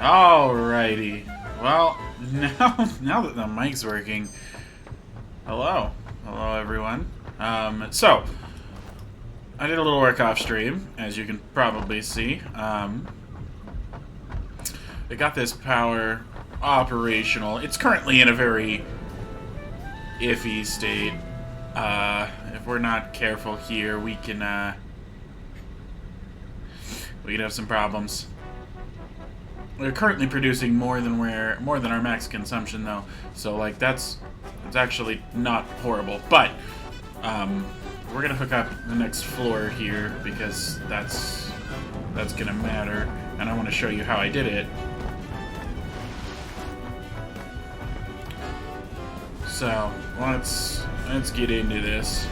Alrighty. Well, now that the mic's working, hello, everyone. So I did a little work off stream, as you can probably see. I got this power operational. It's currently in a very iffy state. If we're not careful here, we can have some problems. We're currently producing more than our max consumption, though. So like it's actually not horrible. But we're gonna hook up the next floor here because that's gonna matter, and I want to show you how I did it. So let's get into this.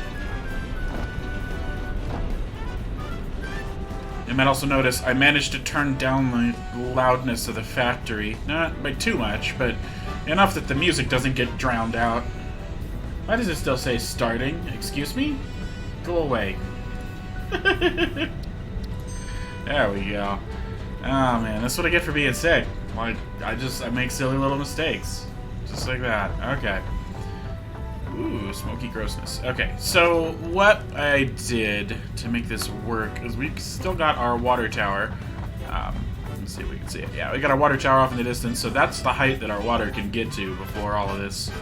You might also notice I managed to turn down the loudness of the factory. Not by too much, but enough that the music doesn't get drowned out. Why does it still say starting? Excuse me? Go away. There we go. Oh man, that's what I get for being sick. Like, I make silly little mistakes. Just like that. Okay. Ooh, smoky grossness. Okay, so what I did to make this work is we still got our water tower. Let's see if we can see it. Yeah, we got our water tower off in the distance, so that's the height that our water can get to before all of this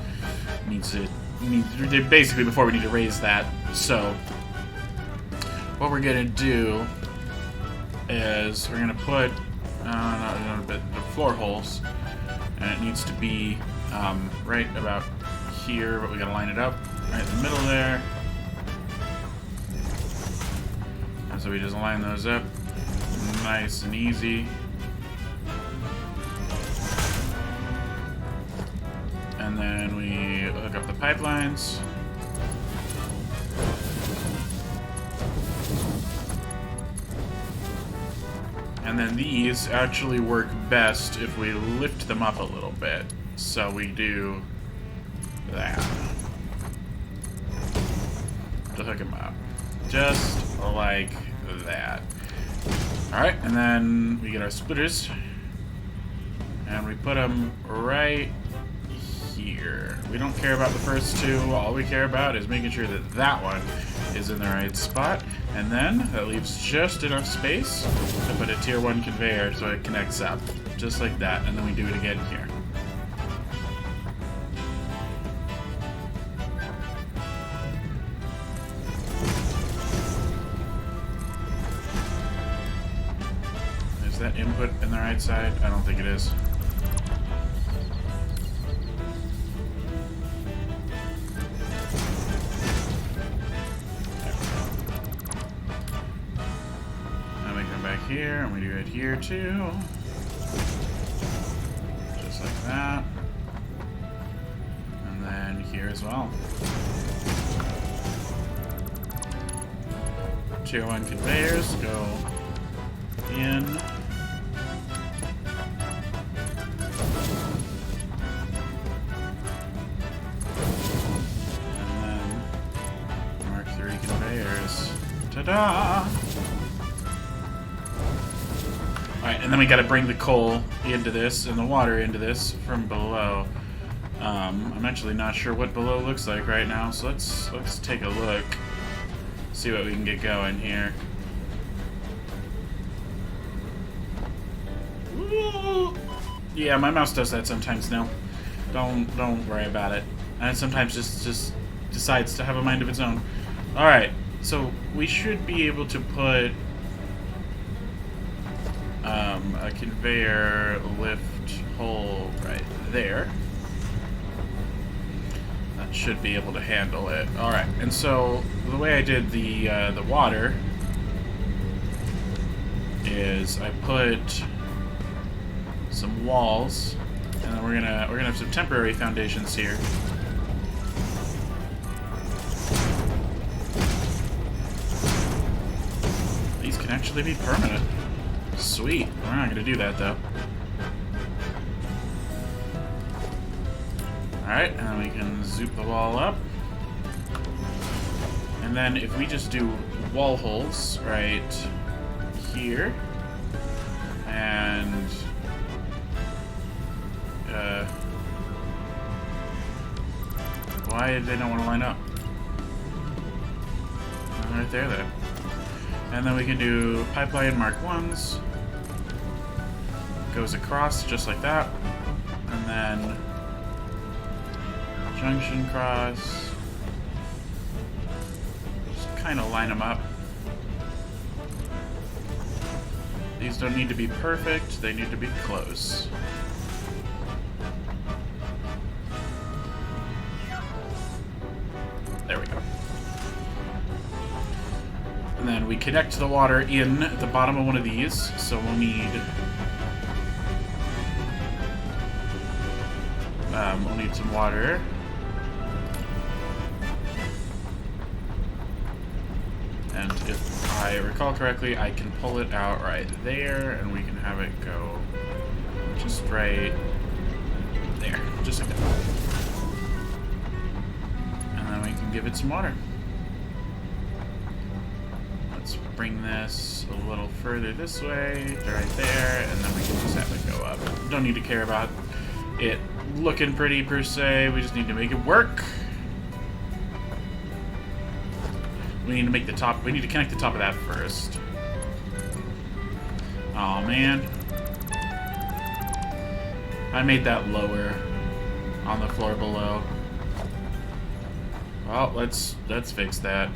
basically before we need to raise that. So what we're gonna do is we're gonna put the floor holes, and it needs to be right about here, but we gotta line it up right in the middle there. And so we just line those up nice and easy. And then we hook up the pipelines. And then these actually work best if we lift them up a little bit. So we do that to hook them up, just like that. Alright, and then we get our splitters and we put them right here. We don't care about the first two. All we care about is making sure that that one is in the right spot, and then that leaves just enough space to put a tier 1 conveyor so it connects up, just like that, and then we do it again here. Is that input in the right side? I don't think it is. Now we come back here and we do it here too. Just like that. And then here as well. Tier 1 conveyors go in. Ta-da! Alright, and then we gotta bring the coal into this and the water into this from below. I'm actually not sure what below looks like right now, so let's take a look. See what we can get going here. Ooh. Yeah, my mouse does that sometimes now. Don't worry about it. And it sometimes just decides to have a mind of its own. Alright. So we should be able to put a conveyor lift hole right there. That should be able to handle it. All right, and so the way I did the water is I put some walls, and then we're gonna have some temporary foundations here. Can actually be permanent. Sweet. We're not going to do that, though. Alright, and then we can zoop the wall up. And then if we just do wall holes right here, and Why did they not want to line up? Right there then. And then we can do pipeline mark 1s. Goes across just like that. And then junction cross. Just kind of line them up. These don't need to be perfect, they need to be close. There we go. And then we connect the water in at the bottom of one of these, so we'll need some water. And if I recall correctly, I can pull it out right there, and we can have it go just right there, just like that. And then we can give it some water. Let's bring this a little further this way, right there, and then we can just have it go up. Don't need to care about it looking pretty per se, we just need to make it work. We need to make the top, we need to connect the top of that first. Oh man. I made that lower on the floor below. Well, let's fix that.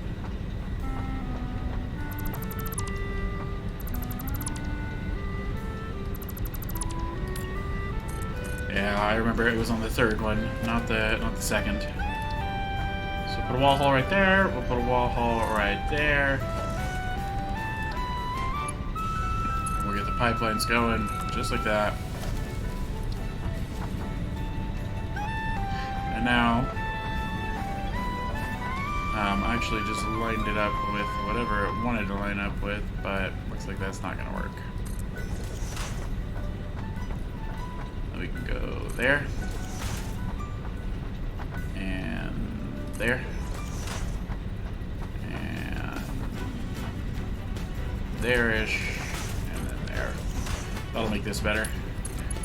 Yeah, I remember it was on the third one, not the second. So put a wall hole right there, we'll put a wall hole right there. And we'll get the pipelines going, just like that. And now, I actually just lined it up with whatever it wanted to line up with, but looks like that's not gonna work. We can go there. And there. And there-ish. And then there. That'll make this better.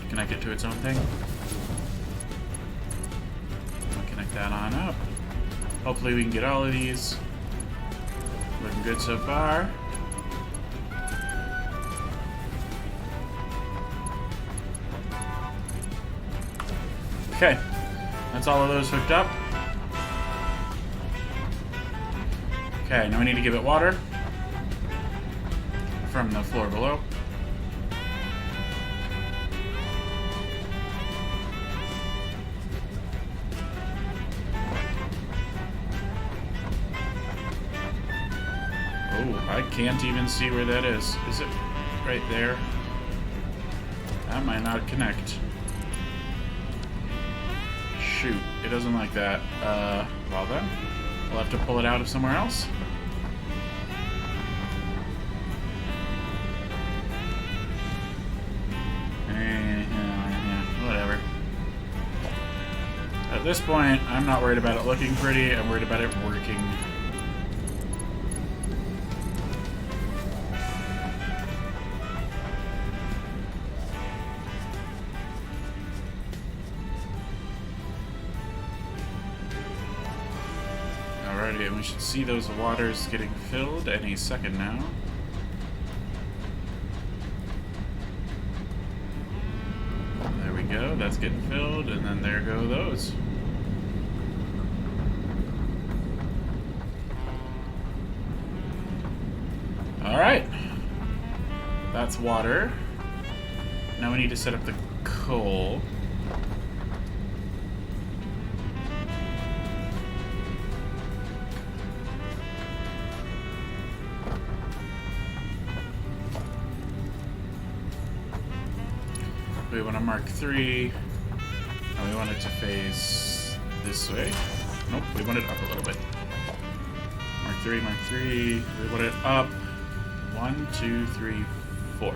Connect it to its own thing. We'll connect that on up. Hopefully we can get all of these. Looking good so far. Okay, that's all of those hooked up. Okay, now we need to give it water from the floor below. Oh, I can't even see where that is. Is it right there? That might not connect. Shoot, it doesn't like that. Well then, we'll have to pull it out of somewhere else. Whatever. At this point, I'm not worried about it looking pretty, I'm worried about it working. Alrighty, and we should see those waters getting filled any second now. There we go, that's getting filled, and then there go those. Alright. That's water. Now we need to set up the coal. We want to mark 3, and we want it to face this way. Nope, we want it up a little bit. Mark 3, mark 3. We want it up. 1, 2, 3, 4.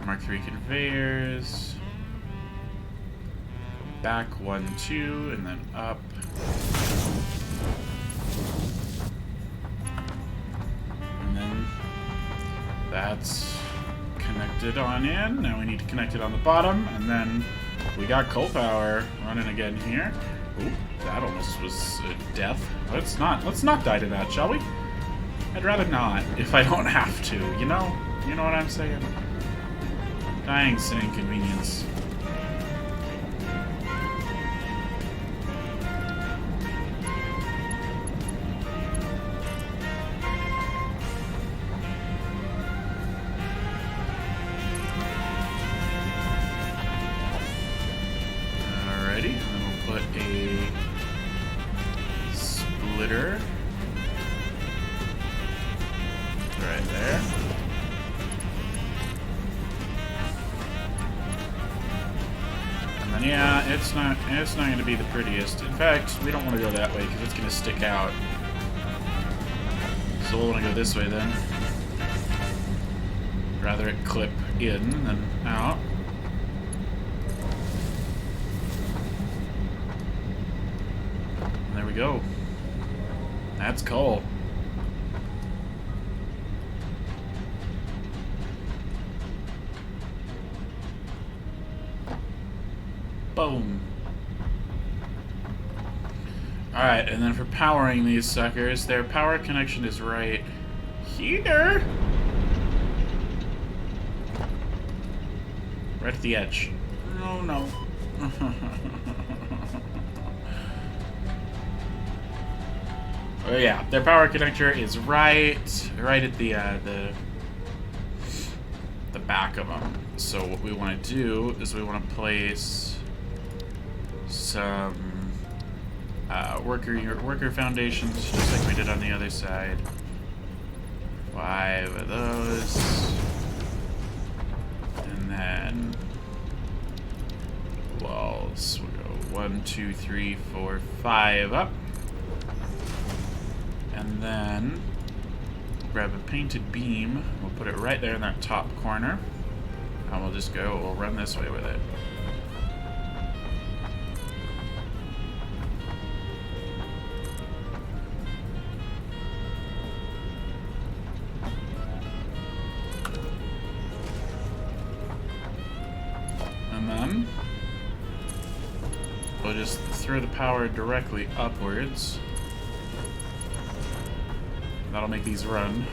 Mark 3 conveyors. Back 1, 2, and then up. And then that's connected on in. Now we need to connect it on the bottom, and then we got coal power running again here. Ooh, that almost was a death. Let's not die to that, shall we? I'd rather not, if I don't have to, you know? You know what I'm saying? Dying's an inconvenience. Alrighty, and then we'll put a splitter right there. And then yeah, it's not going to be the prettiest. In fact, we don't want to go that way because it's going to stick out. So we'll want to go this way then. Rather it clip in than out. And there we go. That's coal. Boom. Alright, and then for powering these suckers, their power connection is right here. Right at the edge. Oh no. Oh yeah, their power connector is right at the back of them. So what we want to do is we want to place some worker foundations, just like we did on the other side. 5 of those, and then walls. We'll go 1, 2, 3, 4, 5 up. And then grab a painted beam, we'll put it right there in that top corner, and we'll run this way with it. And then we'll just throw the power directly upwards. That'll make these run.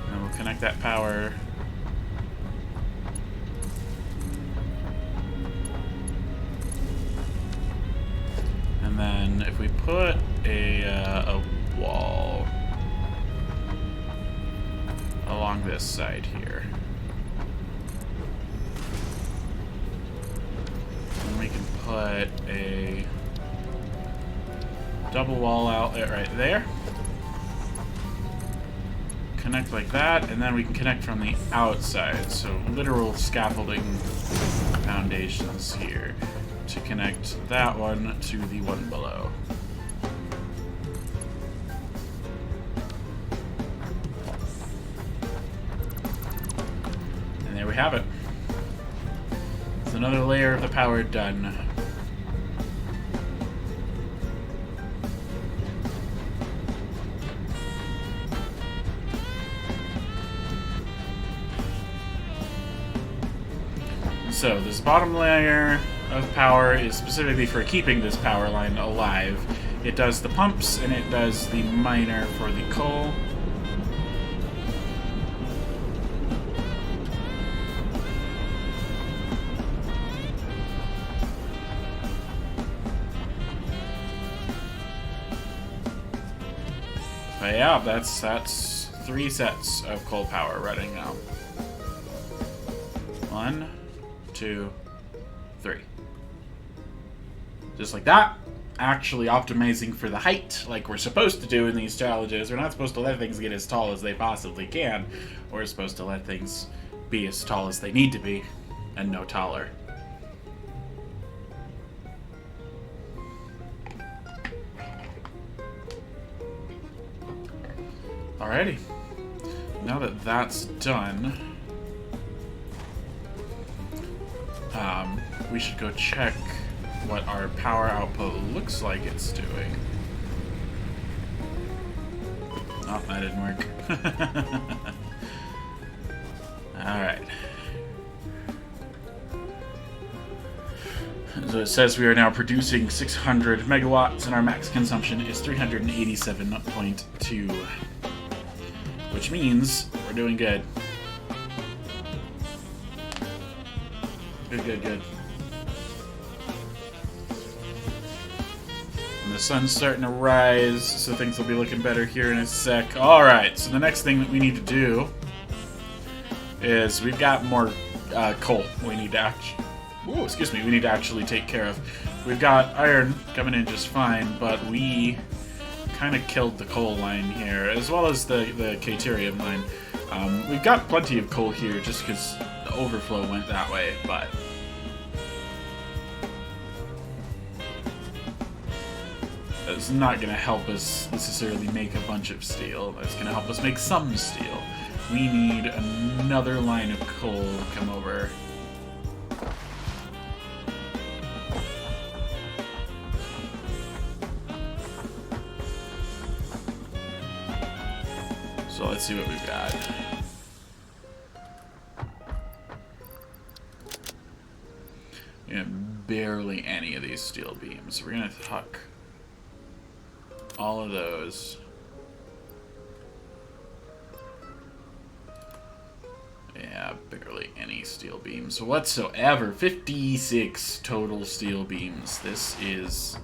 And then we'll connect that power. And then if we put a wall along this side here, then we can put a double wall outlet right there. Connect like that, and then we can connect from the outside. So literal scaffolding foundations here to connect that one to the one below. And there we have it. It's another layer of the power done. So this bottom layer of power is specifically for keeping this power line alive. It does the pumps and it does the miner for the coal. But yeah, that's 3 sets of coal power running now. 1, 2, 3. Just like that. Actually optimizing for the height, like we're supposed to do in these challenges. We're not supposed to let things get as tall as they possibly can. We're supposed to let things be as tall as they need to be, and no taller. Alrighty. Now that that's done, we should go check what our power output looks like it's doing. Oh, that didn't work. Alright. So it says we are now producing 600 megawatts and our max consumption is 387.2. Which means we're doing good. Good. And the sun's starting to rise, so things will be looking better here in a sec. Alright, so the next thing that we need to do is we've got more coal we need to we need to actually take care of. We've got iron coming in just fine, but we kind of killed the coal line here, as well as the Caterium line. We've got plenty of coal here just because the overflow went that way, but it's not going to help us necessarily make a bunch of steel. It's going to help us make some steel. We need another line of coal to come over. So let's see what we've got. We have barely any of these steel beams. We're going to tuck all of those. Yeah, barely any steel beams whatsoever. 56 total steel beams. This is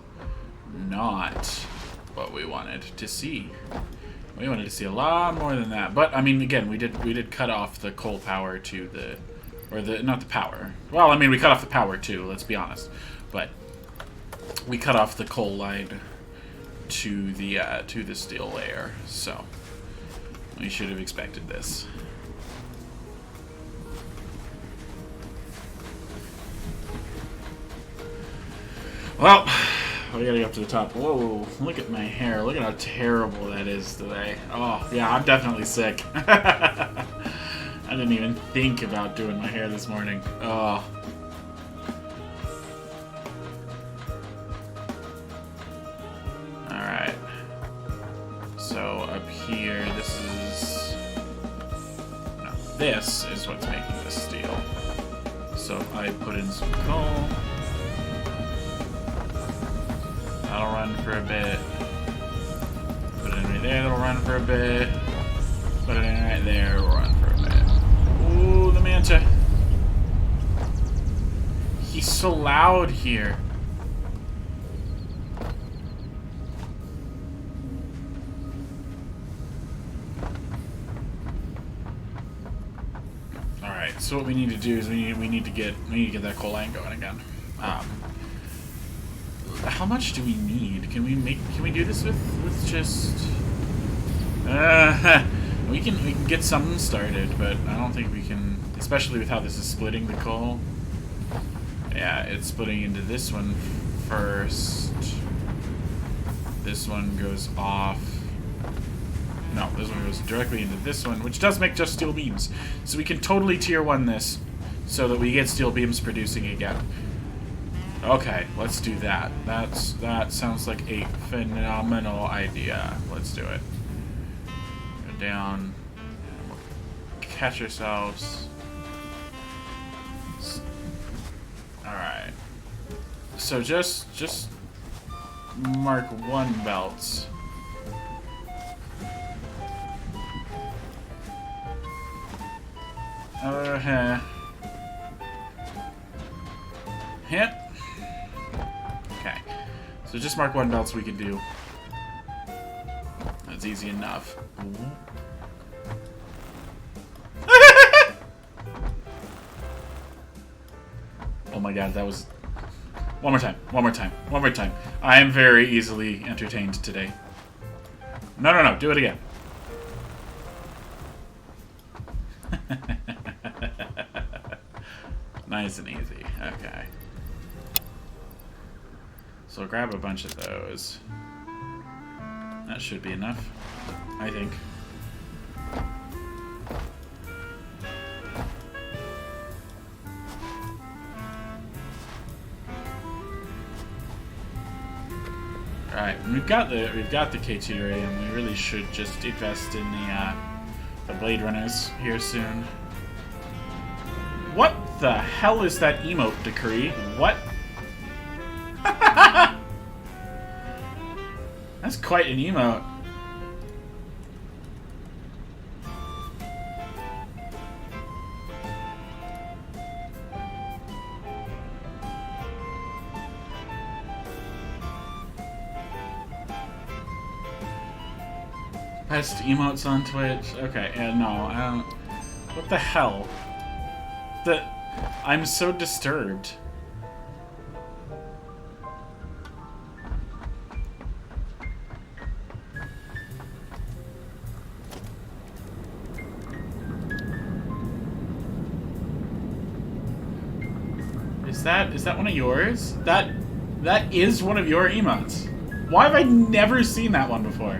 not what we wanted to see. We wanted to see a lot more than that. But I mean, again, we did cut off the coal power to the, or the, not the power. Well, I mean, we cut off the power too, let's be honest. But we cut off the coal line to the steel layer. So we should have expected this. Well, we gotta go up to the top. Whoa, look at my hair. Look at how terrible that is today. Oh, yeah, I'm definitely sick. I didn't even think about doing my hair this morning. Oh. Alright. So, up here, this is what's making this steel. So, I put in some coal. That'll run for a bit. Put it in right there, that'll run for a bit. Put it in right there, it'll run for a bit. Ooh, the Manta. He's so loud here. Alright, so what we need to do is we need to get that coal line going again. How much do we need? Can we do this with just we can get something started, but I don't think we can, especially with how this is splitting the coal. Yeah, it's splitting into this one first. This one goes off. No, this one goes directly into this one, which does make just steel beams. So we can totally tier 1 this so that we get steel beams producing again. Okay, let's do that. That sounds like a phenomenal idea. Let's do it. Go down. Catch ourselves. Alright. So just mark 1 belt. Hit. Okay. So just mark 1 belt so we can do. That's easy enough. Oh my god, that was... One more time. I am very easily entertained today. No, do it again. Nice and easy. Okay. So grab a bunch of those. That should be enough, I think. Alright, we've got the Caterium. We really should just invest in the Blade Runners here soon. What the hell is that emote decree? What? That's quite an emote. Best emotes on Twitch? Okay, yeah, no, I don't... What the hell? I'm so disturbed. Is that one of yours? That is one of your emotes. Why have I never seen that one before?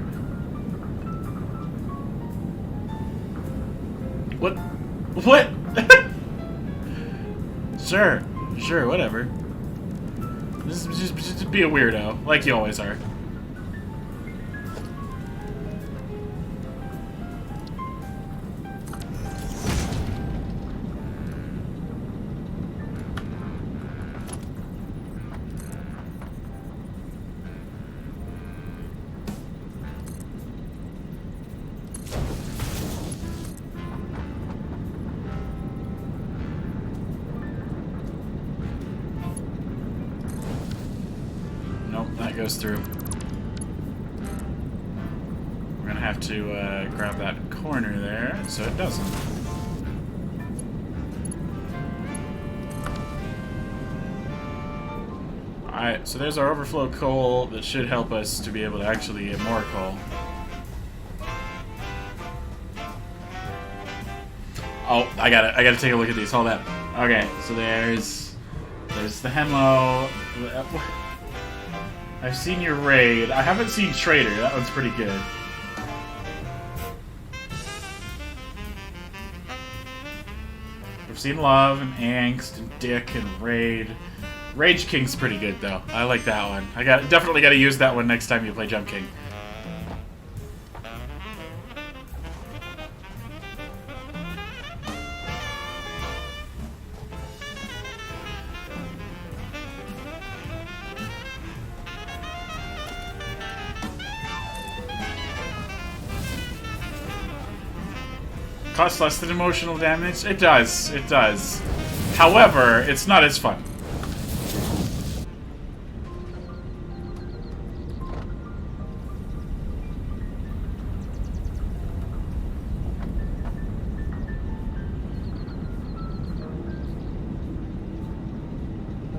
What? What? Sure, whatever. Just be a weirdo, like you always are. Goes through. We're gonna have to grab that corner there so it doesn't. Alright, so there's our overflow coal that should help us to be able to actually get more coal. Oh, I gotta take a look at these. Hold up. Okay, so there's the Henlo. I've seen your raid. I haven't seen Trader. That one's pretty good. I've seen Love and Angst and Dick and Raid. Rage King's pretty good though. I like that one. Definitely gotta use that one next time you play Jump King. Costs less than emotional damage? It does. It does. However, it's not as fun.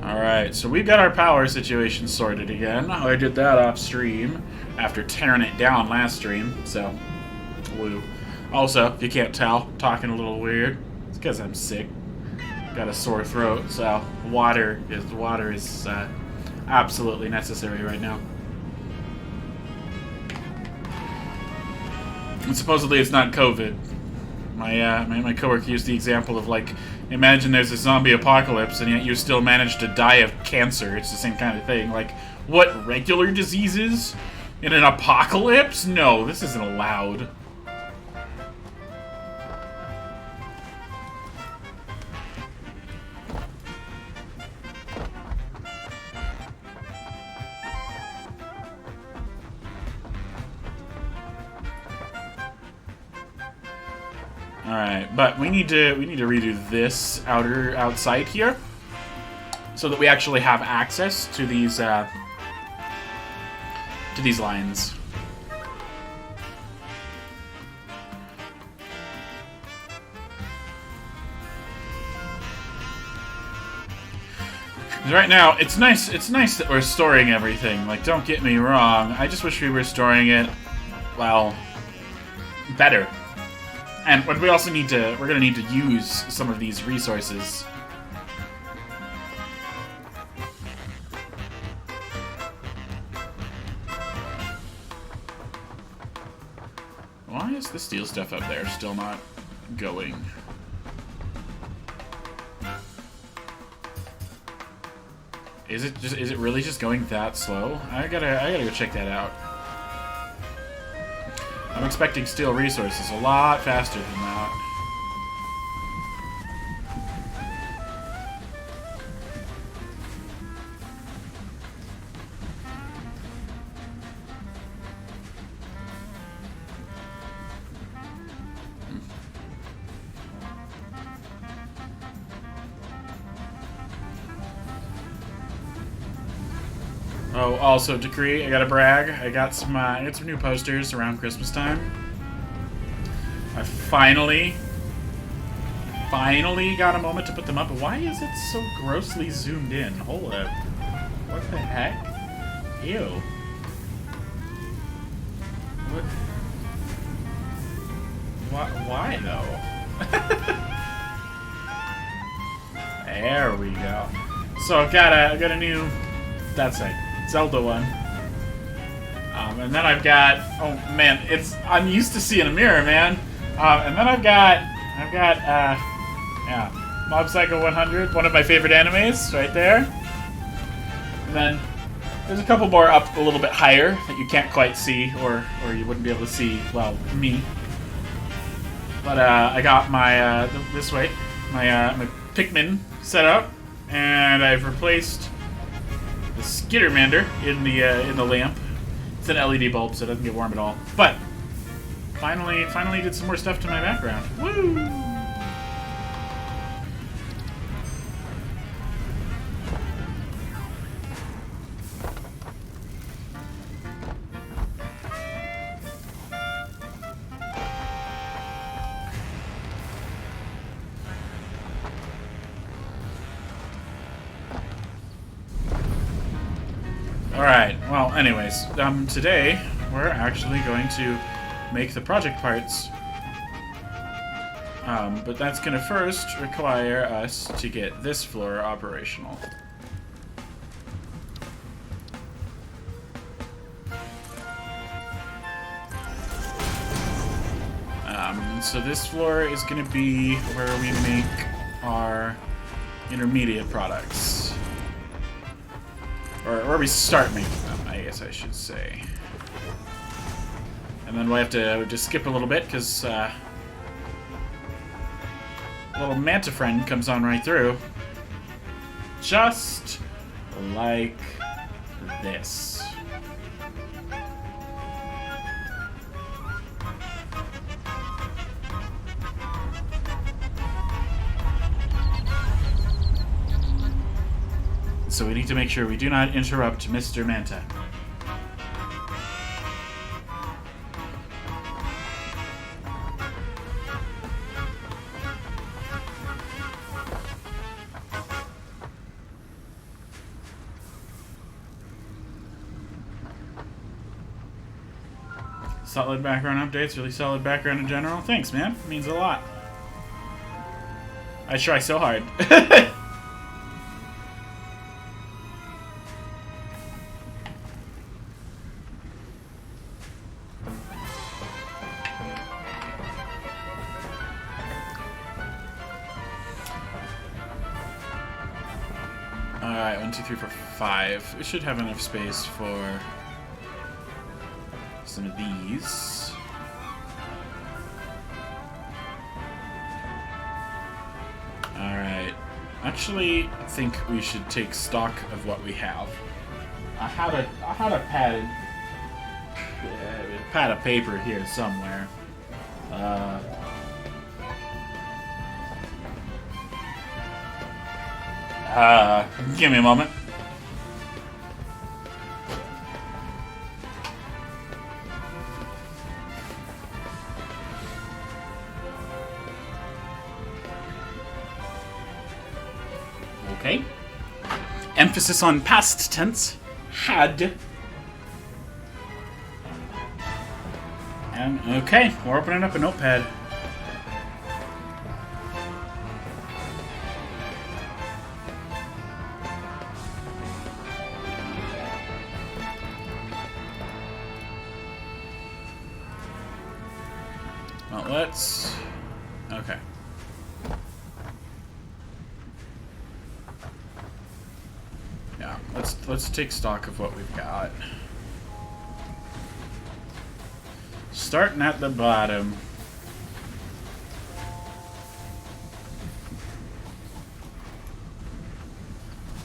Alright, so we've got our power situation sorted again. I did that off stream after tearing it down last stream, so woo. Also, if you can't tell, talking a little weird. It's because I'm sick. Got a sore throat, so water is absolutely necessary right now. And supposedly it's not COVID. My coworker used the example of, like, imagine there's a zombie apocalypse and yet you still manage to die of cancer. It's the same kind of thing. Like, what, regular diseases in an apocalypse? No, this isn't allowed. Alright, but we need to redo this outside here so that we actually have access to these lines. Right now, it's nice that we're storing everything. Like, don't get me wrong. I just wish we were storing it, well, better. And we also we're gonna need to use some of these resources. Why is the steel stuff up there still not going? Is it really just going that slow? I gotta go check that out. I'm expecting steel resources a lot faster than that. Oh, also, Decree, I gotta brag. I got some new posters around Christmas time. I finally got a moment to put them up. Why is it so grossly zoomed in? Hold up. What the heck? Ew. What? Why though? There we go. So I got a new, that's it, Zelda one. And then I've got, oh man, I'm used to seeing a mirror, man. And then I've got yeah, Mob Psycho 100, one of my favorite animes, right there. And then there's a couple more up a little bit higher that you can't quite see, or you wouldn't be able to see, well, me. But I got my this way, my Pikmin set up, and I've replaced the Skittermander in the lamp. It's an LED bulb, so it doesn't get warm at all. But finally did some more stuff to my background. Woo! Alright, well, anyways, today we're actually going to make the project parts. But that's going to first require us to get this floor operational. So this floor is going to be where we make our intermediate products. Or where we start making them, I guess I should say. And then we'll have to just skip a little bit, because little Manta friend comes on right through. Just like this. So we need to make sure we do not interrupt Mr. Manta. Solid background updates, really solid background in general. Thanks, man. It means a lot. I try so hard. Alright, 1, 2, 3, 4, 5. We should have enough space for some of these. Alright. Actually, I think we should take stock of what we have. I had a pad of paper here somewhere. Give me a moment. Okay. Emphasis on past tense. Had. And okay, we're opening up a notepad. Well, let's... Okay. Yeah, let's take stock of what we've got. Starting at the bottom.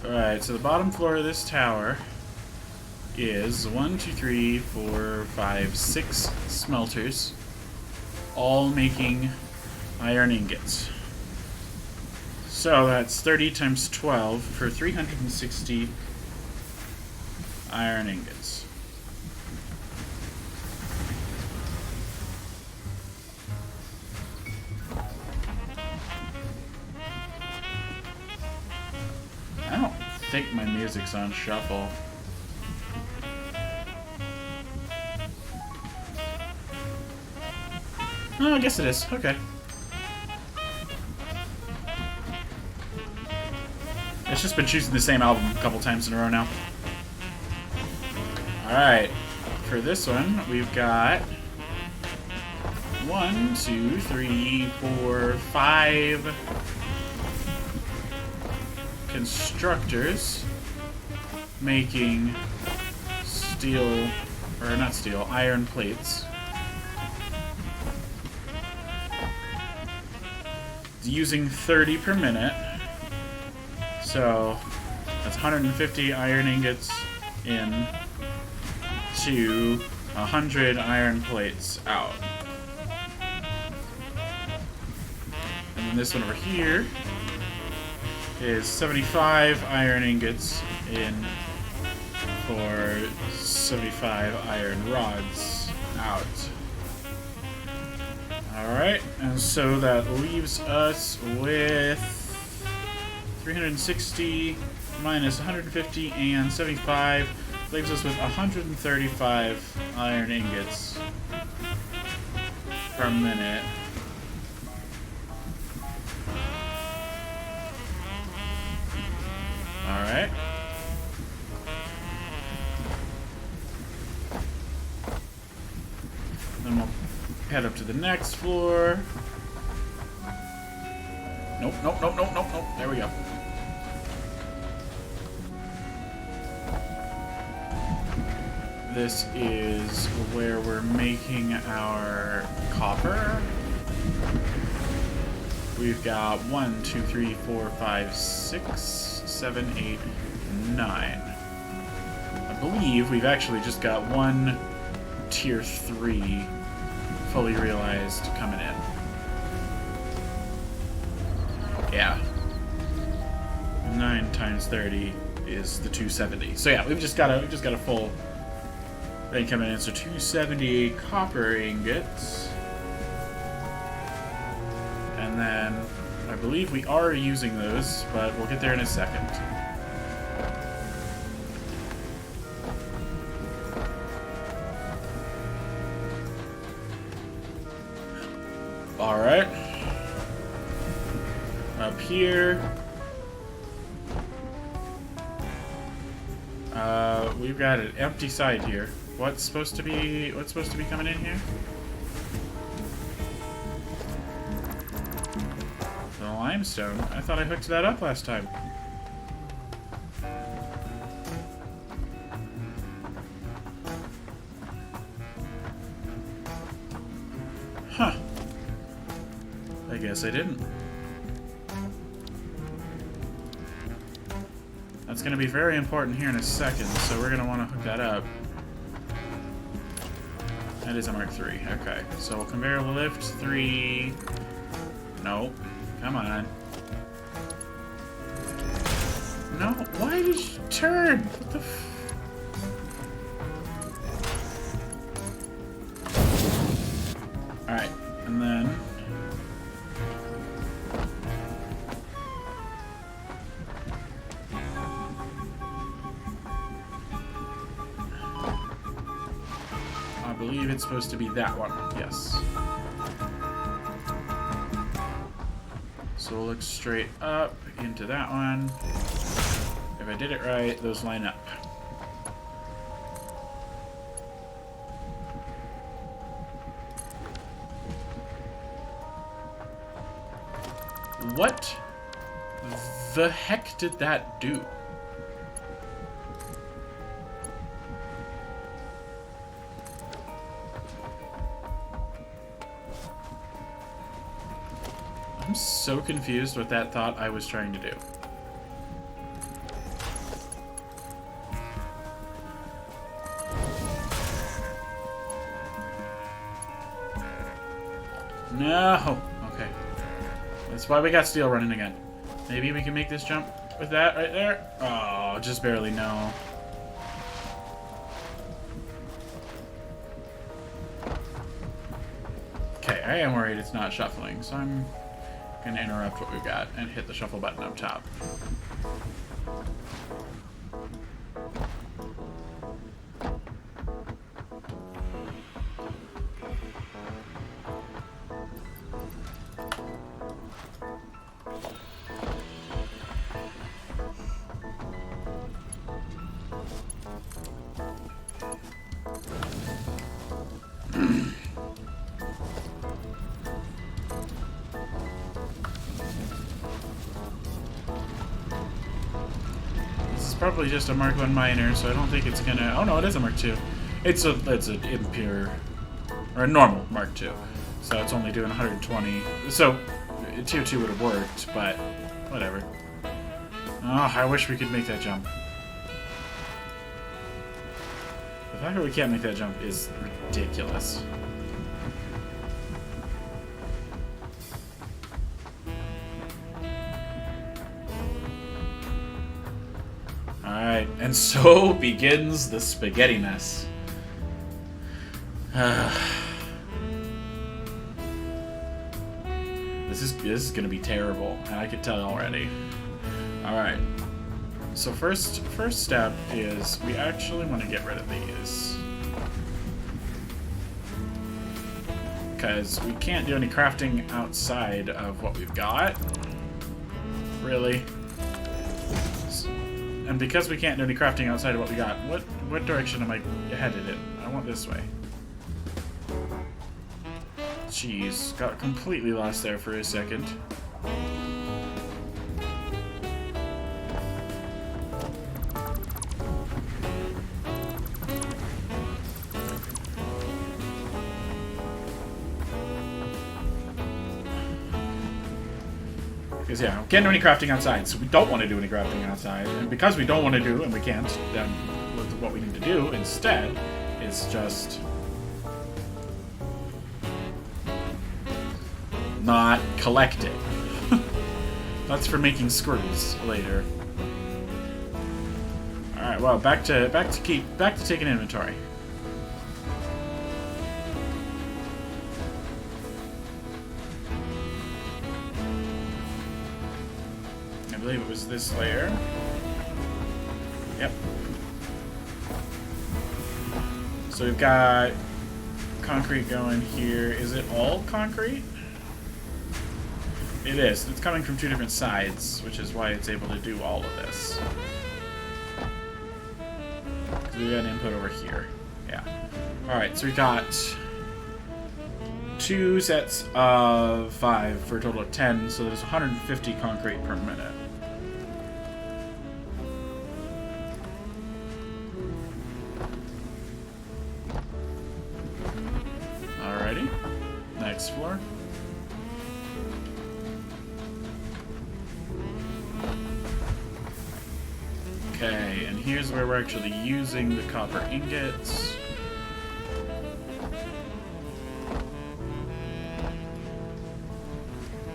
Alright, so the bottom floor of this tower is 1, 2, 3, 4, 5, 6 smelters, all making iron ingots. So that's 30 times 12 for 360 iron ingots. I don't think my music's on shuffle. Oh, I guess it is. Okay. It's just been choosing the same album a couple times in a row now. Alright. For this one, we've got 1, 2, 3, 4, 5 constructors making steel, or not steel, iron plates. Using 30 per minute. So that's 150 iron ingots in to 100 iron plates out. And then this one over here is 75 iron ingots in for 75 iron rods out. Alright, and so that leaves us with 360 minus 150 and 75 leaves us with 135 iron ingots per minute. Alright. Then we'll head up to the next floor. Nope, nope, nope, nope, nope, nope. There we go. This is where we're making our copper. We've got 1, 2, 3, 4, 5, 6, 7, 8, 9. I believe we've actually just got one tier 3 fully realized coming in. Yeah. 9 times 30 is the 270. So yeah, we've just got a full thing coming in. So 270 copper ingots. And then I believe we are using those, but we'll get there in a second. Alright. Up here. We've got an empty side here. What's supposed to be coming in here? The limestone. I thought I hooked that up last time. Huh. I guess I didn't. That's going to be very important here in a second, so we're going to want to hook that up. That is a Mark III. Okay, so conveyor lift 3. Nope. Come on. No, why did you turn? What the f... Alright, and then... I believe it's supposed to be that one, yes. So we'll look straight up into that one. If I did it right, those line up. What the heck did that do? I'm so confused what that thought I was trying to do. No! Okay. That's why we got steel running again. Maybe we can make this jump with that right there? Oh, just barely no. Okay, I am worried it's not shuffling, so I'm gonna interrupt what we've got and hit the shuffle button up top. Probably just a Mark 1 minor, so I don't think it's gonna... Oh no, it is a Mark 2. It's an impure... or a normal Mark 2. So it's only doing 120. So Tier 2 would have worked, but whatever. Oh, I wish we could make that jump. The fact that we can't make that jump is ridiculous. Alright, and so begins the spaghetti mess. This is gonna be terrible, and I can tell already. Alright. So first step is we actually want to get rid of these. Because we can't do any crafting outside of what we've got. Really. And because we can't do any crafting outside of what we got, what direction am I headed in? I want this way. Jeez, got completely lost there for a second. Because, yeah, we can't do any crafting outside, so we don't want to do any crafting outside. And because we don't want to do, and we can't, then what we need to do instead is just not collecting. That's for making screws later. Alright, well, back to taking inventory. I believe it was this layer. Yep. So we've got concrete going here. Is it all concrete? It is. It's coming from two different sides, which is why it's able to do all of this. So we got an input over here. Yeah. Alright, so we got 2 sets of 5 for a total of 10, so there's 150 concrete per minute. Alrighty. Next floor. Okay, and here's where we're actually using the copper ingots.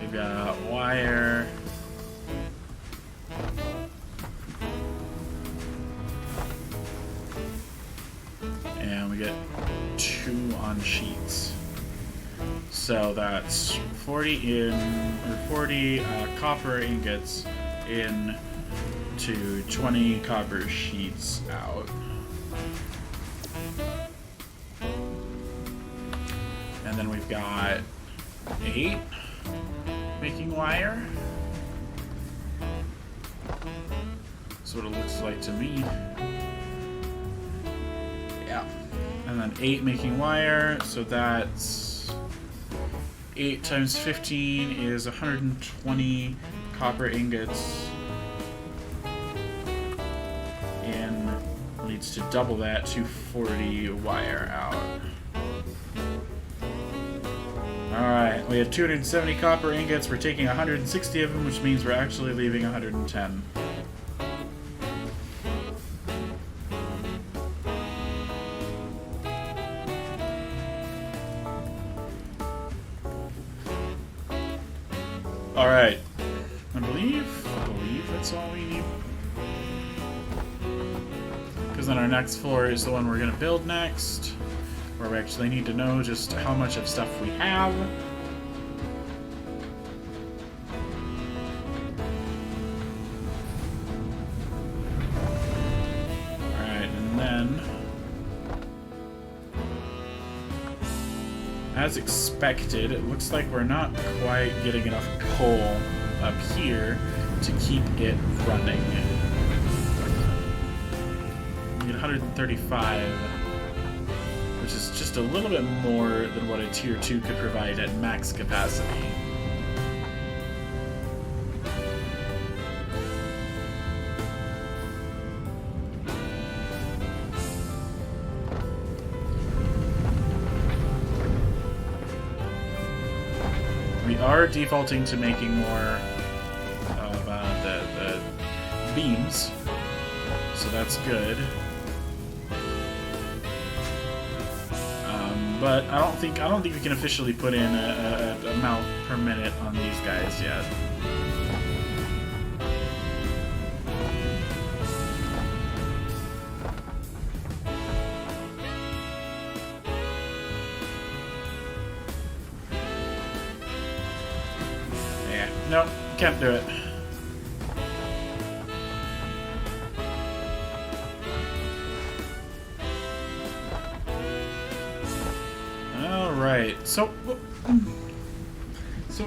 We've got wire. And we get 2 on sheets. So that's 40 copper ingots in to 20 copper sheets out. And then we've got 8 making wire. That's what it looks like to me. Yeah. And then 8 making wire, so that's 8 times 15 is 120 copper ingots. And needs to double that to 40 wire out. Alright, we have 270 copper ingots. We're taking 160 of them, which means we're actually leaving 110. Alright. I believe that's all we need. Because then our next floor is the one we're going to build next. where we actually need to know just how much of stuff we have. Alright, and then, as expected, it looks like we're not quite getting enough coal up here to keep it running. We need 135, which is just a little bit more than what a Tier 2 could provide at max capacity. We are defaulting to making more of the beams, so that's good. But I don't think we can officially put in a amount per minute on these guys yet. Yeah, nope, can't do it. Alright, so what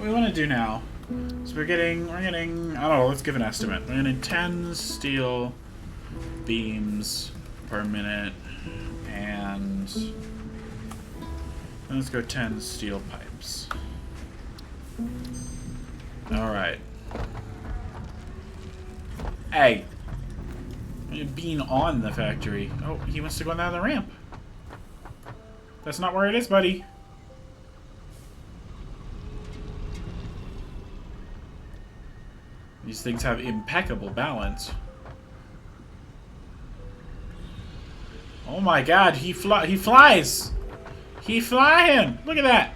we want to do now is we're getting, I don't know, let's give an estimate. We're getting 10 steel beams per minute, and let's go 10 steel pipes. Alright. Hey! Being on the factory. Oh, he wants to go down the ramp. That's not where it is, buddy. These things have impeccable balance. Oh my god, he flies! He flying! Look at that!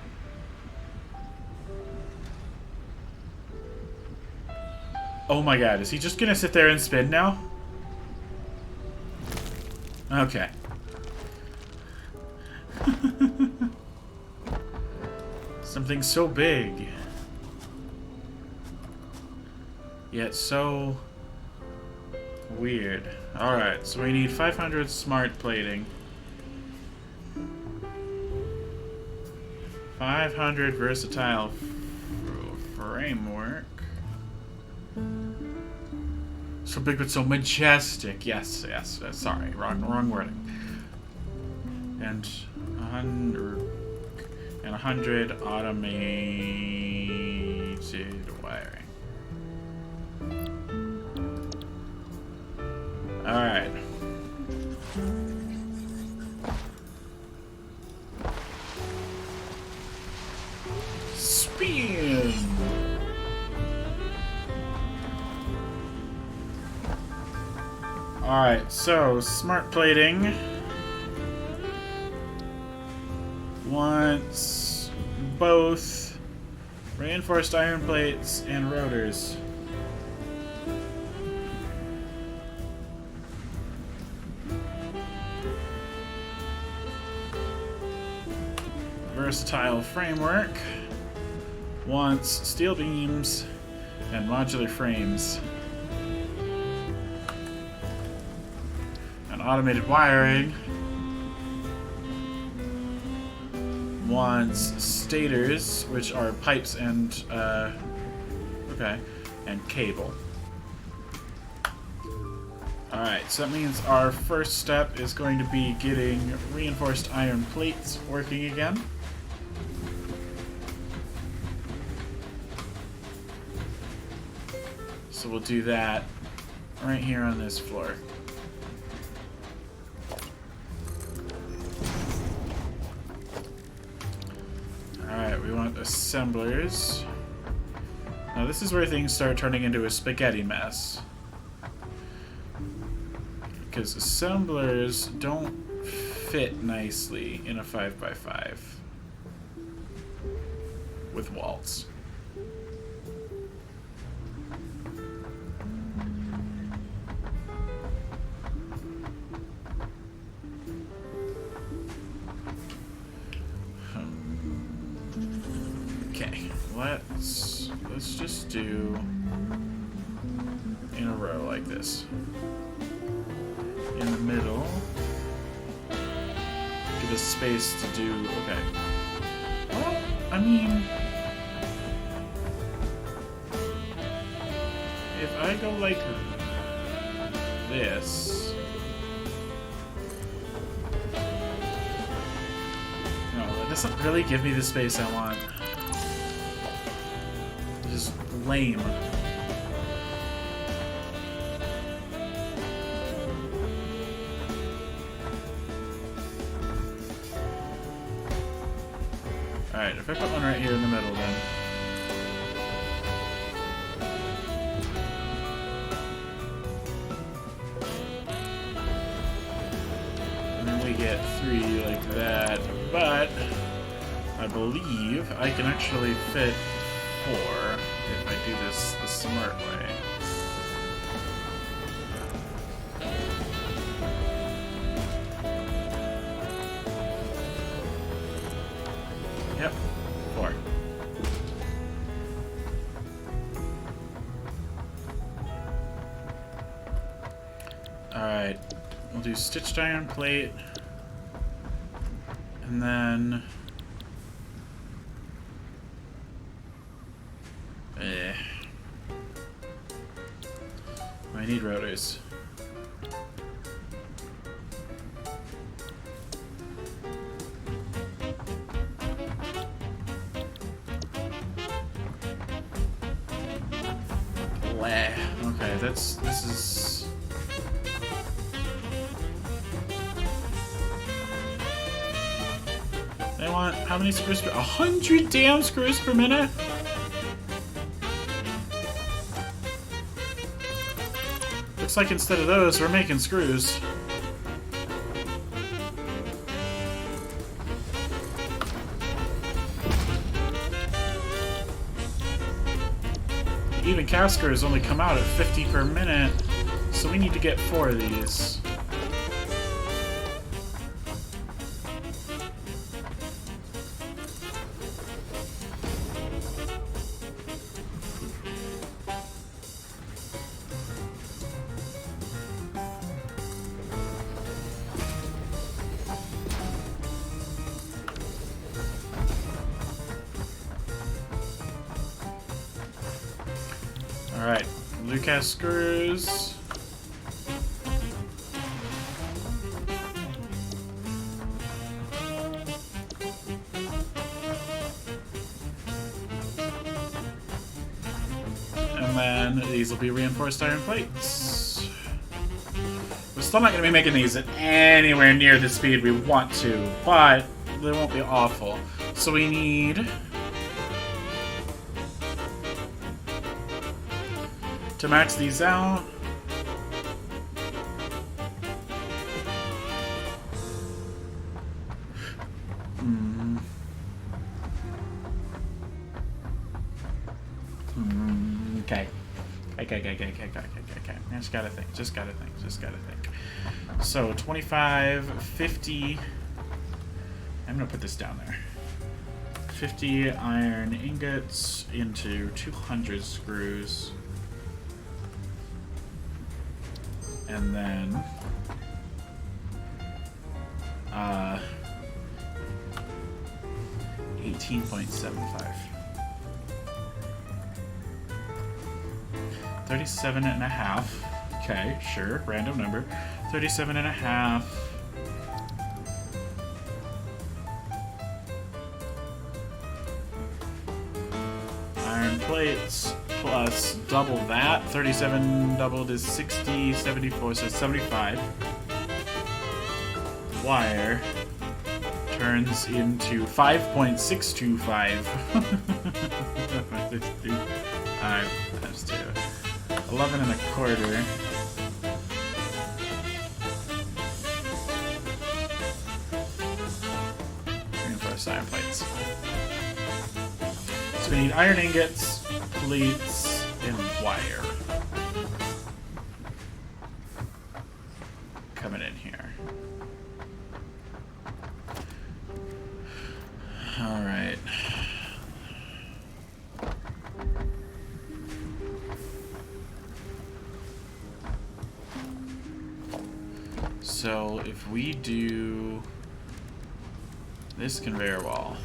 Oh my god, is he just gonna sit there and spin now? Okay. Something so big, yet so weird. Alright, so we need 500 smart plating, 500 versatile framework. So big but so majestic. Yes, sorry, wrong wording. And 100 automated wiring. Alright. Spin! Alright, so smart plating wants both reinforced iron plates and rotors. Versatile framework wants steel beams and modular frames. And automated wiring wants stators, which are pipes and and cable. Alright, so that means our first step is going to be getting reinforced iron plates working again. So we'll do that right here on this floor. Alright, we want assemblers. Now this is where things start turning into a spaghetti mess. Because assemblers don't fit nicely in a 5x5 with walls. Okay, let's just do in a row like this. In the middle. Give us space to do. Okay. Well, I mean, if I go like this. No, that doesn't really give me the space I want. It's just lame. Alright, if I put one right here in the middle then. And then we get 3 like that, but I believe I can actually fit 4 if I do this the smart way. Yep, 4. Alright, we'll do stitched iron plate, and then I need rotors. Okay, this is. They want how many screws per 100 damn screws per minute? Looks like instead of those, we're making screws. Even cast screws only come out at 50 per minute, so we need to get 4 of these. Alright, Lucas screws. And then these will be reinforced iron plates. We're still not going to be making these at anywhere near the speed we want to, but they won't be awful. So we need to max these out. Okay. Just gotta think. So 25, 50. I'm gonna put this down there. 50 iron ingots into 200 screws. And then 18.75. 37 and a half. Okay, sure, random number. 37 and a half. Iron plates plus double that. 37 doubled is 60, 74, so 75. Wire turns into 5.625. Alright, that's 2. 11 and a quarter. Reinforced iron plates. So we need iron ingots, plates, and wire. Coming in here. Alright. so if we do this conveyor wall.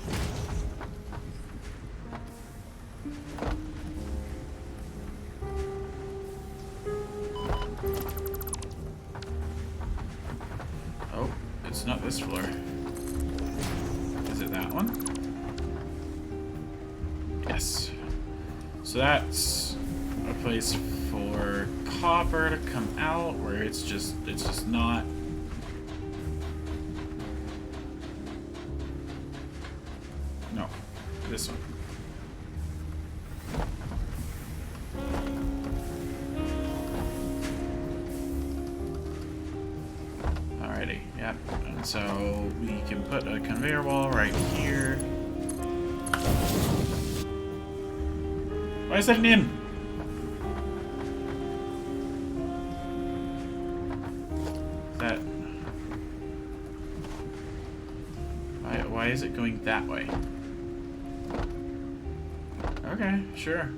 Oh, it's not this floor. Is it that one? Yes. So that's a place for copper to come out where it's just not. No, this one. Alrighty, yep. And so we can put a conveyor wall right here. Why is that an in? That. Why is it going that way? Okay, sure.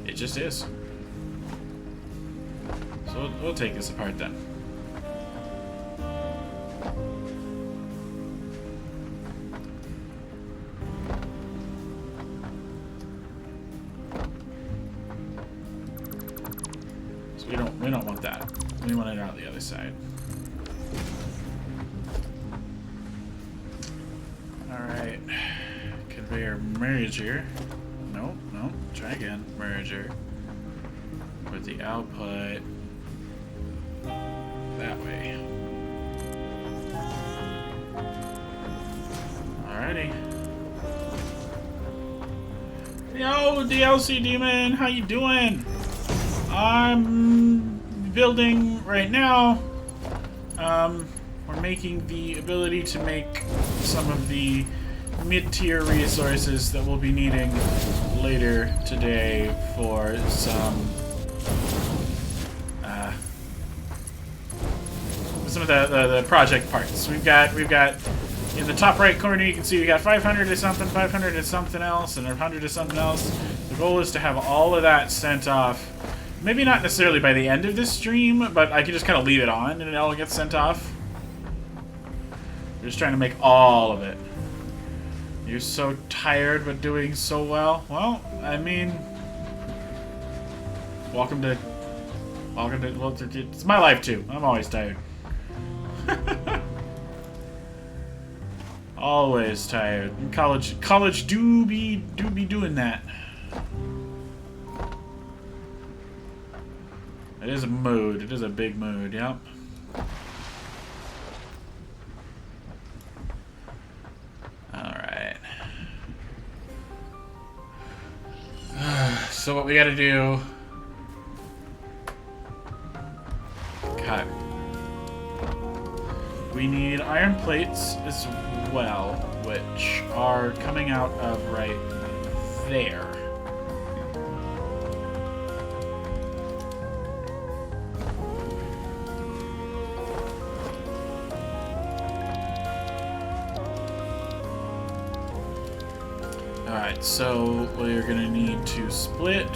It just is. So we'll take this apart then. So we don't want that. We want it out the other side. Alright. Conveyor merger. Nope, nope. Try again. Merger. With the output that way. Alrighty. Yo, DLC Demon, how you doing? I'm building right now. We're making the ability to make some of the mid-tier resources that we'll be needing later today for some of the project parts. We've got in the top right corner you can see we got 500 of something, 500 of something else, and 100 of something else. The goal is to have all of that sent off. Maybe not necessarily by the end of this stream, but I can just kind of leave it on and it all gets sent off. We're just trying to make all of it. You're so tired but doing so well. Well, I mean, welcome to, well, it's my life too. I'm always tired. Always tired. In college do be doing that. It is a mood. It is a big mood. Yep. All right. So what we got to do? Okay. We need iron plates as well, which are coming out of right there. Alright, so we're gonna need to split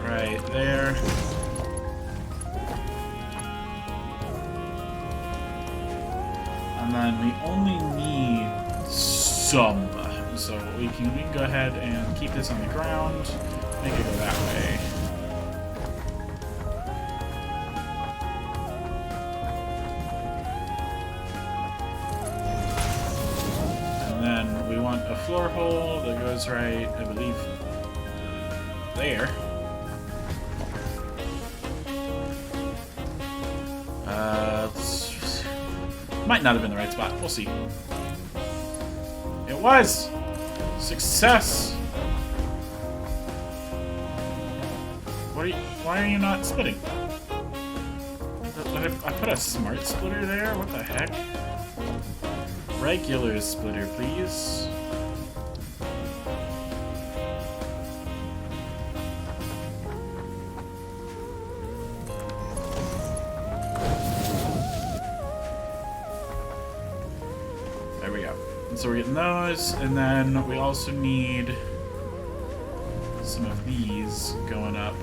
right there. And then we only need some. So we can go ahead and keep this on the ground, make it go that way. And then we want a floor hole that goes right, I believe, there. Might not have been the right spot. We'll see. It was! Success! Why are you not splitting? I put a smart splitter there? What the heck? Regular splitter, please. So we're getting those, and then we also need some of these going up.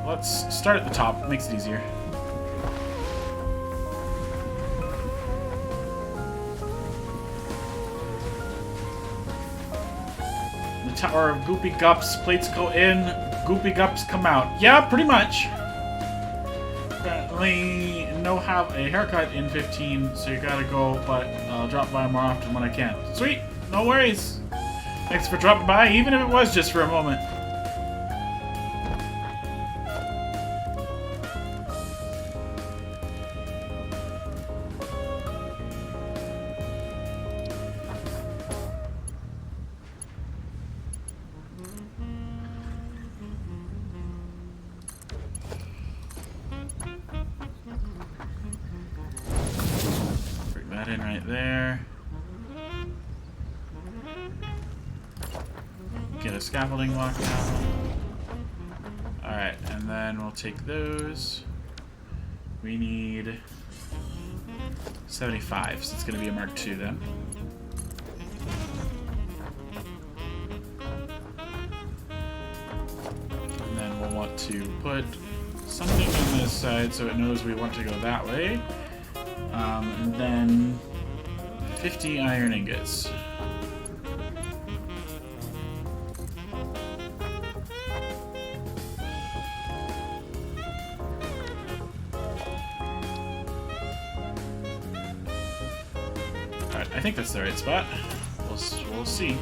Let's start at the top. Makes it easier. The Tower of Goopy Gups. Plates go in, Goopy Gups come out. Yeah, pretty much. Apparently, no have a haircut in 15, so you gotta go, but I'll drop by more often when I can. Sweet! No worries! Thanks for dropping by, even if it was just for a moment. In right there. Get a scaffolding block now. Alright, and then we'll take those. We need 75, so it's going to be a Mark II then. And then we'll want to put something on this side so it knows we want to go that way. And then 50 iron ingots. Alright, I think that's the right spot. We'll see.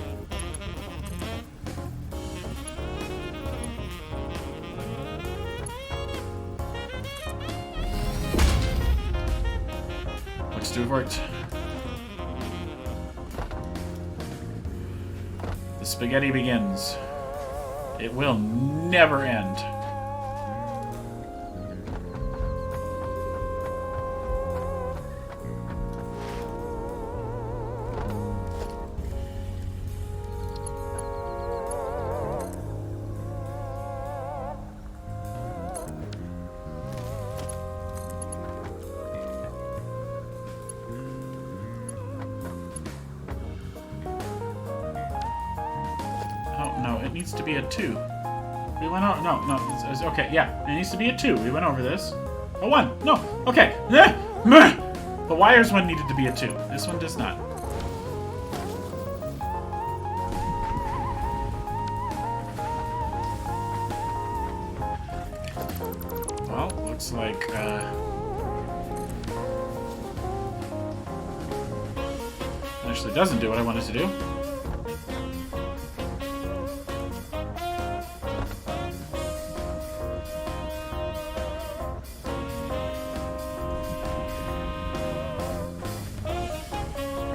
Looks to have worked. The spaghetti begins. It will never end. No, it needs to be a 2. We went over. No, it's okay, yeah. It needs to be a 2. We went over this. A 1. No, okay. The wires one needed to be a 2. This one does not. Well, looks like, actually doesn't do what I wanted to do.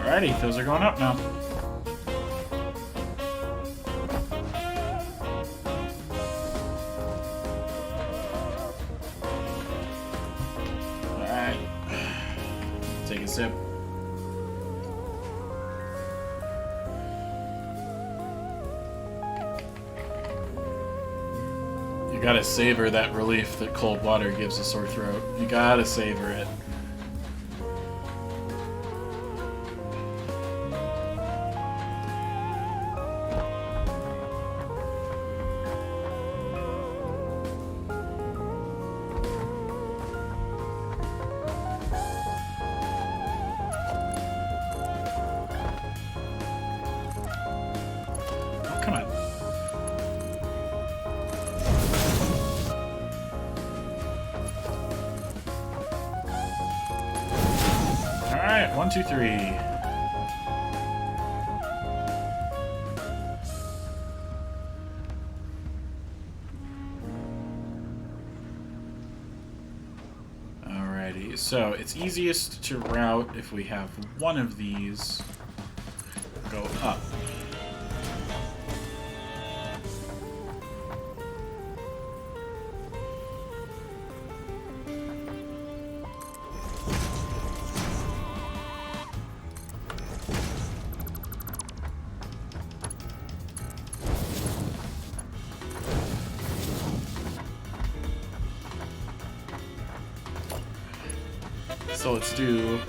Alrighty, those are going up now. Alright. Take a sip. You gotta savor that relief that cold water gives a sore throat. You gotta savor it. Come on. Alright, 1, 2, 3. Alrighty, so it's easiest to route if we have one of these go up. So let's do...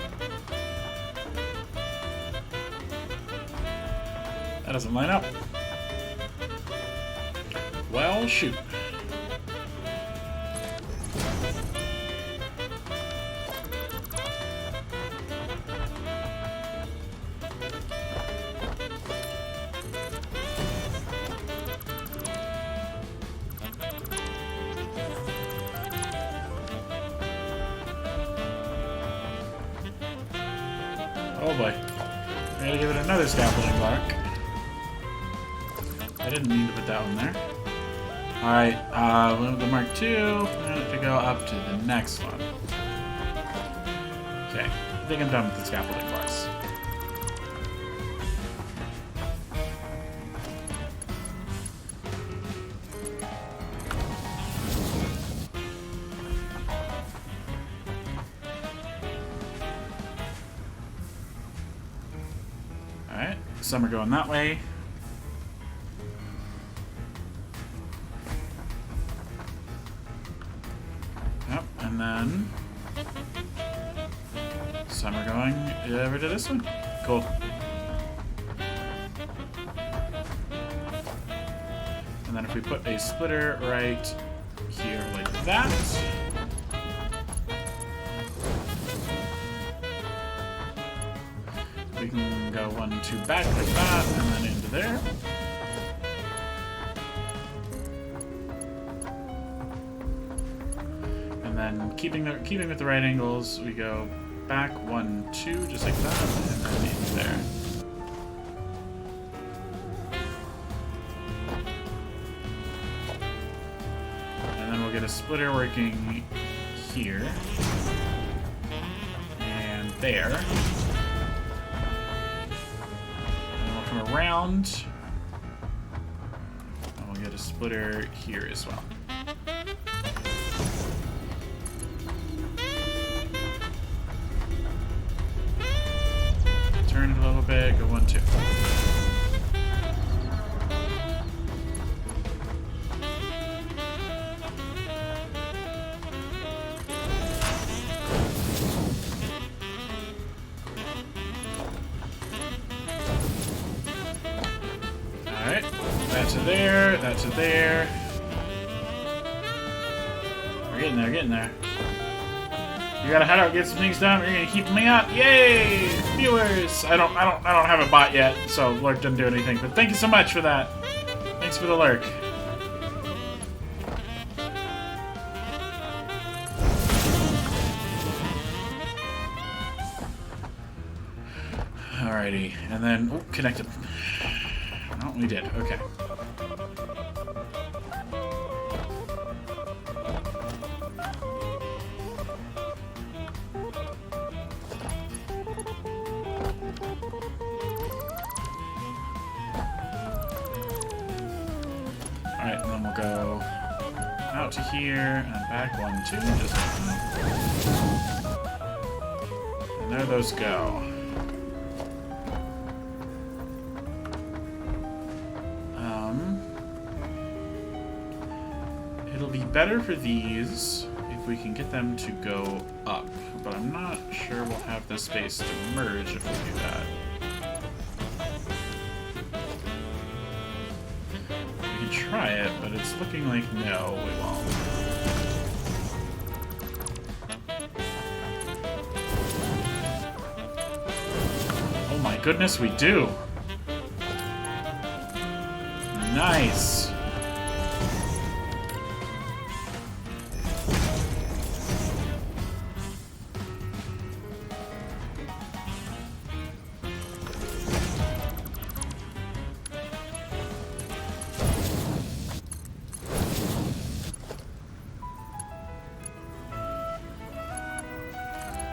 I doesn't line up. Well, shoot. Oh boy. I gotta give it another scaffolding block. I didn't mean to put that one there. Alright, move the Mark II. I have to go up to the next one. Okay, I think I'm done with the scaffolding blocks. Alright, some are going that way. Yep, and then some are going over to this one. Cool. And then if we put a splitter right here like that, we can go 1, 2 back like that, and then into there. And then keeping with the right angles, we go back 1, 2, just like that, and then into there. And then we'll get a splitter working here and there. Around, and we'll get a splitter here as well. Turn it a little bit, go 1, 2. Alright, that's it there, that's it there. We're getting there, getting there. You gotta head out, get some things done. You're gonna keep me up, yay! Viewers. I don't have a bot yet, so Lurk didn't do anything. But thank you so much for that. Thanks for the lurk. Alrighty, and then connected. Oh, we did. Okay. Alright, and then we'll go out to here and back 1, 2, just like that. And there those go. It'll be better for these if we can get them to go up, but I'm not sure we'll have the space to merge if we do that. We can try it, but it's looking like no, we won't. Oh my goodness, we do! Nice!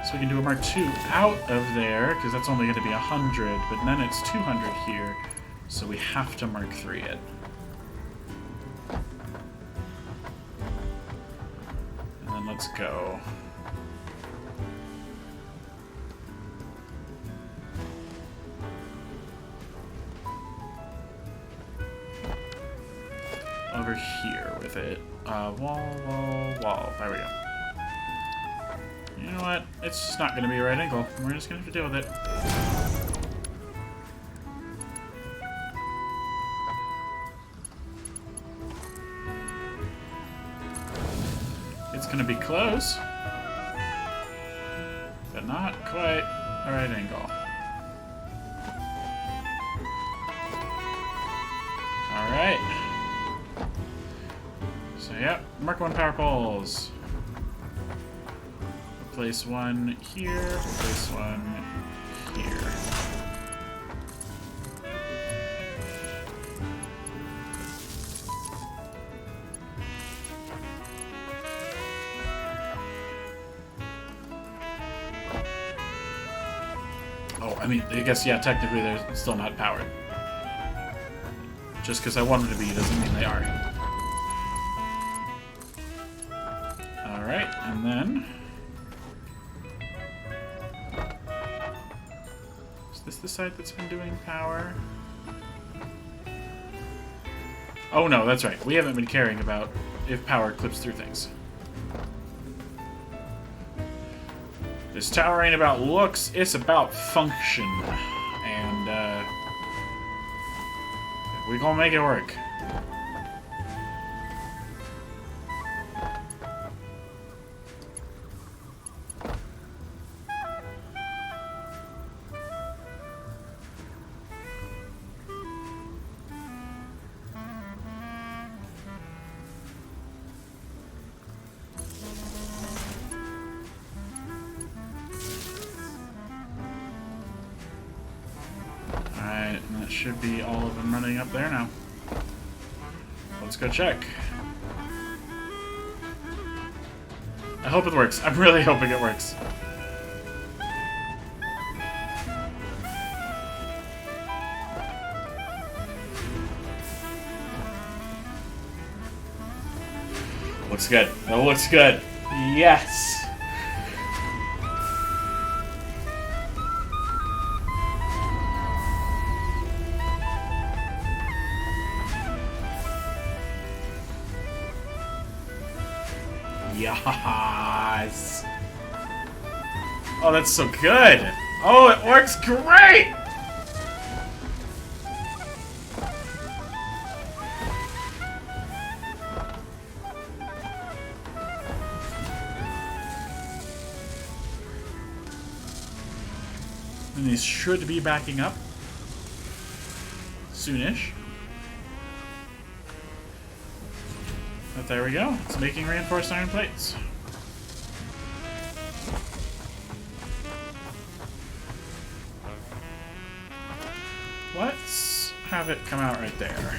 So we can do a Mark II out of there, because that's only going to be 100, but then it's 200 here, so we have to Mark III it. And then let's go. Over here with it. Wall, wall, wall. There we go. You know what? It's just not going to be a right angle. We're just going to have to deal with it. gonna be close. But not quite a right angle. Alright. So, yep, mark 1 power poles. Place one here, place one here. Oh, I mean, I guess, yeah, technically they're still not powered. Just because I want them to be doesn't mean they are. Alright, and then... Is this the side that's been doing power? Oh no, that's right. We haven't been caring about if power clips through things. This tower ain't about looks, it's about function. And, we gonna make it work. Alright, and that should be all of them running up there now. Let's go check. I hope it works. I'm really hoping it works. Looks good. That looks good. Yes! Yes! Oh, that's so good! Oh, it works great! And these should be backing up soonish. But there we go. It's making reinforced iron plates. Let's have it come out right there.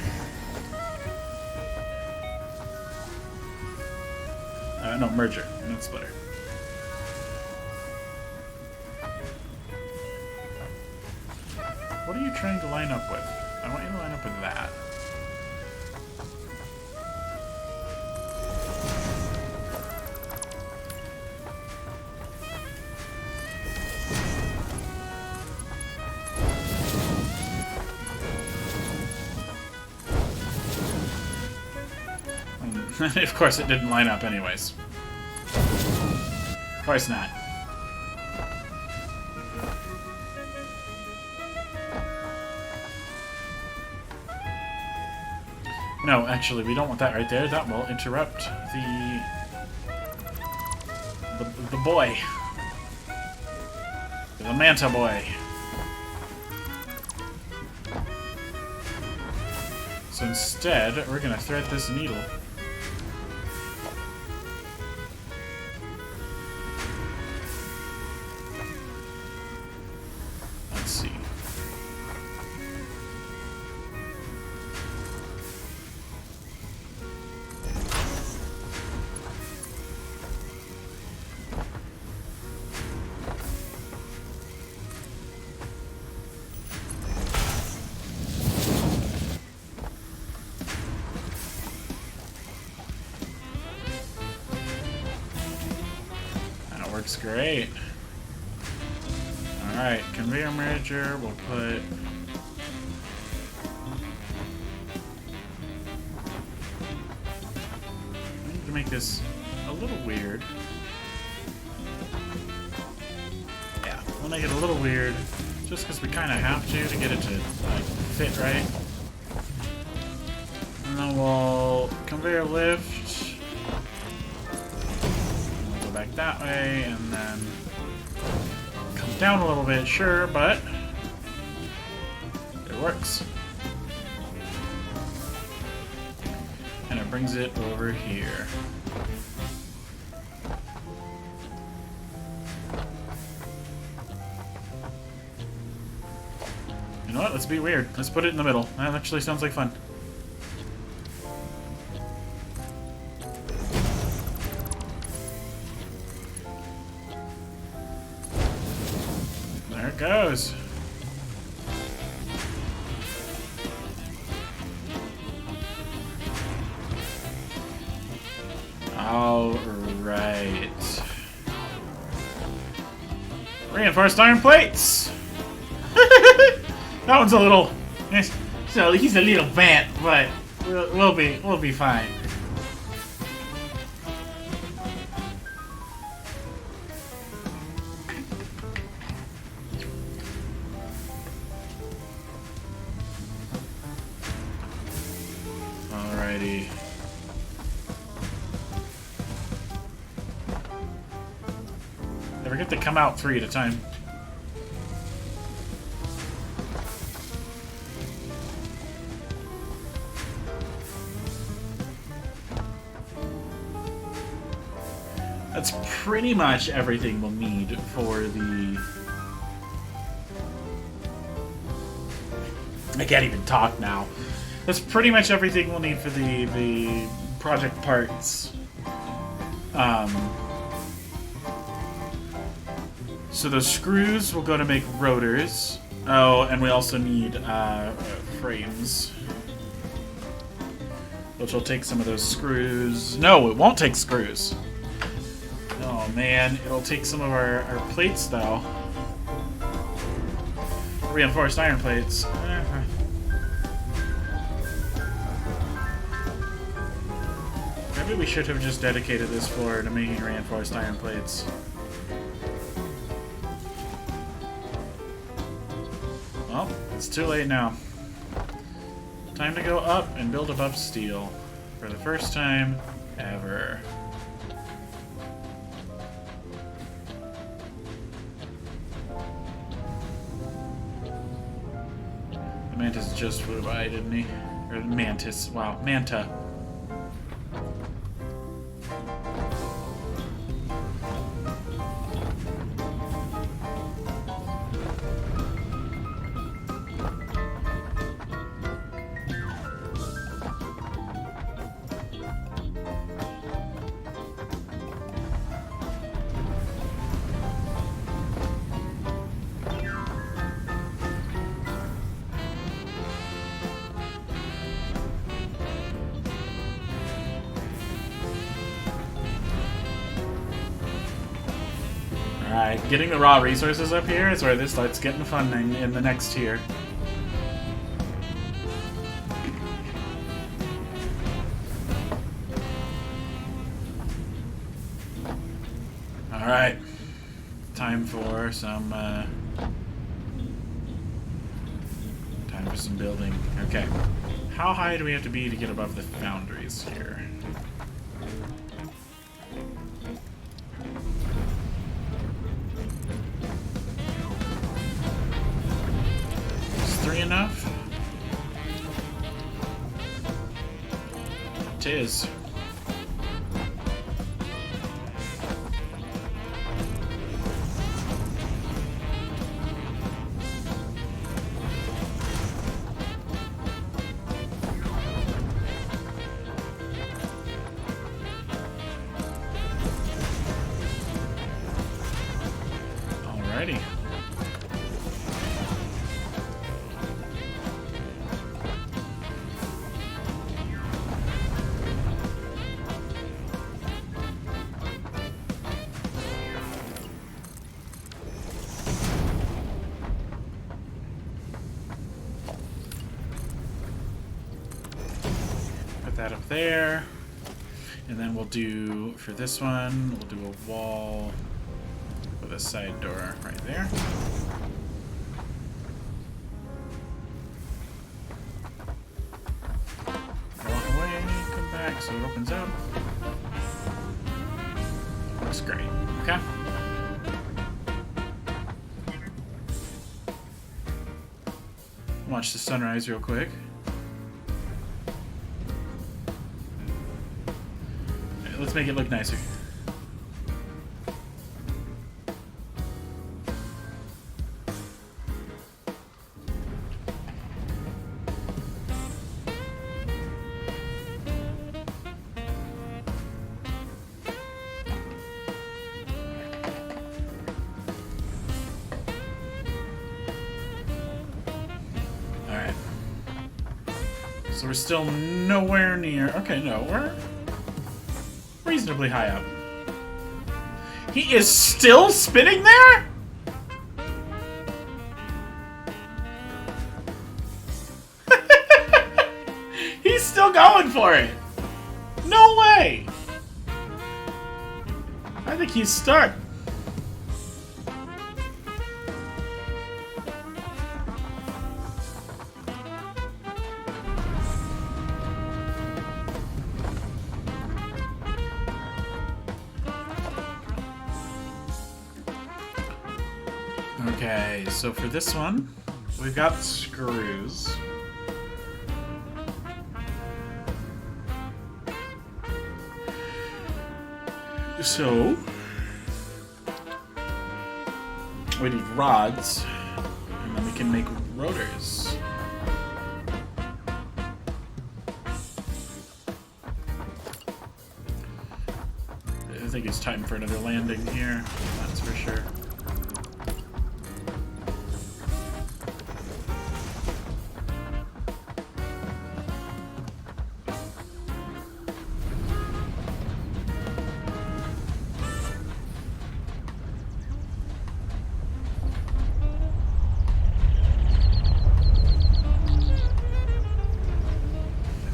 No, merger, not splitter. What are you trying to line up with? I want you to line up with that. Of course it didn't line up anyways. Of course not. No, actually, we don't want that right there. That will interrupt the boy. The Manta boy. So instead, we're gonna thread this needle. Let's see. Works great. Alright, conveyor merger, we'll put... I need to make this a little weird. Yeah, we'll make it a little weird, just because we kind of have to get it to like, fit right. And then we'll conveyor lift. that way, and then come down a little bit, sure, but it works. And it brings it over here. You know what? Let's be weird. Let's put it in the middle. That actually sounds like fun. There it goes. All right. Reinforced iron plates. That one's a little. So he's a little bent, but we'll be fine. Alrighty. Don't forget to come out 3 at a time. That's pretty much everything we'll need for the... I can't even talk now. That's pretty much everything we'll need for the project parts. So those screws will go to make rotors. Oh, and we also need frames. Which will take some of those screws. No, it won't take screws. Oh man, it'll take some of our plates though. Reinforced iron plates. Maybe we should have just dedicated this floor to making reinforced iron plates. Well, it's too late now. Time to go up and build above steel. For the first time ever. The mantis just flew by, didn't he? Or the mantis. Wow, manta. Alright, getting the raw resources up here is where this starts getting fun in the next tier. Alright, time for some building. Okay, how high do we have to be to get above the foundries here? Enough? It is. Alrighty. That up there, and then we'll do for this one, we'll do a wall with a side door right there. Walk away, come back so it opens up. Looks great. Watch the sunrise real quick. Right, let's make it look nicer. So we're still nowhere near... Okay, no, we're reasonably high up. He is still spinning there?! He's still going for it! No way! I think he's stuck. Okay, so for this one, we've got screws. So, we need rods, and then we can make rotors. I think it's time for another landing here, that's for sure.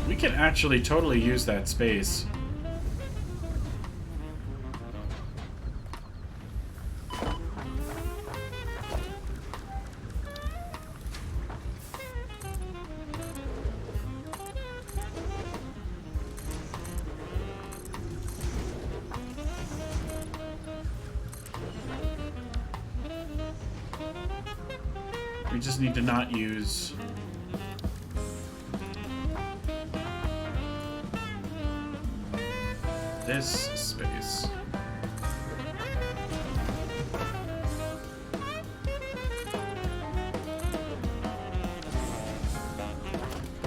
We can actually totally use that space. We just need to not use this space.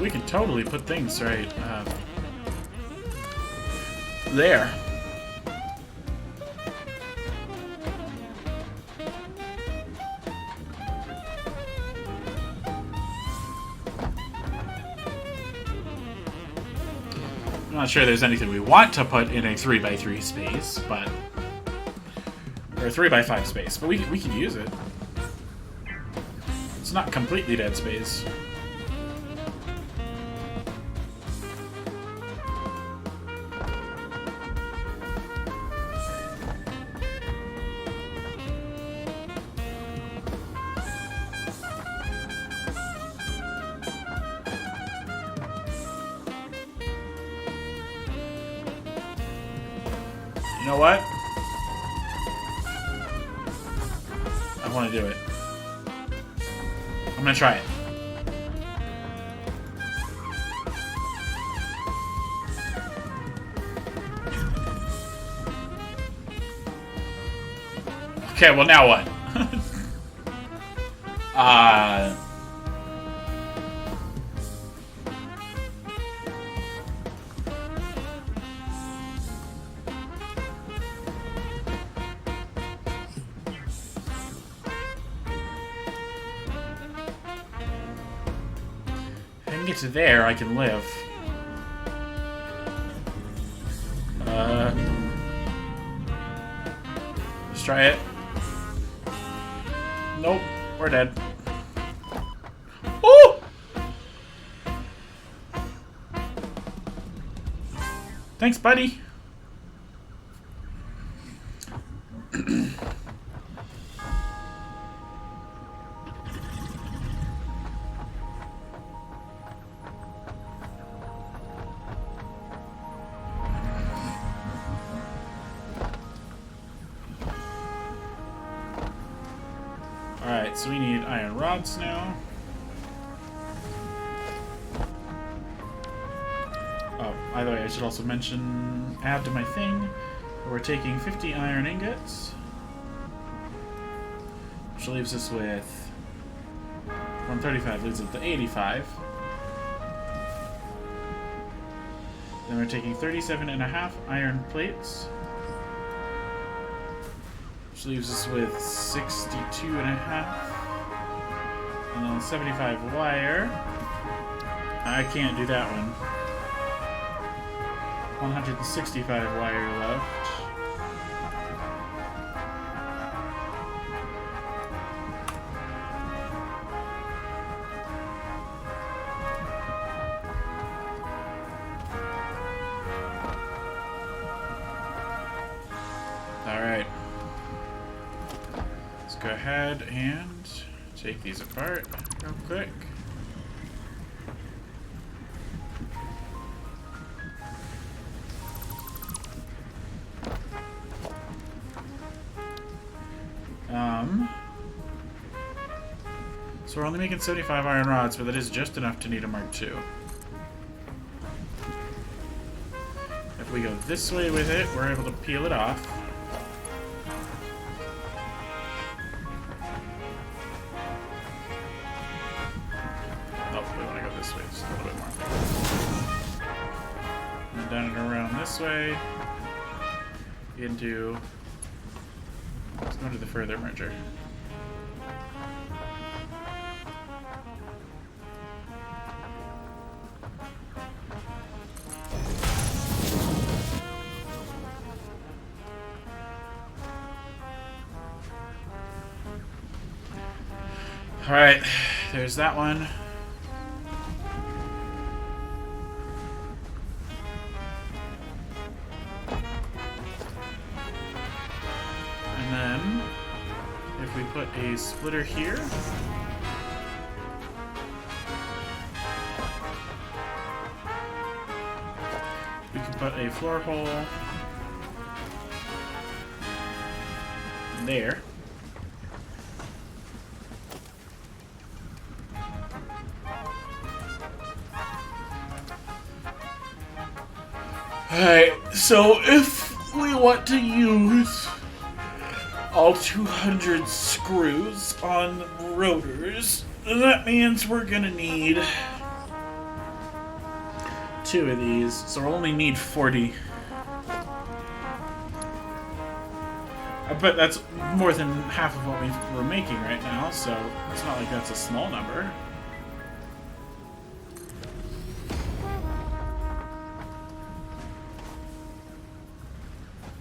We can totally put things right there. I'm not sure there's anything we want to put in a 3x3 space, but... or a 3x5 space, but we can use it. It's not completely dead space. You know what? I want to do it. I'm gonna try it. Okay, well now what? If I can get to there, I can live. Let's try it. Nope, we're dead. Ooh! Thanks, buddy. Alright, so we need iron rods now. By the way, I should also mention, add to my thing, we're taking 50 iron ingots, which leaves us with 135, leaves us to 85. Then we're taking 37.5 iron plates, which leaves us with 62.5. And then 75 wire. I can't do that one. 165 wire left. Alright. Let's go ahead and take these apart real quick. So we're only making 75 iron rods, but that is just enough to need a Mark II. If we go this way with it, we're able to peel it off. Oh, we want to go this way just a little bit more. And down and around this way into... Let's go into the further merger. Alright, there's that one. And then, if we put a splitter here, we can put a floor hole there. Alright, so if we want to use all 200 screws on rotors, that means we're gonna need 2 of these, so we'll only need 40. I bet that's more than half of what we're making right now, so it's not like that's a small number.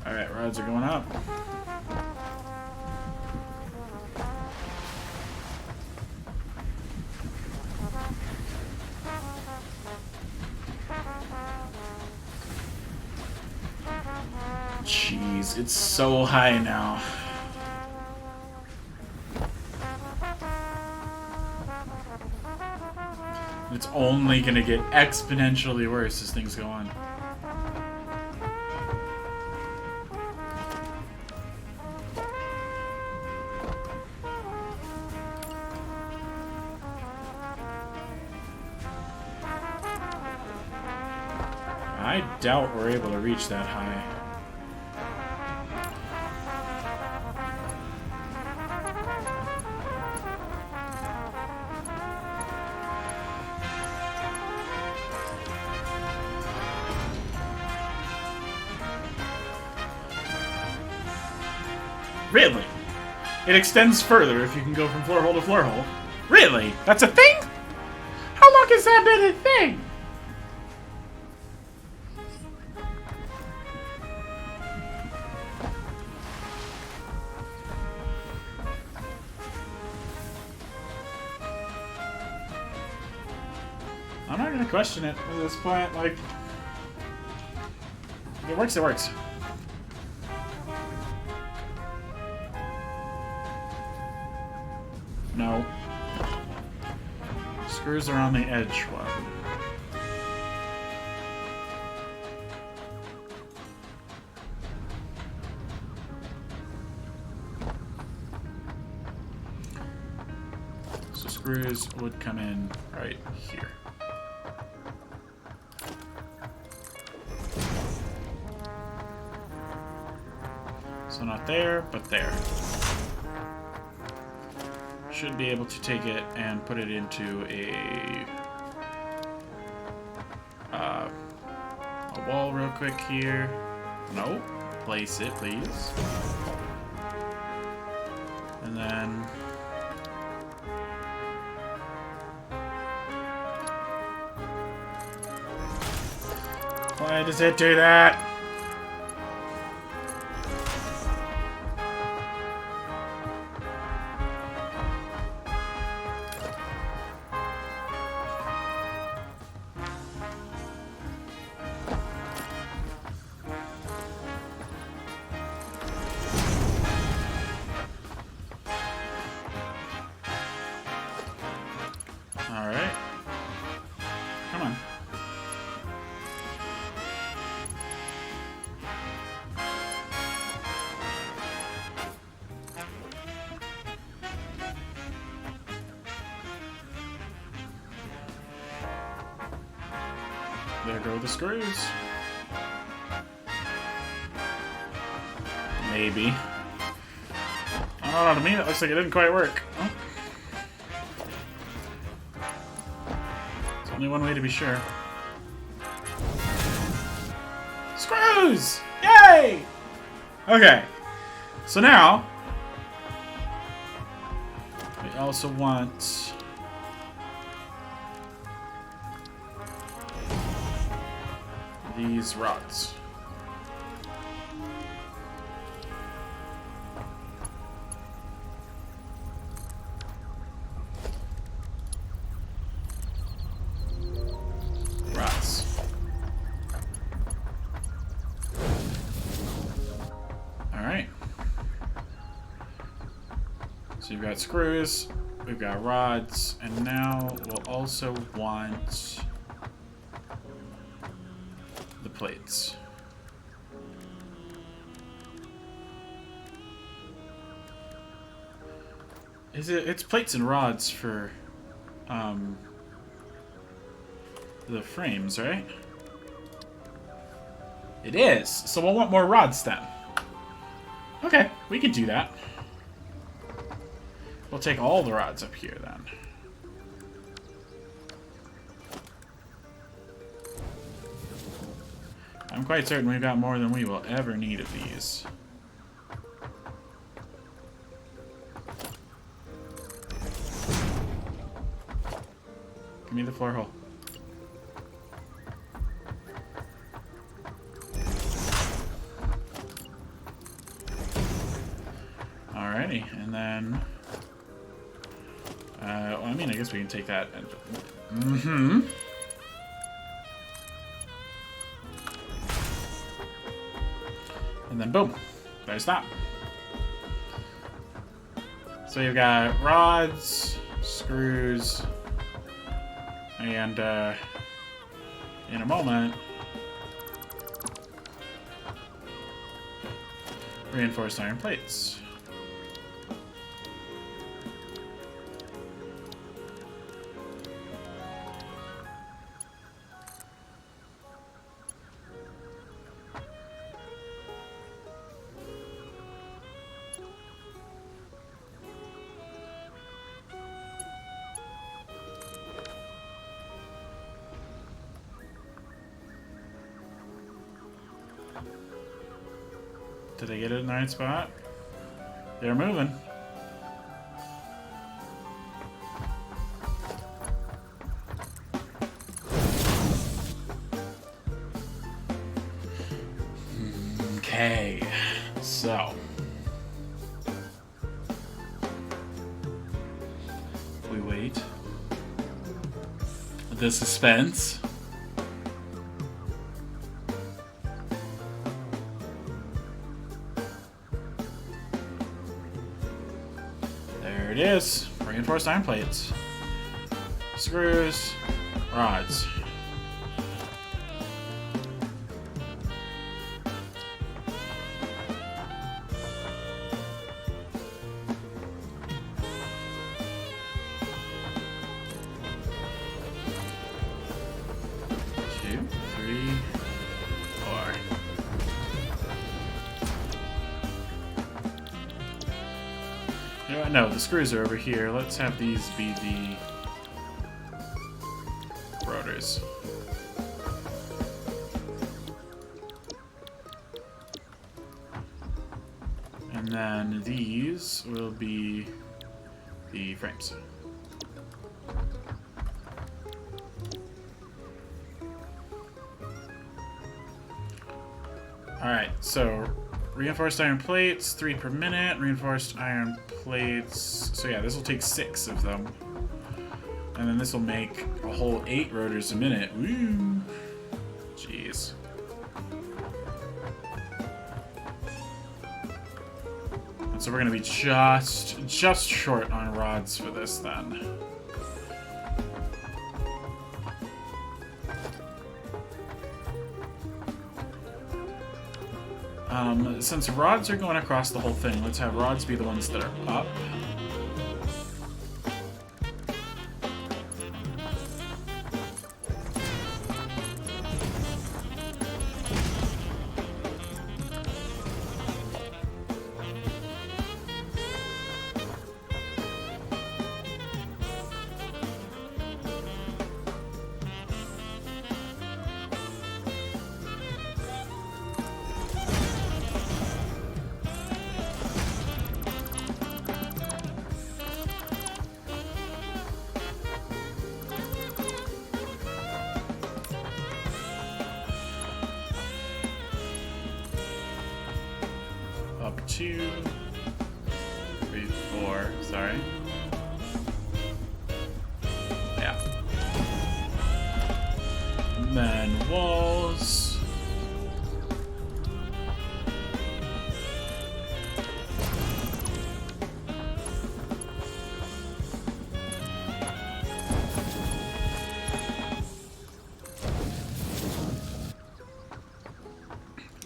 Alright, rods are going up. Jeez, it's so high now. It's only gonna get exponentially worse as things go on. I doubt we're able to reach that high. Really? It extends further if you can go from floor hole to floor hole. Really? That's a thing? How long has that been a thing? I'm not gonna question it at this point. Like, if it works, it works. No. Screws are on the edge one. So screws would come in right here. Not there, but there. Should be able to take it and put it into a wall real quick here. No. Place it, please. And then... Why does it do that? Alright. Come on. There go the screws. Maybe. I don't know, to me it looks like it didn't quite work. Oh. There's only one way to be sure. Screws! Yay! Okay. So now, we also want these rods. Rods. Alright. So you've got screws, we've got rods, and now we'll also want the plates. It's plates and rods for the frames, right? It is. So we'll want more rods then. Okay, we can do that. We'll take all the rods up here then. I'm quite certain we've got more than we will ever need of these. Give me the floor hole. Alrighty, and then... well, I mean, I guess we can take that and... Mm-hmm. And then boom, there's that. So you've got rods, screws, and in a moment, reinforced iron plates. Did I get it in the right spot? They're moving. Okay, so we wait. The suspense. There it is. Reinforced iron plates. Screws. Rods. No, the screws are over here. Let's have these be the rotors. And then these will be the frames. Alright, so reinforced iron plates, 3 per minute. Reinforced iron plates. So yeah, this will take 6 of them. And then this will make a whole 8 rotors a minute. Woo! Jeez. And so we're gonna be just short on rods for this then. Since rods are going across the whole thing, let's have rods be the ones that are up. Up 2, 3, 4, sorry. Yeah. And then walls.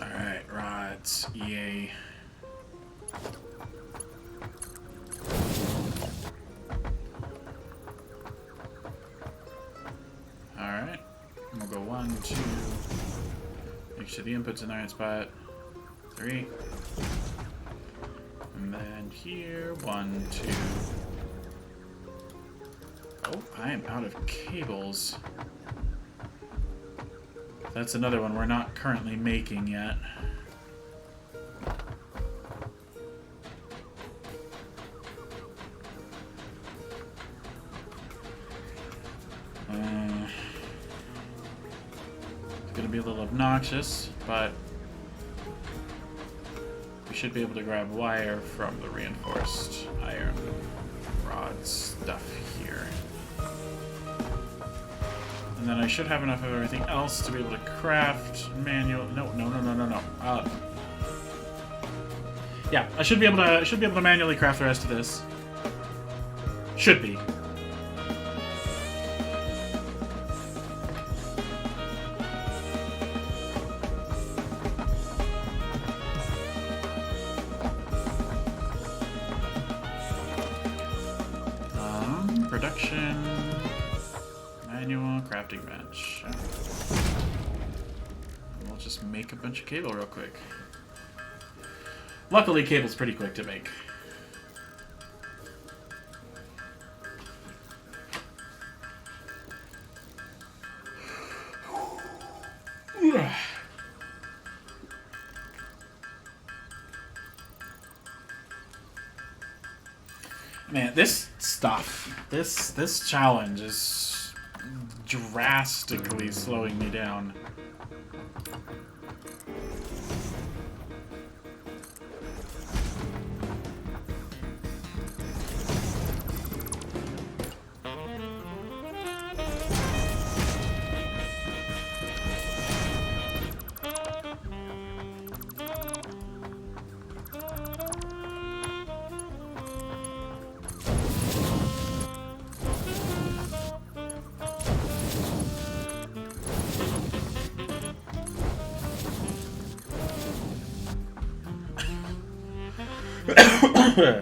Alright, rods, yay. Alright, and we'll go 1, 2, make sure the input's in the right spot, 3, and then here, 1, 2. Oh, I am out of cables. That's another one we're not currently making yet. It's gonna be a little obnoxious, but we should be able to grab wire from the reinforced iron rod stuff here. And then I should have enough of everything else to be able to craft manual. No. Yeah, I should be able to manually craft the rest of this. Should be. Production. Manual crafting bench. We'll just make a bunch of cable real quick. Luckily, cable's pretty quick to make. Man, this stuff, this challenge is drastically slowing me down.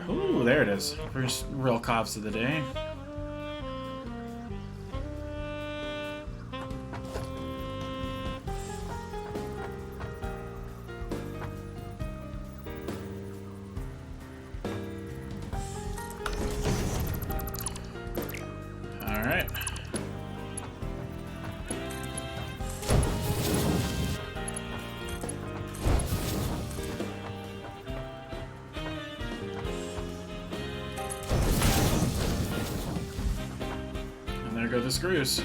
Ooh, there it is. First real coughs of the day. Alright. And there go the screws.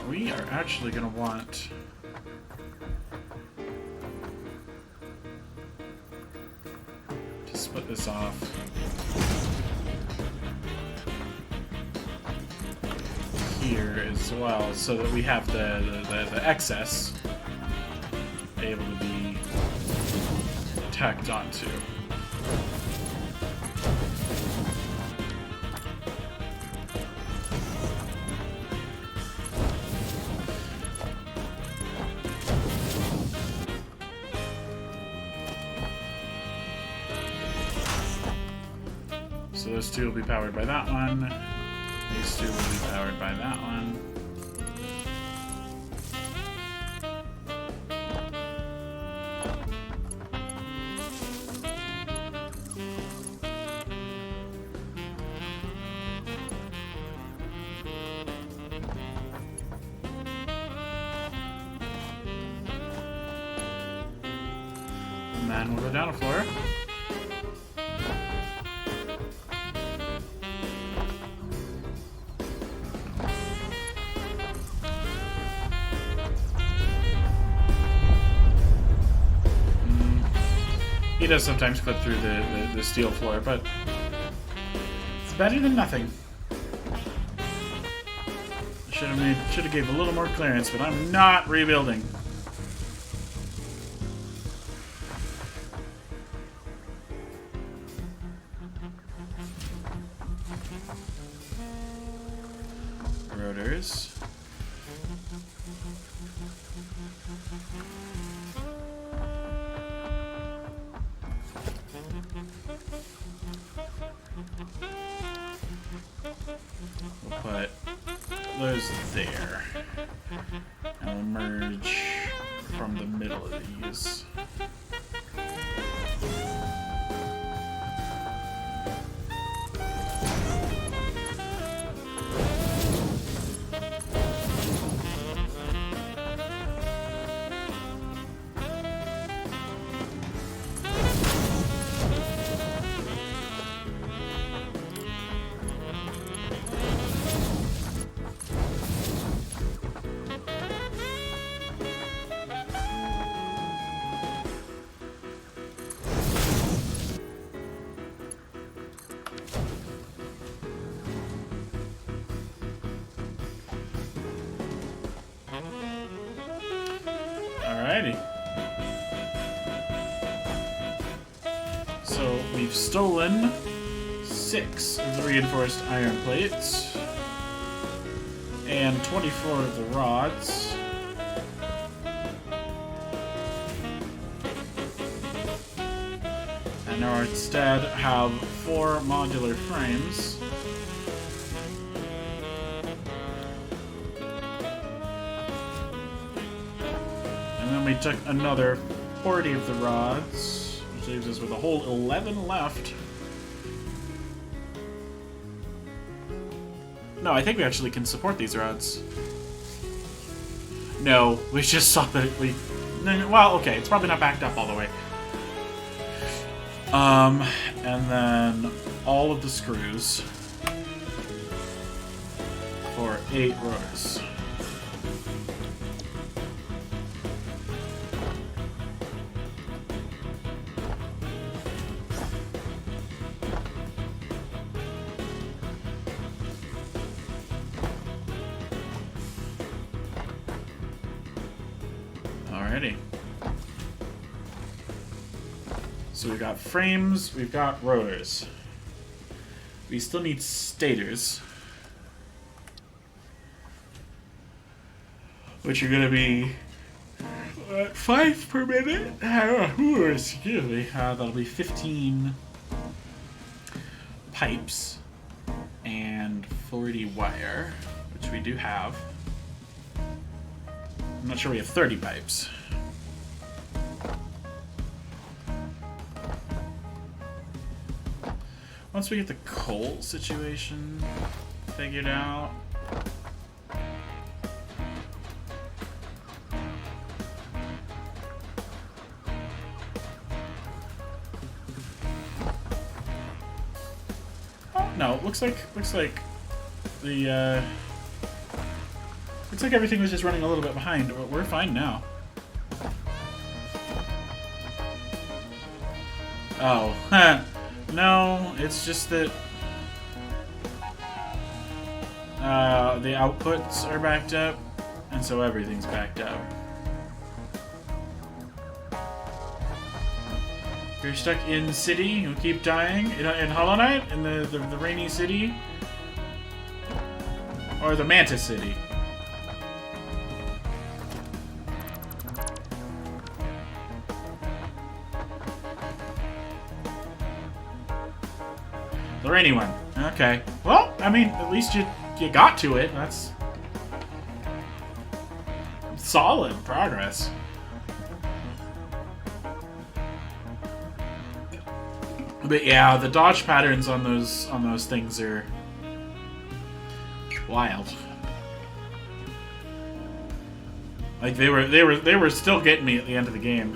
We are actually going to want to split this off. Here as well, so that we have the excess able to be tacked onto. So those two will be powered by that one. These two will be powered by that one. And then we'll go down a floor. He does sometimes clip through the steel floor, but it's better than nothing. Should have gave a little more clearance, but I'm not rebuilding. Rotors. We'll put those there. And we'll merge from the middle of these. Alrighty. So we've stolen 6 of the reinforced iron plates and 24 of the rods. And now instead have 4 modular frames. And then we took another 40 of the rods, which leaves us with a whole 11 left. No, I think we actually can support these rods. No, we just saw that we... Well, okay, it's probably not backed up all the way. And then all of the screws for 8 rotors. Alrighty. So we've got frames, we've got rotors. We still need stators, which are going to be 5 per minute. Excuse me. That'll be 15 pipes and 40 wire, which we do have. I'm not sure we have 30 pipes. Once we get the coal situation figured out. Oh no, looks like the looks like everything was just running a little bit behind. We're fine now. Oh, no, it's just that the outputs are backed up, and so everything's backed up. If you're stuck in city, you'll keep dying. In Hollow Knight? In the rainy city? Or the Mantis City? The rainy one. Okay. Well, I mean, at least you got to it. That's solid progress. But yeah, the dodge patterns on those things are wild. Like they were still getting me at the end of the game.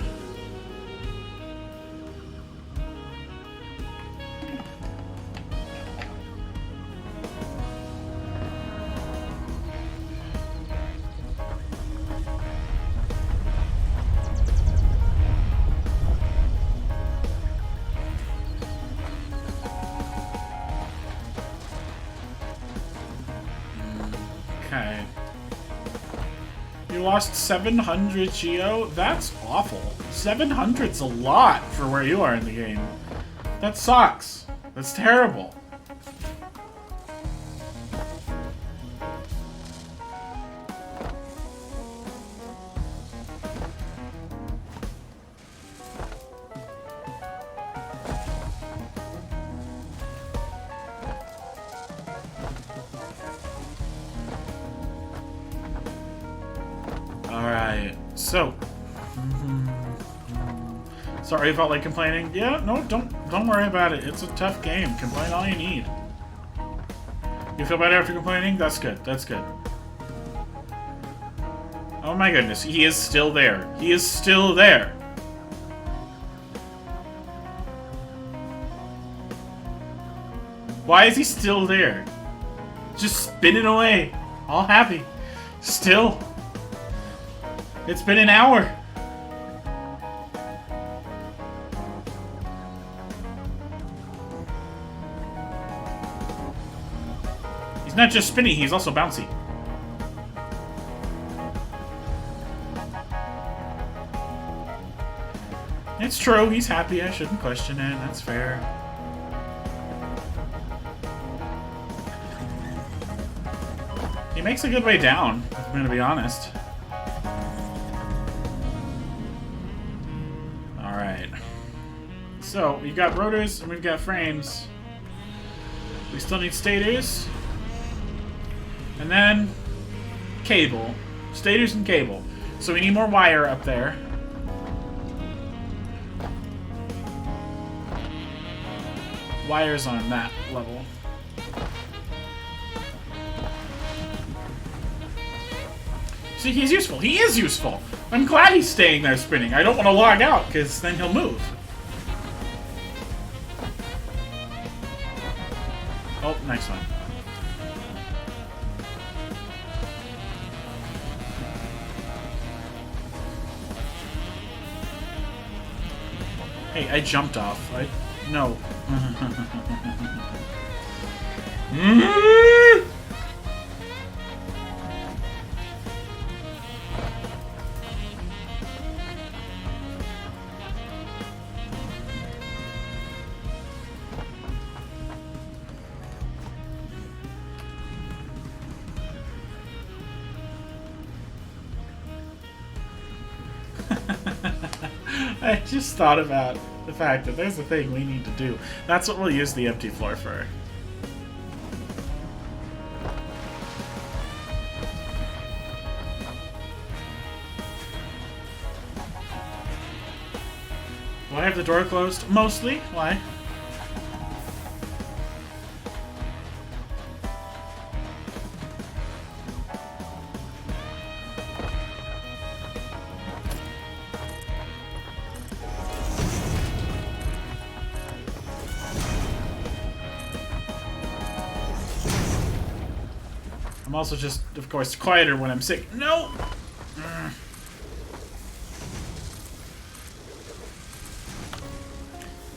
Okay. You lost 700 Geo? That's awful. 700's a lot for where you are in the game. That sucks. That's terrible. Alright, so sorry about like complaining. Yeah, no, don't worry about it. It's a tough game. Complain all you need. You feel better after complaining? That's good. That's good. Oh my goodness, he is still there. He is still there. Why is he still there? Just spinning away. All happy. Still. It's been an hour. He's not just spinny, he's also bouncy. It's true, he's happy. I shouldn't question it. That's fair. He makes a good way down, if I'm gonna be honest. So, we've got rotors and we've got frames. We still need stators. And then cable. Stators and cable. So we need more wire up there. Wires on that level. See, he's useful. He is useful. I'm glad he's staying there spinning. I don't want to log out, because then he'll move. Oh, nice one. Hey, I jumped off. No. I just thought about the fact that there's a thing we need to do. That's what we'll use the empty floor for. Do I have the door closed? Mostly. Why? I'm also just, of course, quieter when I'm sick. No!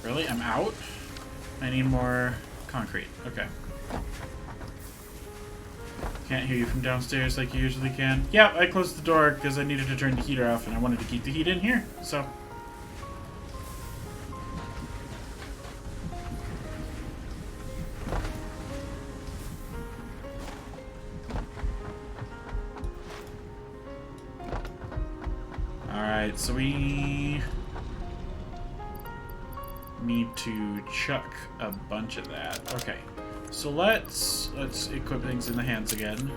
Really? I'm out? I need more concrete. Okay. Can't hear you from downstairs like you usually can. Yeah, I closed the door because I needed to turn the heater off and I wanted to keep the heat in here, so... Alright, so we... need to chuck a bunch of that. Okay. So let's equip things in the hands again.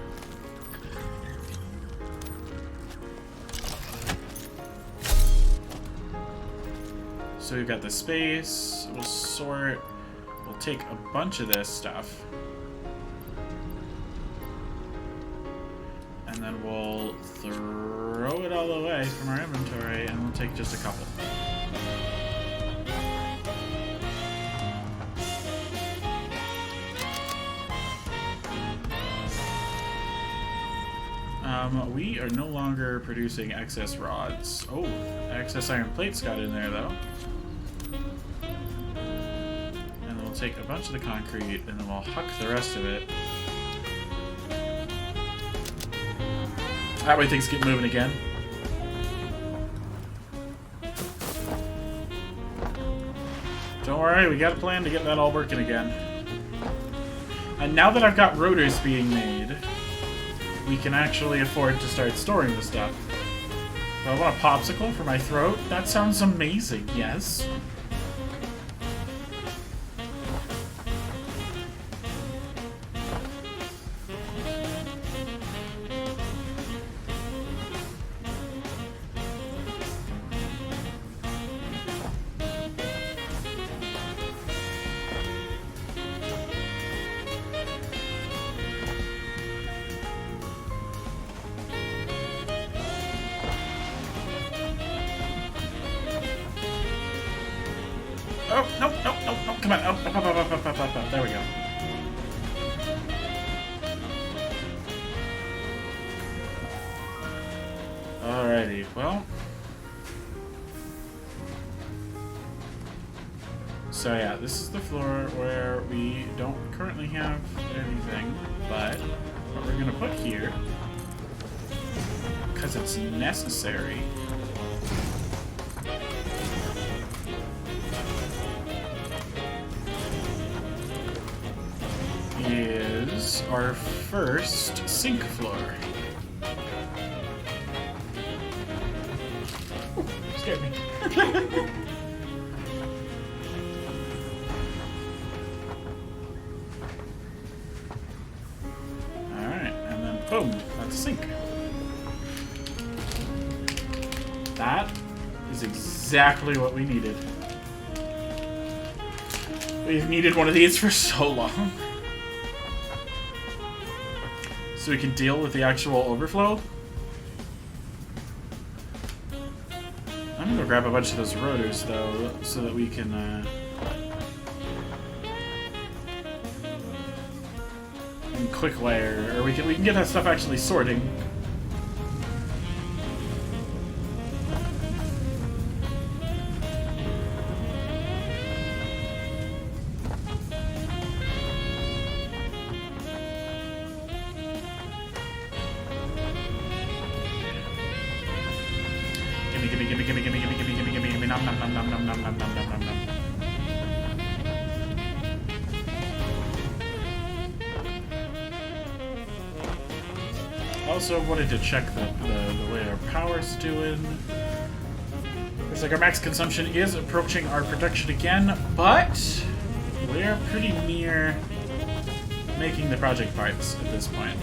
So we've got the space. We'll sort. We'll take a bunch of this stuff. And then we'll throw it all away from our inventory and we'll take just a couple. We are no longer producing excess rods. Oh, excess iron plates got in there, though. And then we'll take a bunch of the concrete, and then we'll huck the rest of it. That way things get moving again. Don't worry, we got a plan to get that all working again. And now that I've got rotors being made, we can actually afford to start storing the stuff. Do I want a popsicle for my throat? That sounds amazing, yes. Oh, no, no, no, no, come on. Up. There we go. Alrighty, well. So yeah, this is the floor where we don't currently have anything, but what we're gonna put here, because it's necessary, is our first sink floor. Ooh, scared me. Alright, and then boom, that's a sink. That is exactly what we needed. We've needed one of these for so long. So we can deal with the actual overflow. I'm gonna grab a bunch of those rotors though, so that we can and quick layer, or we can get that stuff actually sorting. Gimme, nom nom nom nom nom nom nom nom nom nom. Also wanted to check the way our power's doing. Looks like our max consumption is approaching our production again, but we're pretty near making the project parts at this point.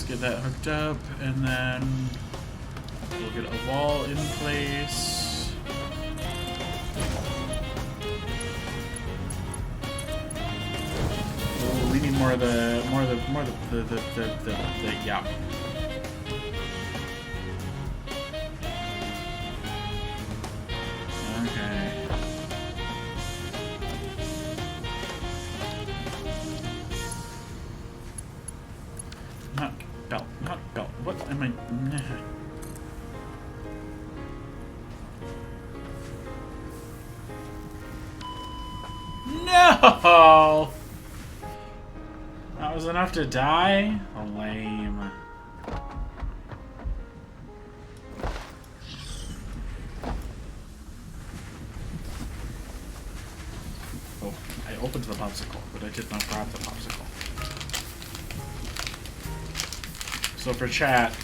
Get that hooked up, and then we'll get a wall in place. more of the yeah. Okay. Not belt, not belt. What am I? No! That was enough to die? Lame. Oh, I opened the popsicle, but I did not grab the popsicle. So for chat,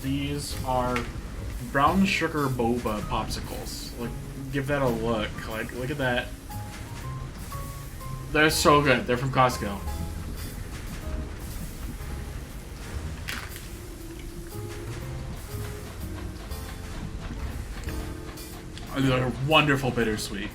these are brown sugar boba popsicles. Like, give that a look. Like, look at that. They're so good. They're from Costco. They're wonderful bittersweet.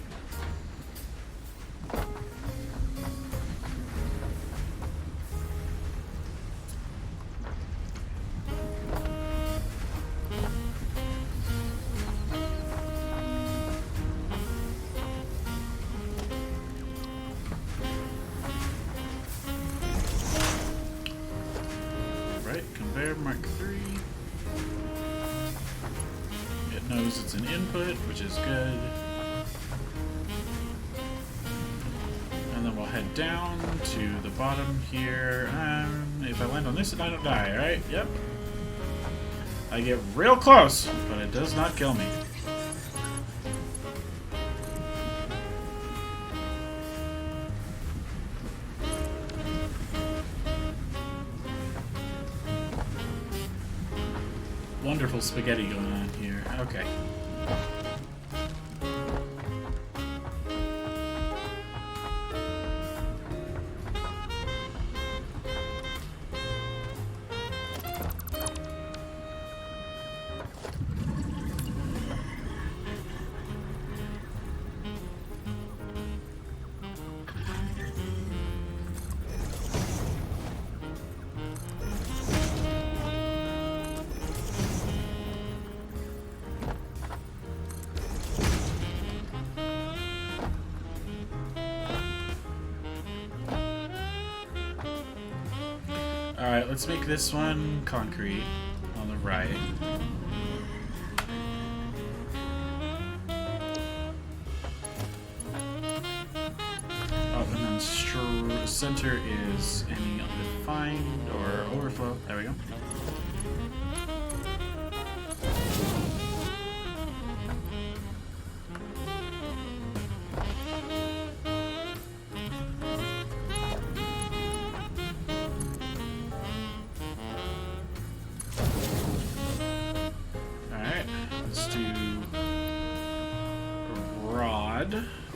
Mark 3. It knows it's an input, which is good. And then we'll head down to the bottom here. If I land on this, I don't die, right? Yep. I get real close, but it does not kill me. Wonderful spaghetti going on here. Okay. Alright, let's make this one concrete on the right. Oh, and then center is any undefined or overflow. There we go.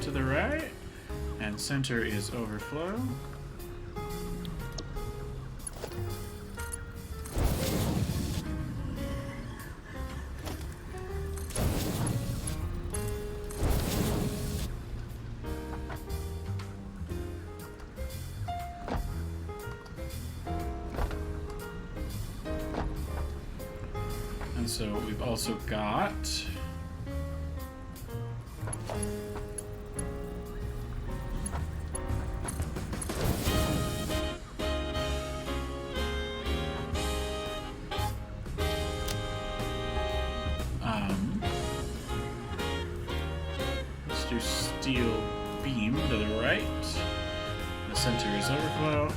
To the right, and center is overflow. And so we've also got steel beam to the right. The center is overflow.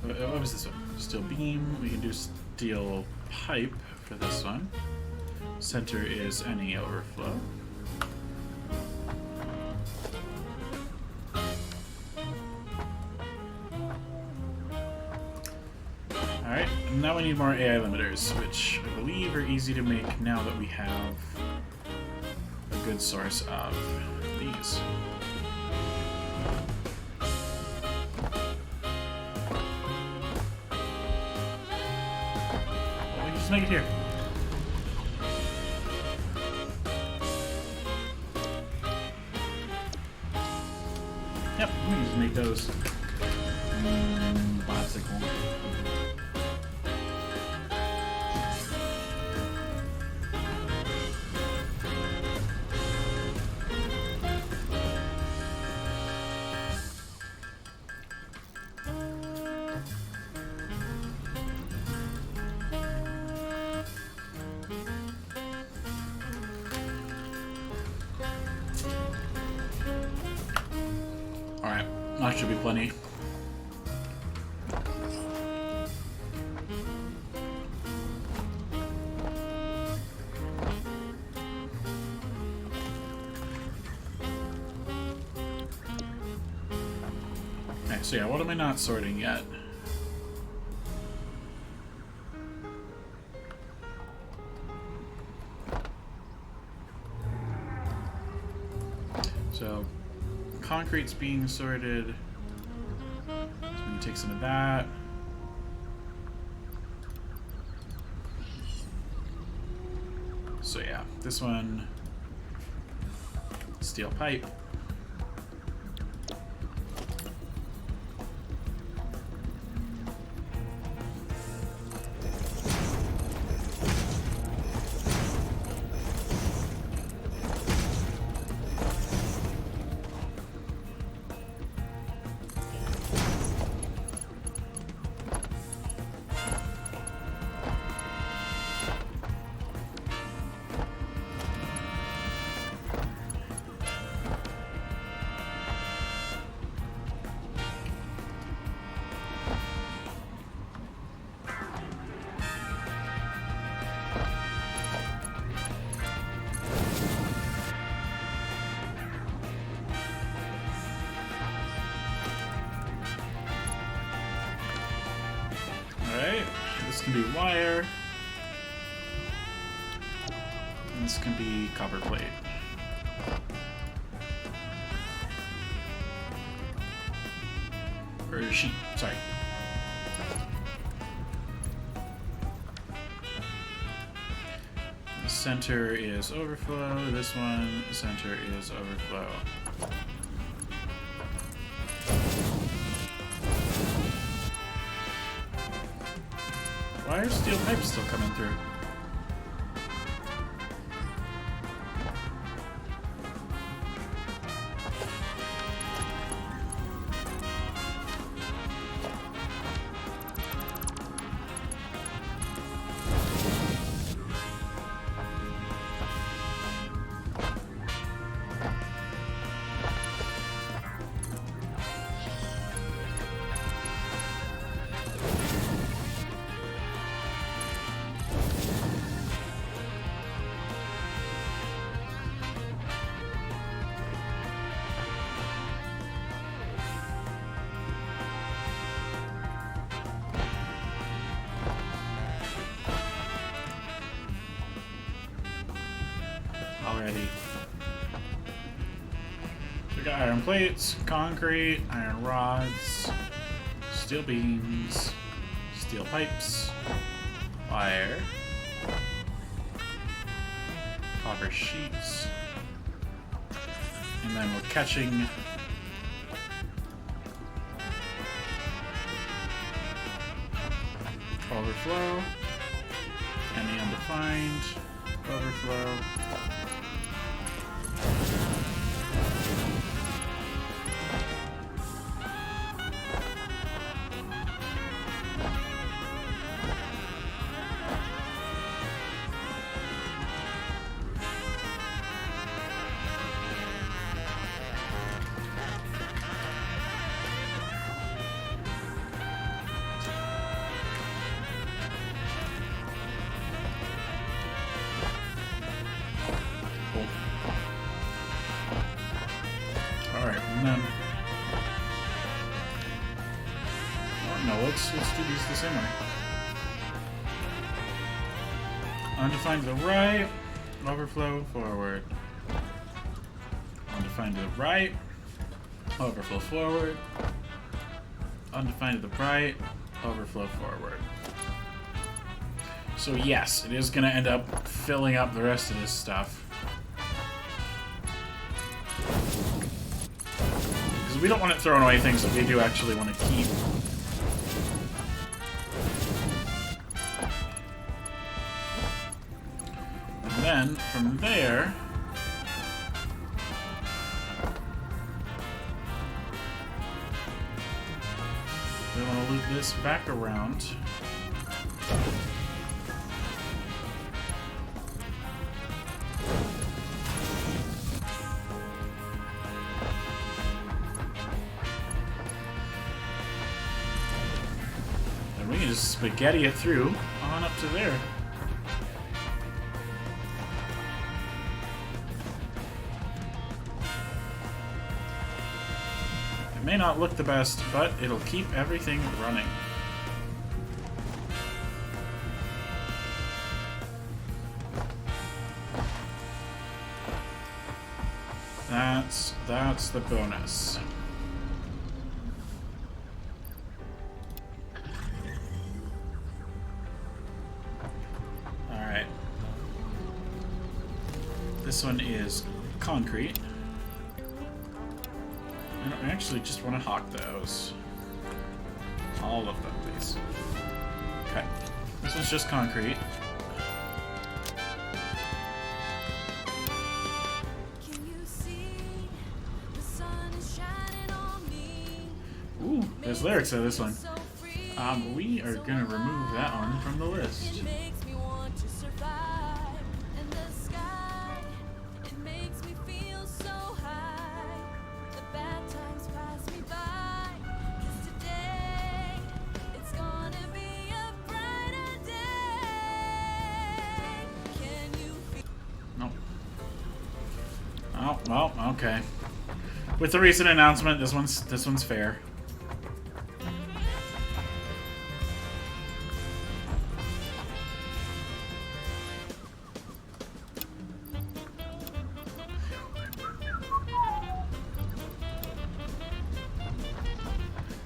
What was this one? Steel beam. We can do steel pipe for this one. Center is any overflow. Alright, now we need more AI limiters, which I believe are easy to make now that we have a good source of these. Well, we can just make it here. Yep, we can just make those. Bicycle. Alright, that should be plenty. Okay, so yeah, what am I not sorting yet? So, concrete's being sorted. So we can take some of that. So yeah, this one, steel pipe. Alright, this can be wire. And this can be copper plate. Or sheet, sorry. The center is overflow, this one, the center is overflow. Why are steel pipes still coming through? Already. We got iron plates, concrete, iron rods, steel beams, steel pipes, wire, copper sheets, and then we're catching overflow, any undefined, overflow. Alright, and then... Oh, no, let's do these the same way. Undefined to the right, overflow forward. undefined to the right, overflow forward, undefined to the right, overflow forward. So yes, it is going to end up filling up the rest of this stuff. Because we don't want it throwing away things that we do actually want to keep. And then, from there... we want to loop this back around. And we can just spaghetti it through on up to there. It may not look the best, but it'll keep everything running. That's the bonus. Alright. This one is concrete. I actually just want to hawk those. All of them, please. Okay. This one's just concrete. Ooh, there's lyrics to this one. We are gonna remove that one from the list. Nope. Oh, well, okay. With the recent announcement, this one's fair.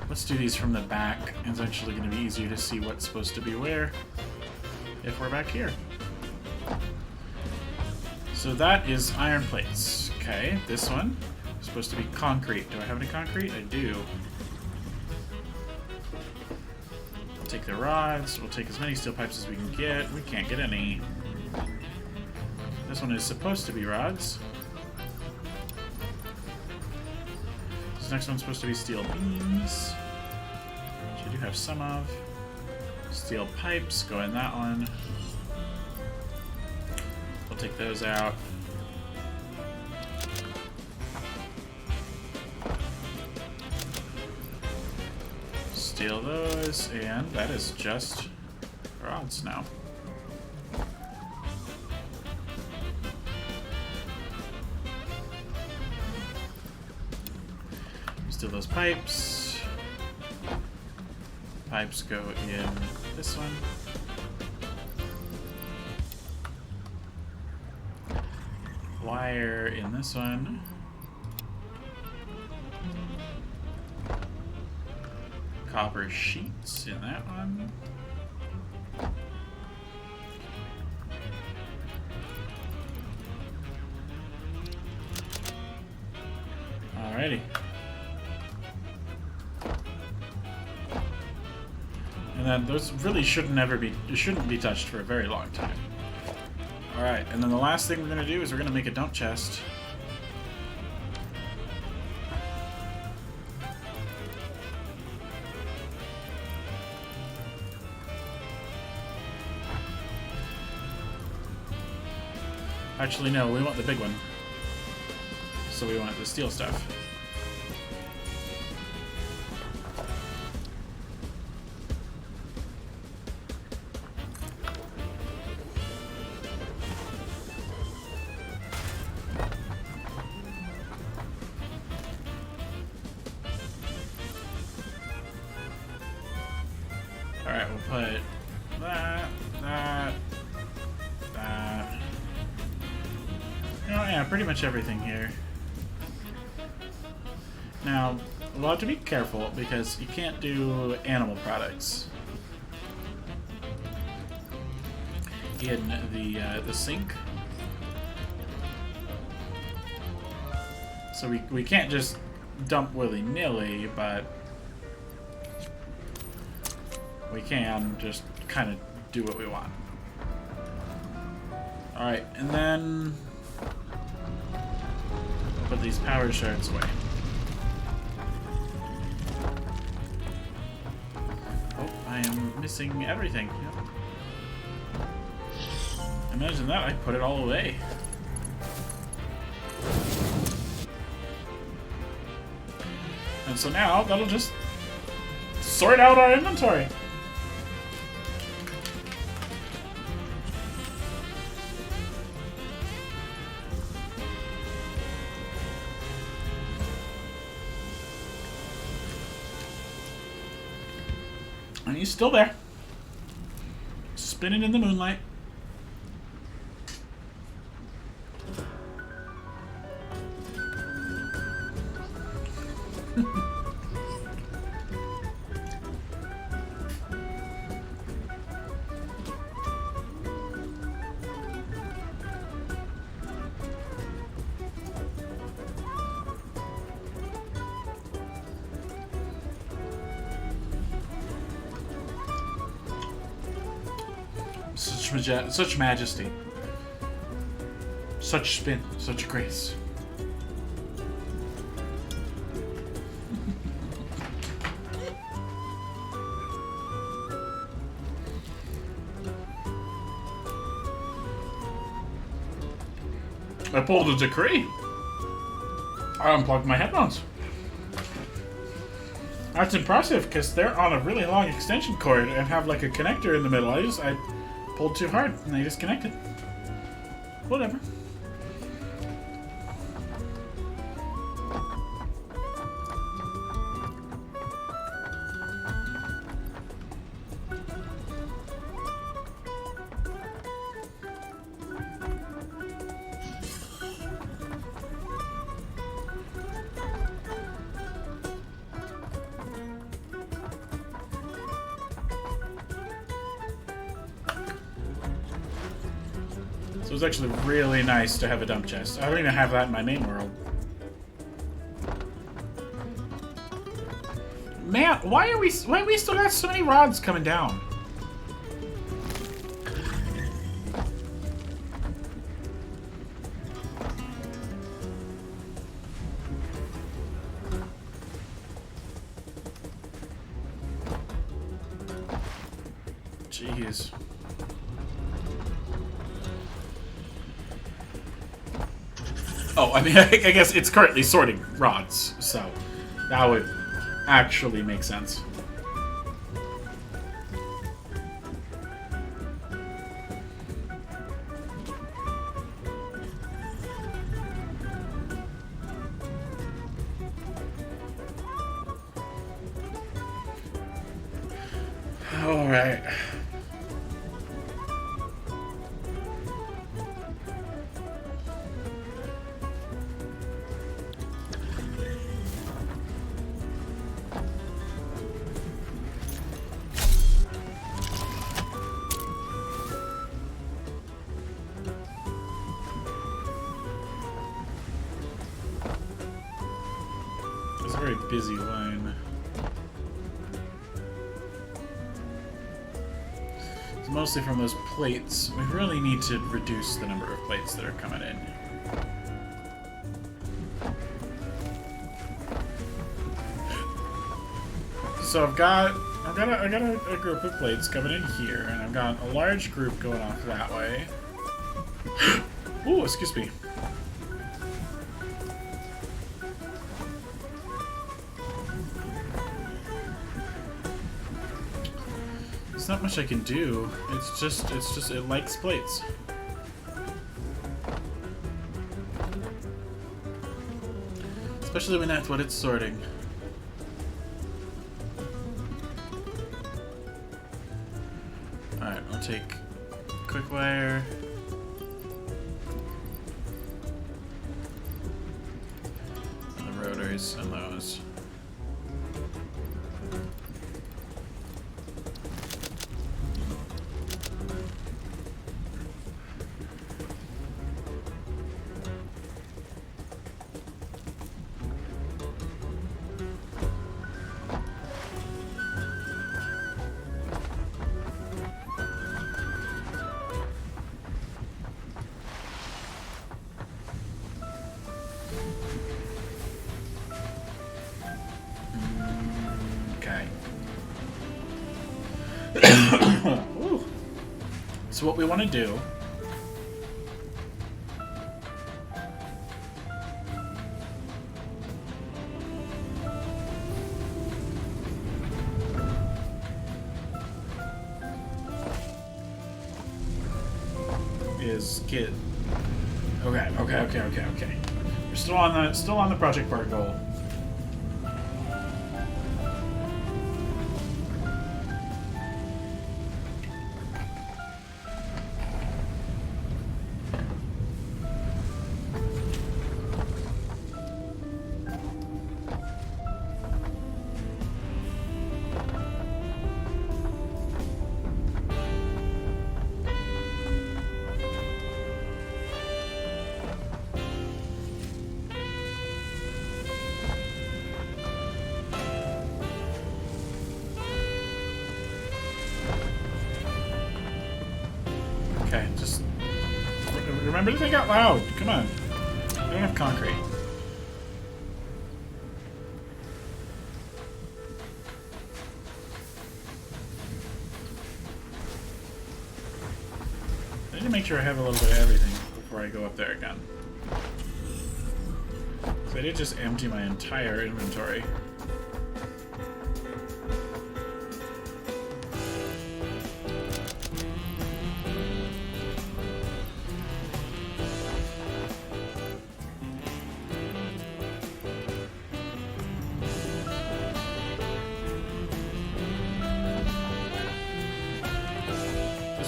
Let's do these from the back. It's actually going to be easier to see what's supposed to be where if we're back here. So that is iron plates. Okay, this one is supposed to be concrete. Do I have any concrete? I do. I'll take the rods. We'll take as many steel pipes as we can get. We can't get any. This one is supposed to be rods. This next one's supposed to be steel beams, which I do have some of. Steel pipes go in that one. We'll take those out. Steal those, and that is just rods now. Steal those pipes. Pipes go in this one. Wire in this one. Copper sheets in that one. Alrighty. And then those really shouldn't be touched for a very long time. Alright, and then the last thing we're gonna do is we're gonna make a dump chest. Actually, no, we want the big one. So we want the steel stuff. Alright, we'll put that. Oh yeah, pretty much everything here. Now, we'll have to be careful because you can't do animal products in the sink. So we can't just dump willy-nilly, but we can just kind of do what we want. Alright, and then put these power shards away. Oh, I am missing everything. Yep. Imagine that, I put it all away. And so now, that'll just sort out our inventory. And he's still there. Spinning in the moonlight. Such majesty. Such spin. Such grace. I pulled a decree. I unplugged my headphones. That's impressive because they're on a really long extension cord and have like a connector in the middle. I pulled too hard and they disconnected. Whatever. So it's actually really nice to have a dump chest. I don't even have that in my main world. Man, why we still got so many rods coming down? Jeez. Oh, I mean, I guess it's currently sorting rods, so that would actually make sense. All right. It's a very busy line. It's mostly from those plates. We really need to reduce the number of plates that are coming in. So I've got a group of plates coming in here, and I've got a large group going off that way. Ooh, excuse me. There's not much I can do. It's just it likes plates. Especially when that's what it's sorting. Alright, I'll take quick wire. And the rotary. colors in those. So what we want to do is get okay. We're still on the project bar goal. Okay, just remember to think out loud. Come on. I don't have concrete. I need to make sure I have a little bit of everything before I go up there again. So I did just empty my entire inventory.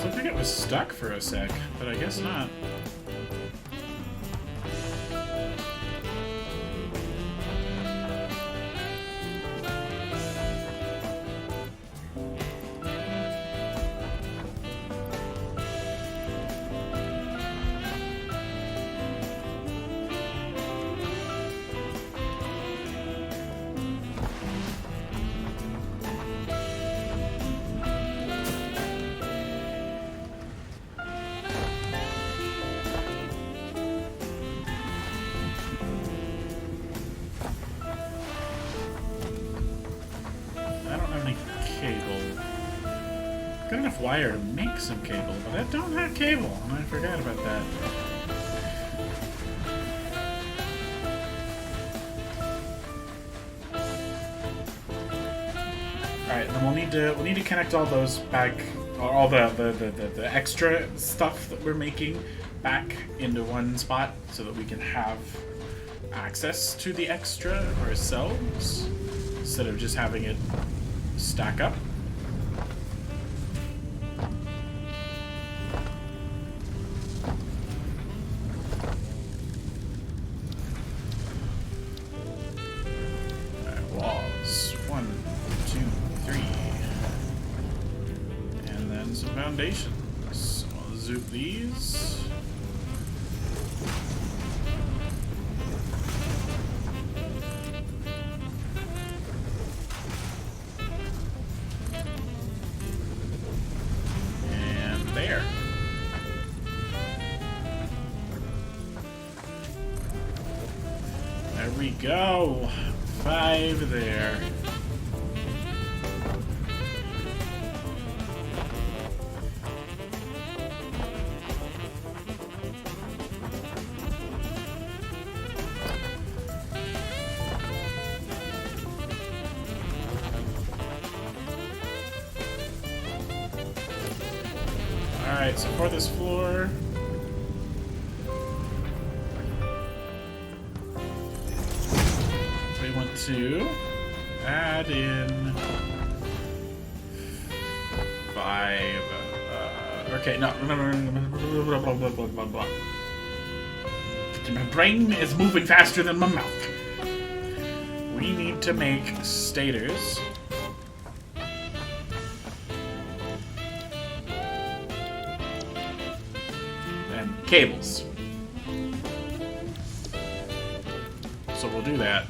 Looked like it was stuck for a sec, but I guess not. Got enough wire to make some cable, but I don't have cable, and I forgot about that. Alright, then we'll need to connect all those back, all the extra stuff that we're making back into one spot so that we can have access to the extra ourselves instead of just having it stack up. Foundations. So I'll zoop these. And there. There we go. 5 there. Alright, so for this floor, we want to add in 5. Okay, no. Blah, blah. My brain is moving faster than my mouth. we need to make stators. And cables. So we'll do that.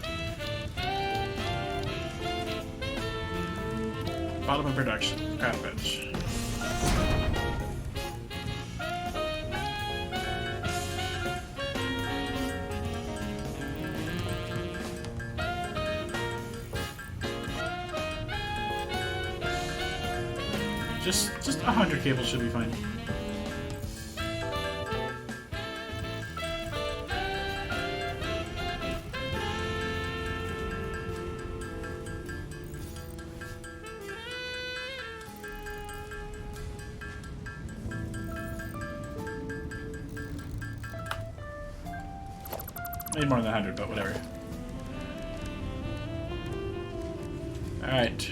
Bottom of production. Garbage. Just 100 cables should be fine. Maybe more than 100, but whatever. Alright.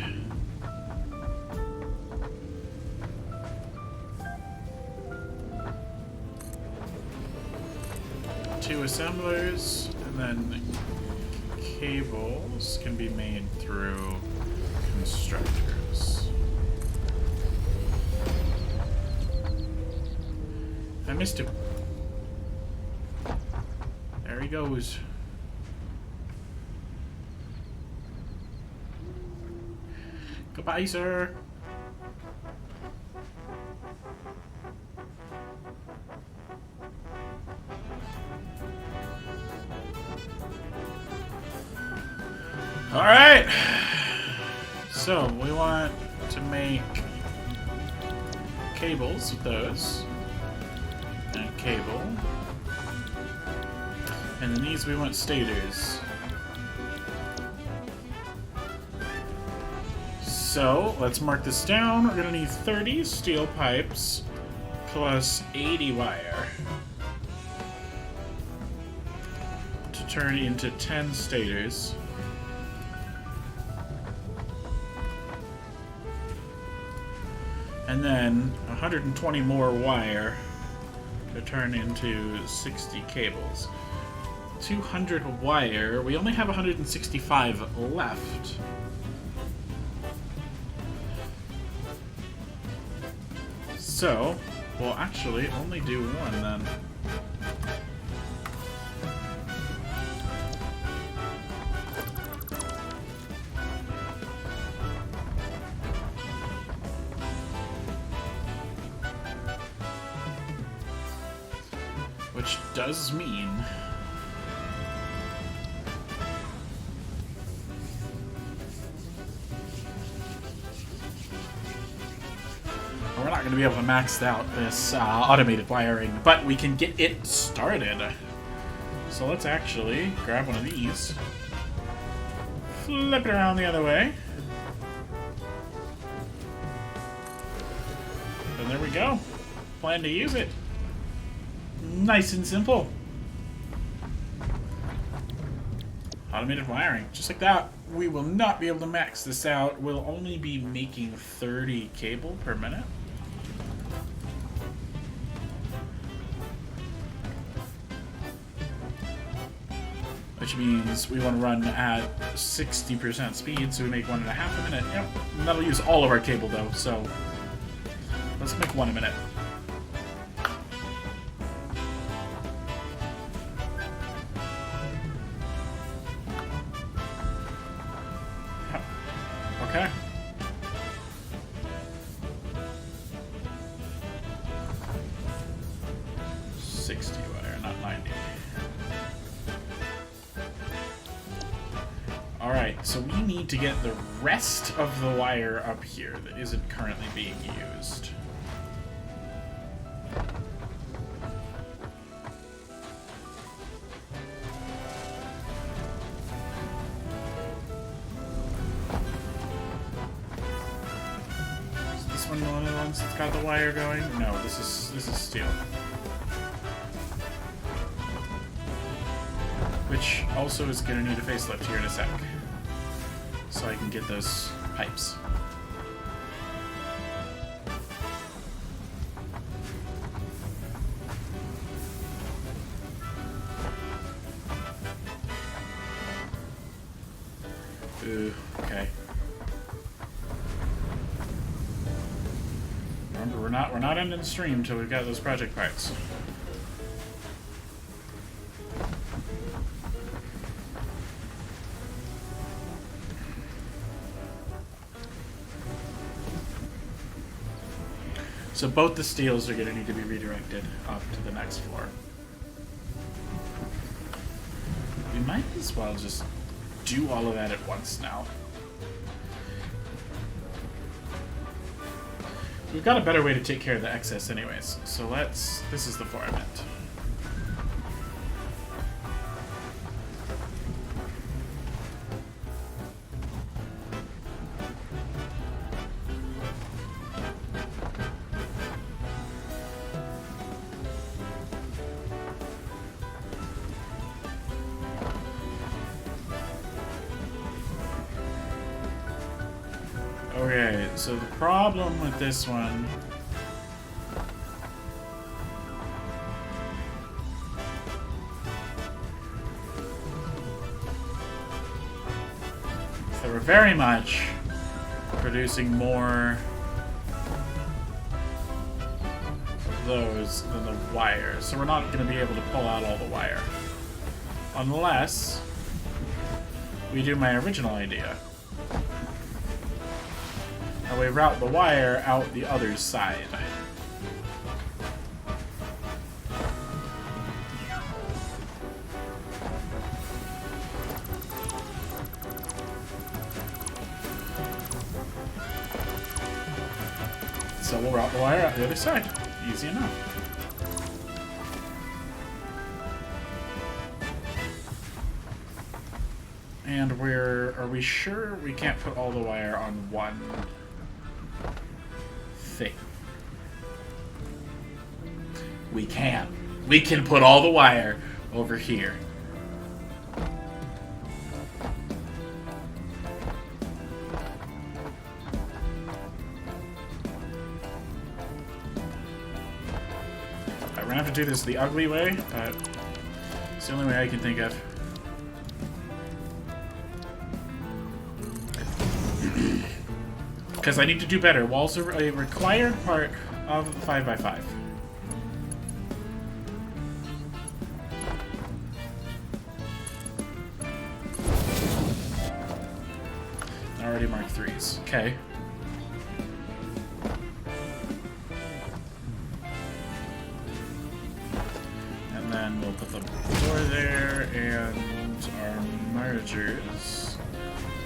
Two assemblers, and then cables can be made through constructors. I missed him. There he goes. Goodbye, sir. Alright, so we want to make cables with those, and cable, and then these we want stators. So let's mark this down. We're going to need 30 steel pipes plus 80 wire to turn into 10 stators. And then 120 more wire to turn into 60 cables. 200 wire. We only have 165 left. So, we'll actually only do one then. Which does mean we're not going to be able to max out this automated wiring, but we can get it started. So let's actually grab one of these, flip it around the other way, and there we go. Plan to use it. Nice and simple. Automated wiring, just like that. We will not be able to max this out. We'll only be making 30 cable per minute. Which means we want to run at 60% speed, so we make 1.5 a minute. Yep, and that'll use all of our cable though, so let's make 1 a minute. Okay. Wire, not 90. Alright, so we need to get the rest of the wire up here that isn't currently being used. Is this one of the ones that's got the wire going? No, this is steel. Which also is going to need a facelift here in a sec, so I can get those pipes. Ooh, okay. Remember, we're not ending the stream until we've got those project parts. So both the steels are going to need to be redirected up to the next floor. We might as well just do all of that at once now. We've got a better way to take care of the excess anyways. So let's... This is the floor I meant. Okay, so the problem with this one... So we're very much producing more of those than the wire. So we're not going to be able to pull out all the wire. Unless we do my original idea. And we route the wire out the other side. So we'll route the wire out the other side. Easy enough. And are we sure we can't put all the wire on one thing? We can. We can put all the wire over here. We're gonna have to do this the ugly way, but it's the only way I can think of. Because I need to do better. Walls are a required part of 5x5. I already marked 3s. Okay. And then we'll put the door there and our mergers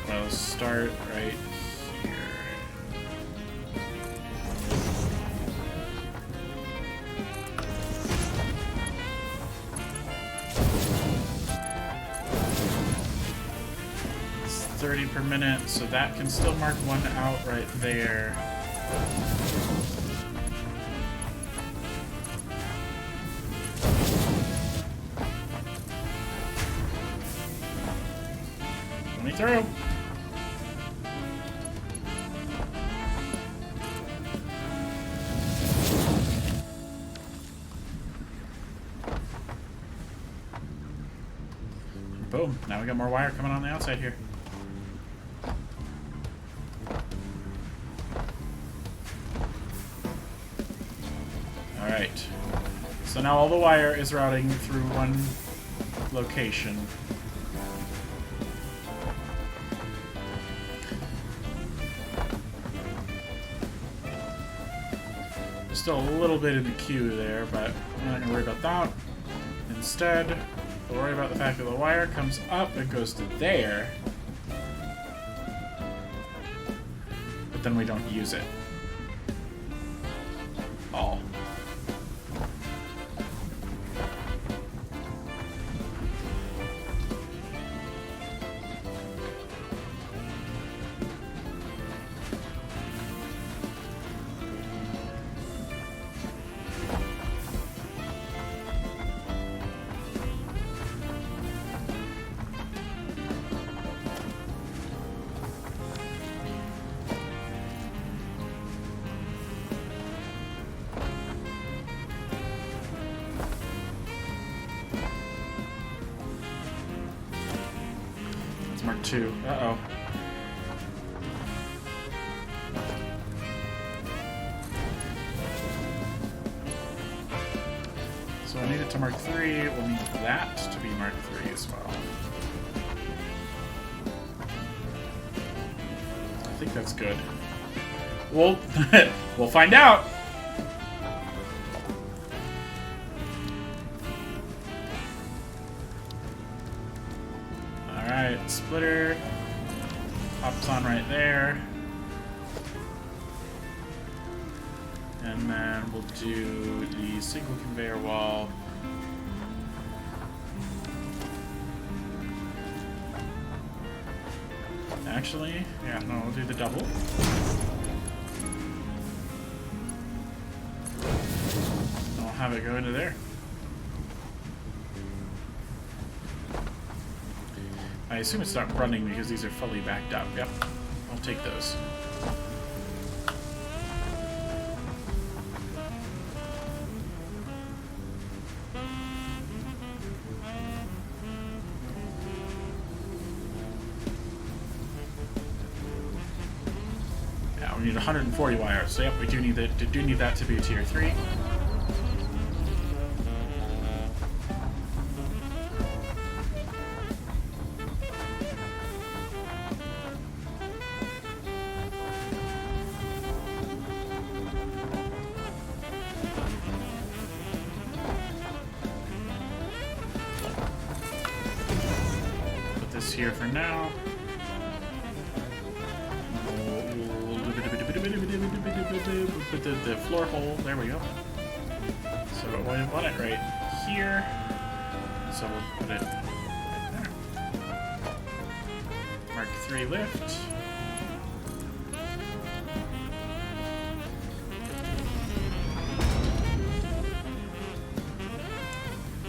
will start right here. 30 per minute, so that can still mark one out right there. Let me through. Boom. Now we got more wire coming on the outside here. Alright. So now all the wire is routing through one location. Still a little bit in the queue there, but I'm not going to worry about that. Instead, we'll worry about the fact that the wire comes up and goes to there, but then we don't use it all. Mark 2. Uh-oh. So I need it to Mark 3. We'll need that to be Mark 3 as well. I think that's good. We'll find out. Alright, splitter. Pops on right there. And then we'll do the single conveyor wall. Actually, yeah, no, we'll do the double. I'll have it go into there. I assume it's not running because these are fully backed up. Yep, I'll take those. Yeah, we need 140 wires. So yep, we do need that to be a tier 3. Here for now. Put the floor hole. There we go. So we want it right here. So we'll put it right there. Mark 3 lift.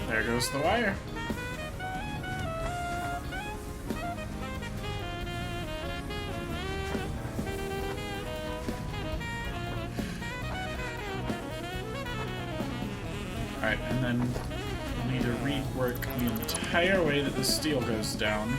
There goes the wire. Alright, and then we'll need to rework the entire way that the steel goes down.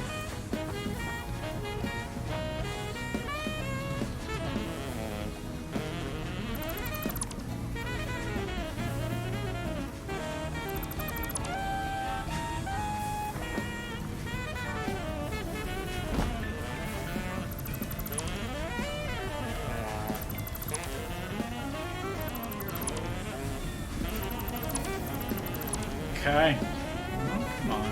Okay. Oh, come on.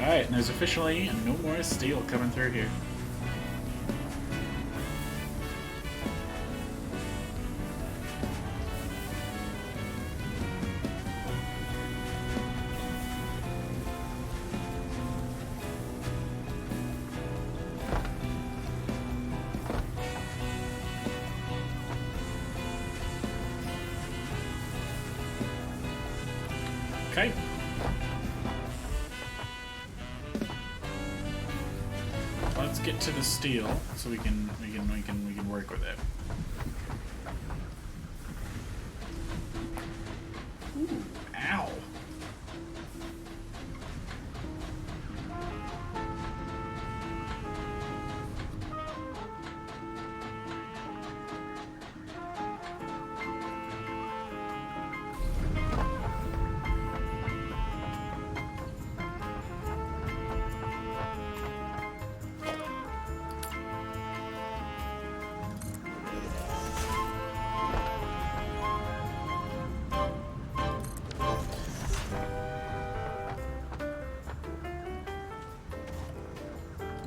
Alright, and there's officially no more steel coming through here. Okay. Let's get to the steel so we can work with it. Ooh, ow.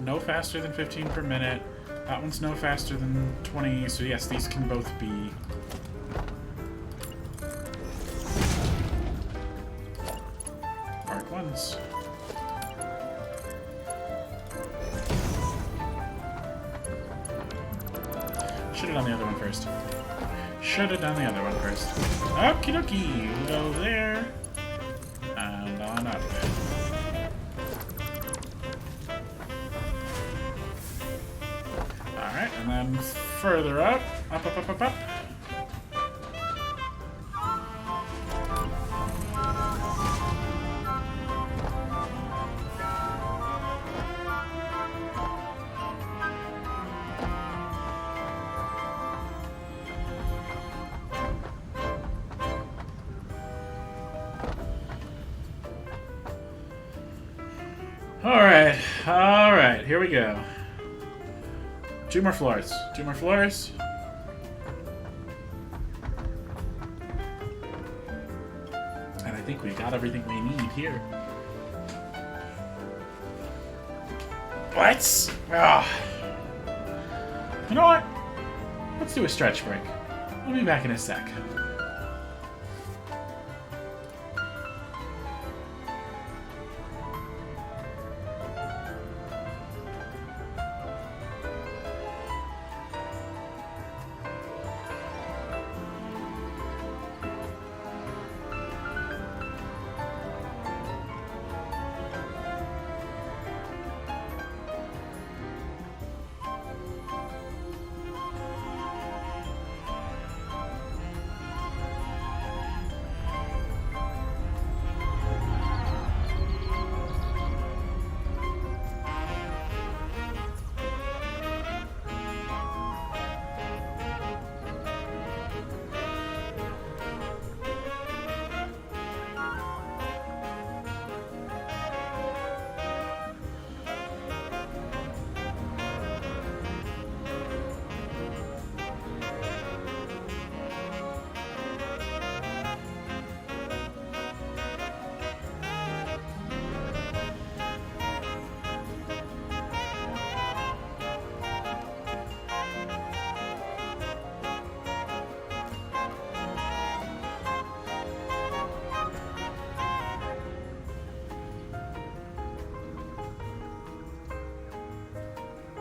No faster than 15 per minute. That one's no faster than 20, so yes, these can both be... Mark 1s. Should have done the other one first. Should have done the other one first. Okie dokie, we'll go there. And on up. Alright, and then further up. Up, up, up, up, up. Alright, here we go. 2 more floors. 2 more floors. And I think we got everything we need here. What? Oh. You know what? Let's do a stretch break. I'll be back in a sec.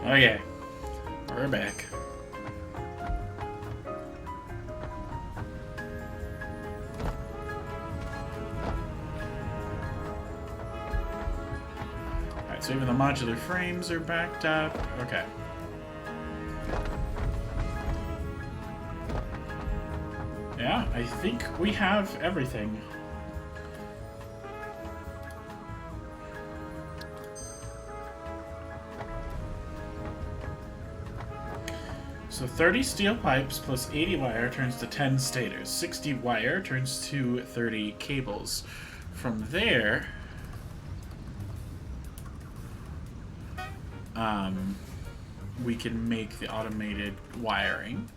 Okay, we're back. Alright, so even the modular frames are backed up. Okay. Yeah, I think we have everything. So 30 steel pipes plus 80 wire turns to 10 stators. 60 wire turns to 30 cables. From there, we can make the automated wiring.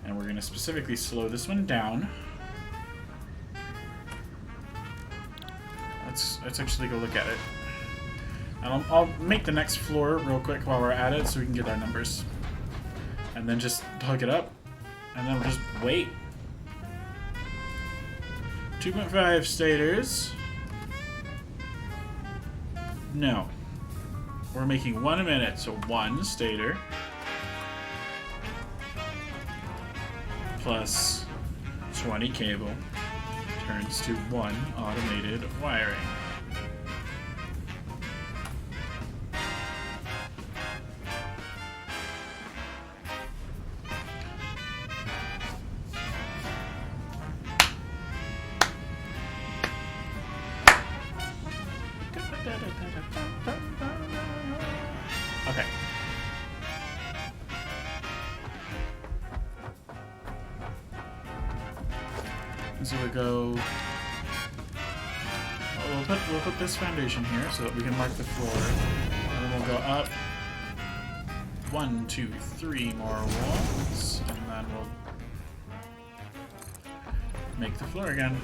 And we're going to specifically slow this one down. Let's actually go look at it. And I'll make the next floor real quick while we're at it so we can get our numbers. And then just hook it up. And then we'll just wait. 2.5 stators. No. We're making 1 a minute, so 1 stator. Plus 20 cable turns to 1 automated wiring. Okay. So we go. We'll put this foundation here so that we can mark the floor, and then we'll go up 1, 2, 3 more walls, and then we'll make the floor again.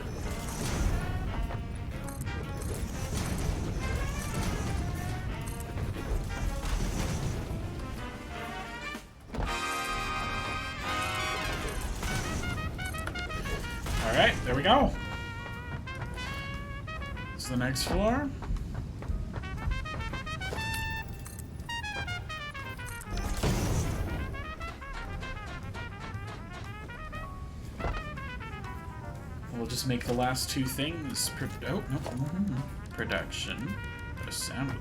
Alright, there we go. It's the next floor. We'll just make the last 2 things. Production. Assembler.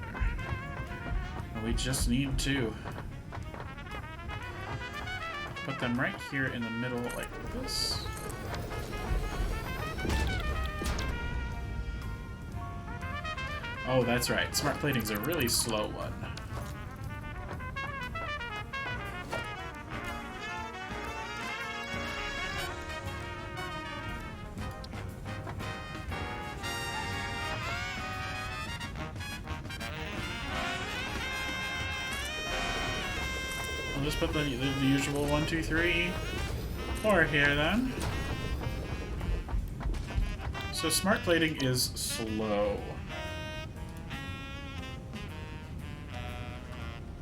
We just need 2. put them right here in the middle like this. Oh, that's right. Smart plating's a really slow one. I'll just put the usual 1, 2, 3, 4 here then. So smart plating is slow.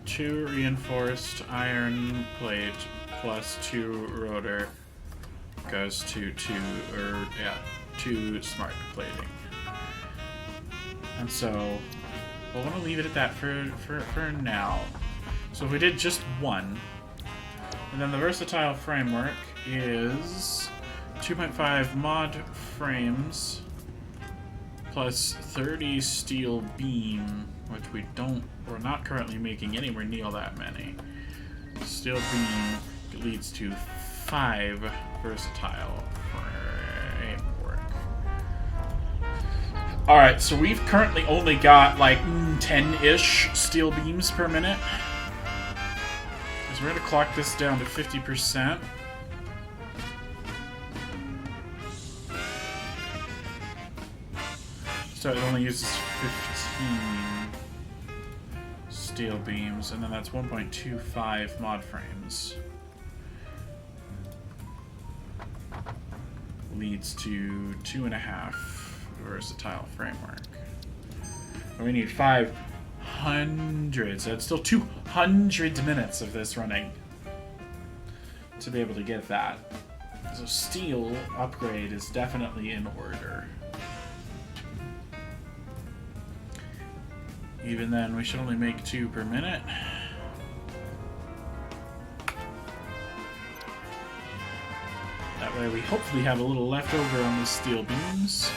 2 reinforced iron plate plus 2 rotor goes to 2 smart plating. And so we'll want to leave it at that for now. So if we did just 1, and then the versatile framework is 2.5 mod frames plus 30 steel beam, which we're not currently making anywhere near that many. Steel beam leads to 5 versatile framework. Alright, so we've currently only got like 10-ish steel beams per minute. So we're going to clock this down to 50%. So it only uses 15 steel beams, and then that's 1.25 mod frames. Leads to 2.5 versatile framework. And we need 500, so it's still 200 minutes of this running to be able to get that. So steel upgrade is definitely in order. Even then, we should only make 2 per minute. That way we hopefully have a little left over on the steel beams.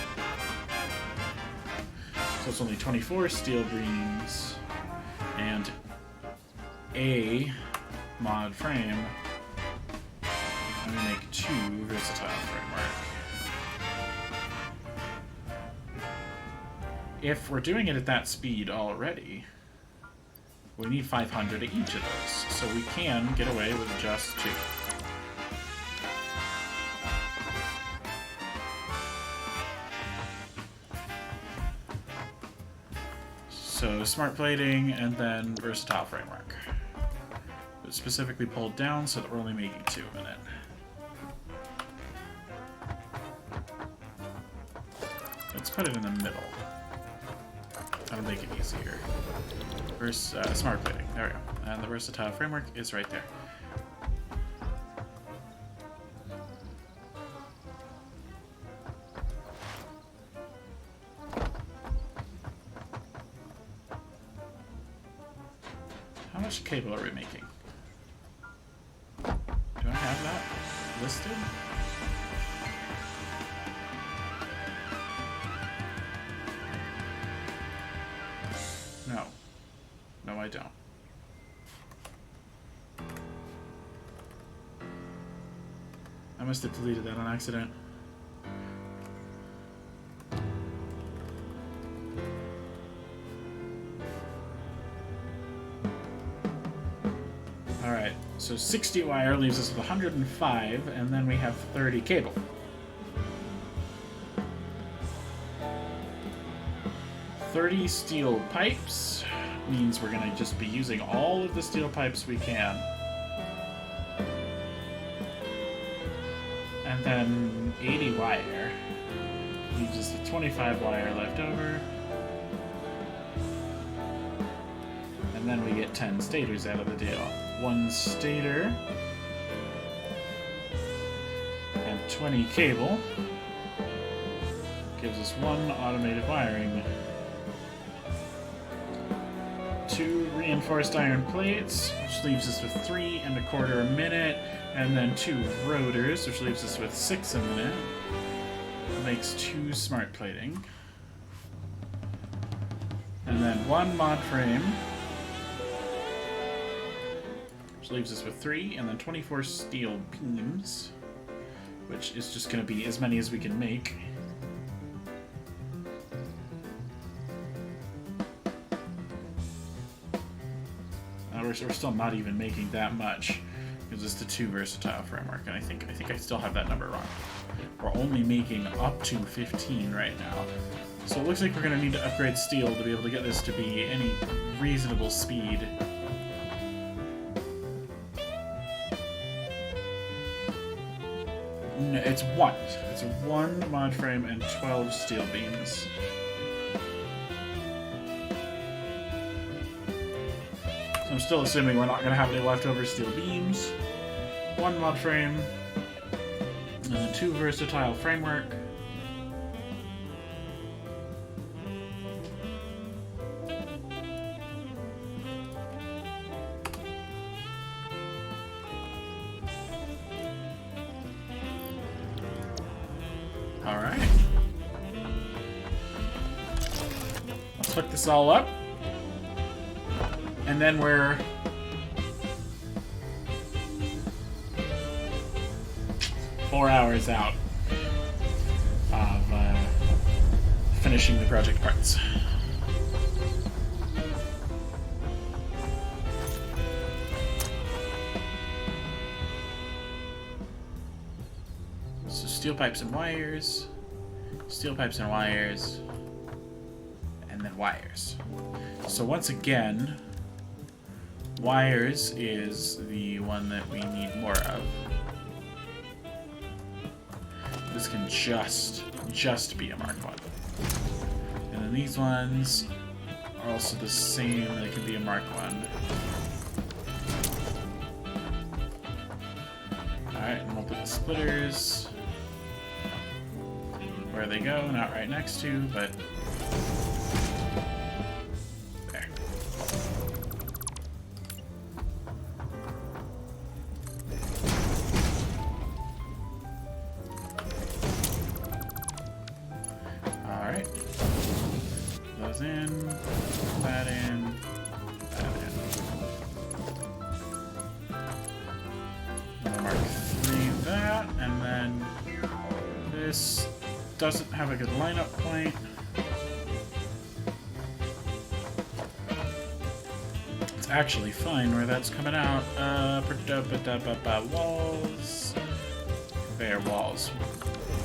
So it's only 24 steel beams and a mod frame. And we make 2 versatile framework. If we're doing it at that speed already, we need 500 of each of those, so we can get away with just 2. So smart plating and then versatile framework. But specifically pulled down so that we're only making 2 a minute. Let's put it in the middle. That'll make it easier. Smart plating. There we go. And the versatile framework is right there. How much cable are we making? Do I have that listed? No. No, I don't. I must have deleted that on accident. Alright, so 60 wire leaves us with 105, and then we have 30 cable. $30 steel pipes means we're going to just be using all of the steel pipes we can. And then 80 wire leaves us with 25 wire left over. And then we get 10 stators out of the deal. 1 stator and 20 cable gives us 1 automated wiring. 2 reinforced iron plates, which leaves us with 3 1/4 a minute, and then 2 rotors, which leaves us with 6 a minute. That makes 2 smart plating. And then 1 mod frame, which which leaves us with 3, and then 24 steel beams, which is just going to be as many as we can make. We're still not even making that much. Gives us the 2 versatile framework, and I think I still have that number wrong. We're only making up to 15 right now. So it looks like we're going to need to upgrade steel to be able to get this to be any reasonable speed. No, it's 1. It's 1 mod frame and 12 steel beams. So I'm still assuming we're not going to have any leftover steel beams. 1 mod frame, and then 2 versatile framework. Alright. Let's hook this all up. And then we're 4 hours out of finishing the project parts. So steel pipes and wires, and then wires. So once again, wires is the one that we need more of. This can just be a Mark 1. And then these ones are also the same, they can be a Mark 1. Alright, and we'll put the splitters where they go, not right next to, but there. Alright. Those in, that in, that in. We'll Mark 3 that, and then this doesn't have a good lineup point. It's actually fine where that's coming out. Walls. Conveyor walls.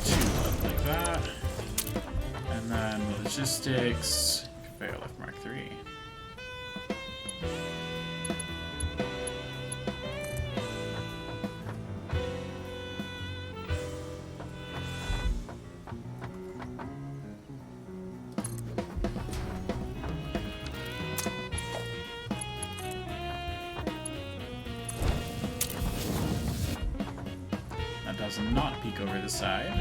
2 left like that. And then logistics. Conveyor left Mark 3. Does not peek over the side.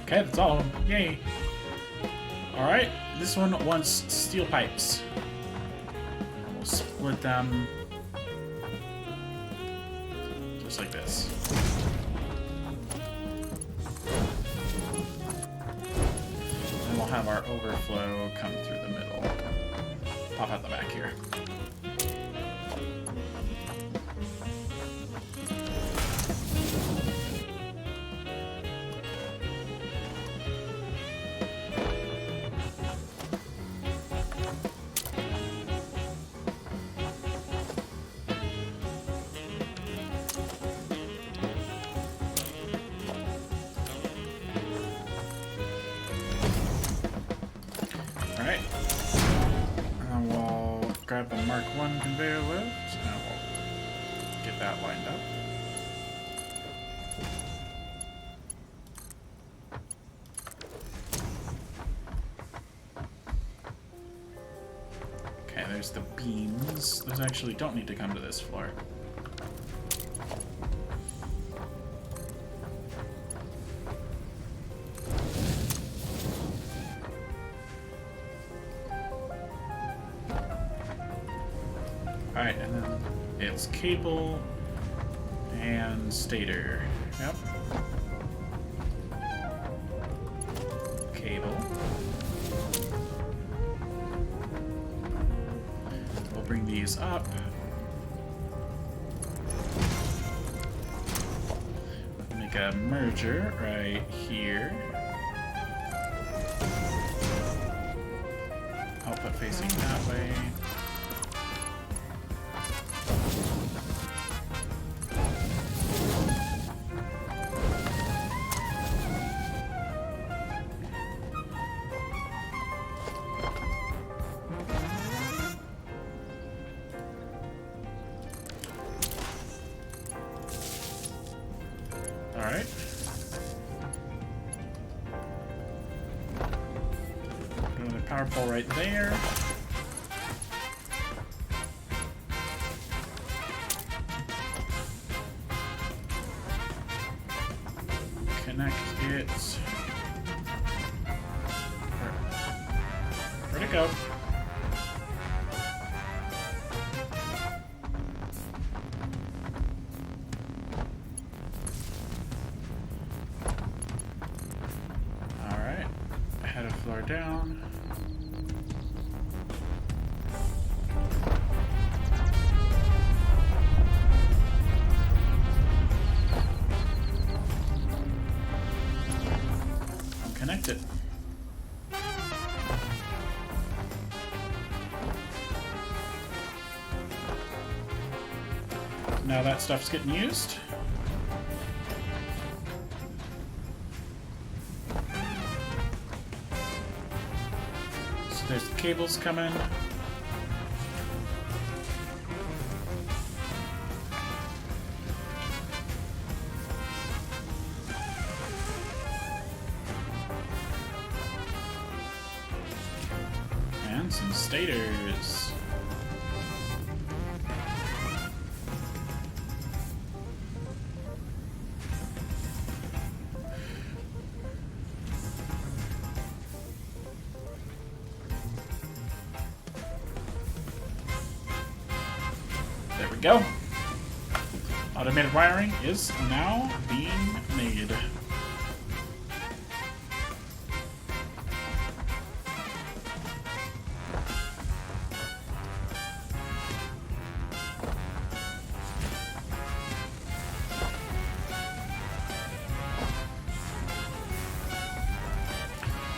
Okay, that's all of them. Yay! Alright, this one wants steel pipes. We'll split them just like this. And we'll have our overflow come through the middle. Pop out the back here. Alright. And we'll grab the Mark 1 conveyor lift, and we'll get that lined up. Okay, there's the beams. Those actually don't need to come to this floor. Alright, and then it's cable and stator. Yep. bring these up. Make a merger right here. Output facing that way. Alright. Another power pole right there. Connect it. Where'd it go? Floor down. I'm connected. Now that stuff's getting used. There's the cables coming. And some stators. There we go. Automated wiring is now being made.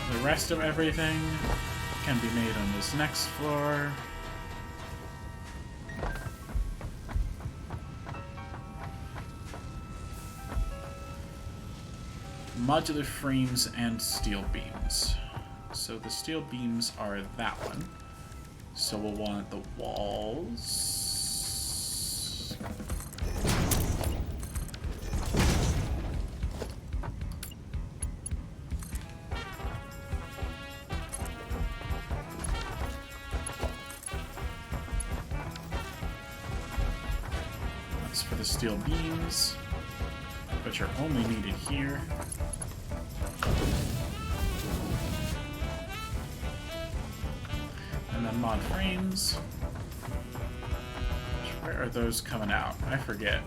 The rest of everything can be made on this next floor. Modular frames and steel beams. So the steel beams are that one. So we'll want the walls. That's for the steel beams, which are only needed here. And then mod frames. Where are those coming out? I forget.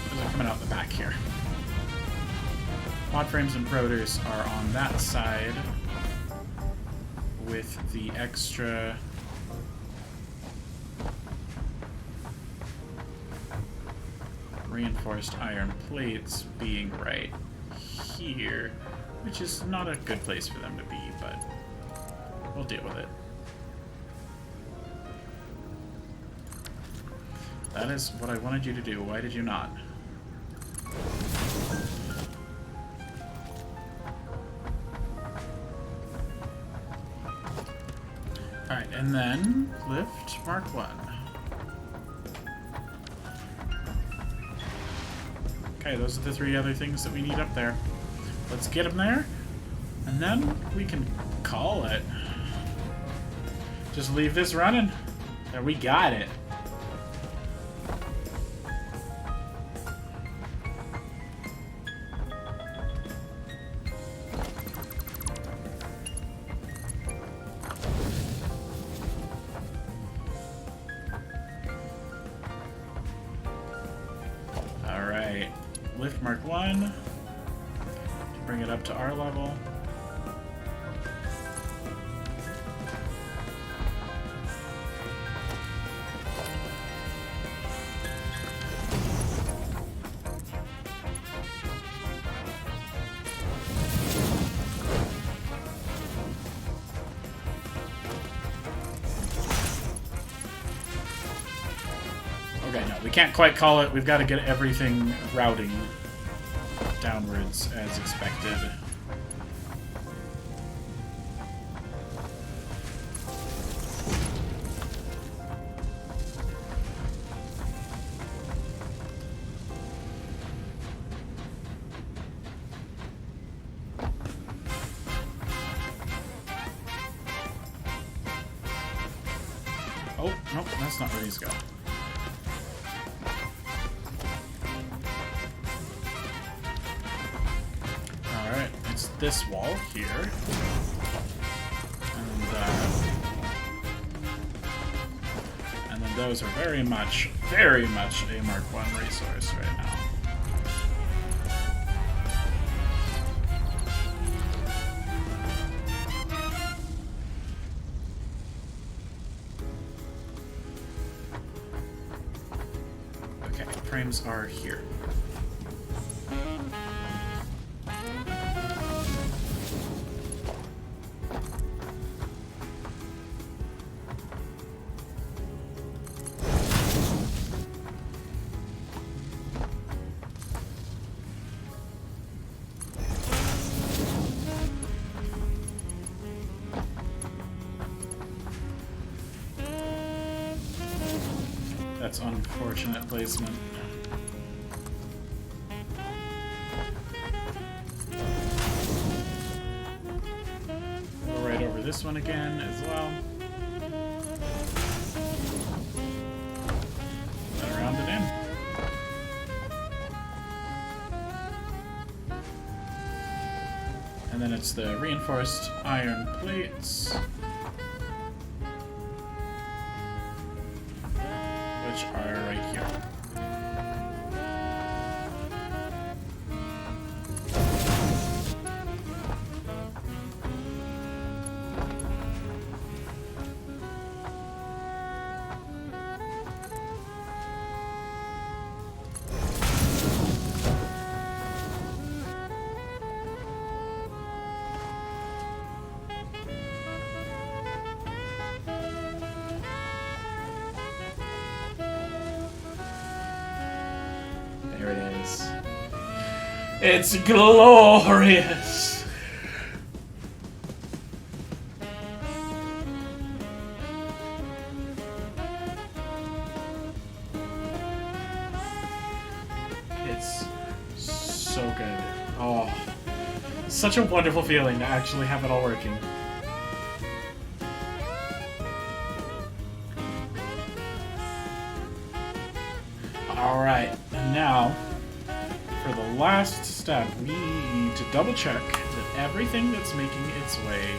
Those are coming out the back here. Mod frames and rotors are on that side with the extra reinforced iron plates being right here, which is not a good place for them to be, but we'll deal with it. That is what I wanted you to do. Why did you not? Alright, and then lift Mark 1. Okay, those are the three other things that we need up there. Let's get them there, and then we can call it. Just leave this running. There, we got it. Mark 1 to bring it up to our level. Okay, no, we can't quite call it. We've got to get everything routing downwards as expected. Oh, nope, that's not where these go. Alright, it's this wall here. And then those are very much a Mark 1 resource right now. Okay, frames are here. That's unfortunate placement. Go right over this one again as well. Then round it in. And then it's the reinforced iron plates, which are right here. There it is. It's glorious! It's so good. Oh, such a wonderful feeling to actually have it all working. Alright, and now, for the last step, we need to double check that everything that's making its way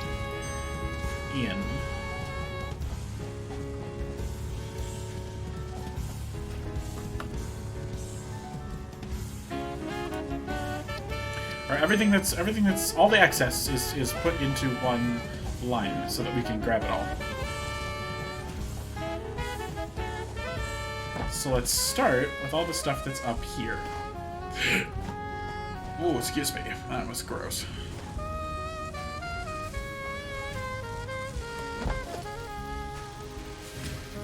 in or everything that's all the excess is put into one line so that we can grab it all. So let's start with all the stuff that's up here. Oh, excuse me. That was gross.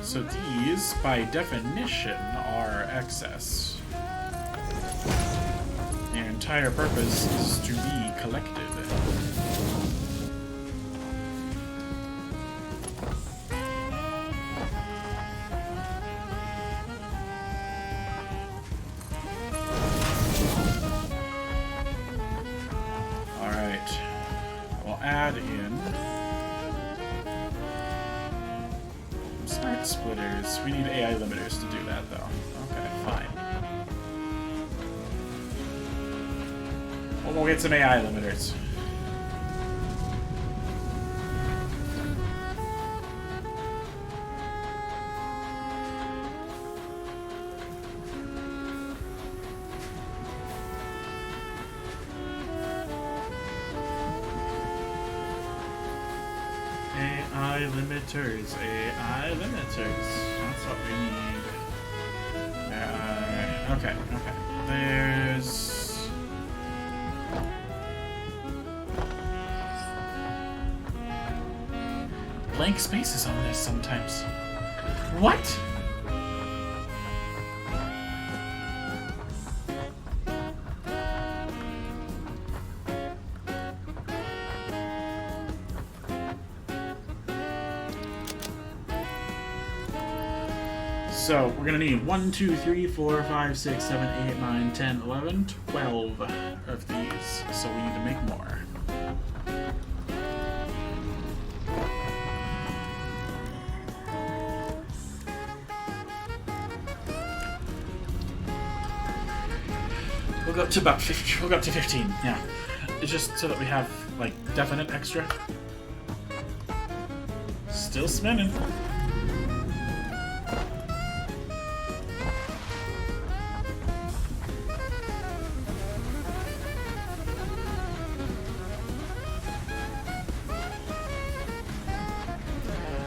So these, by definition, are excess. Their entire purpose is to be collected. Add in smart splitters. We need AI limiters to do that, though. Okay, fine. We'll get some AI limiters. limiters. AI limiters. That's what we need. Okay. There's... blank spaces on this sometimes. What? So, we're gonna need 1, 2, 3, 4, 5, 6, 7, 8, 9, 10, 11, 12 of these. So we need to make more. We'll go up to about 15. We'll go up to 15, yeah. It's just so that we have, like, definite extra. Still spinning.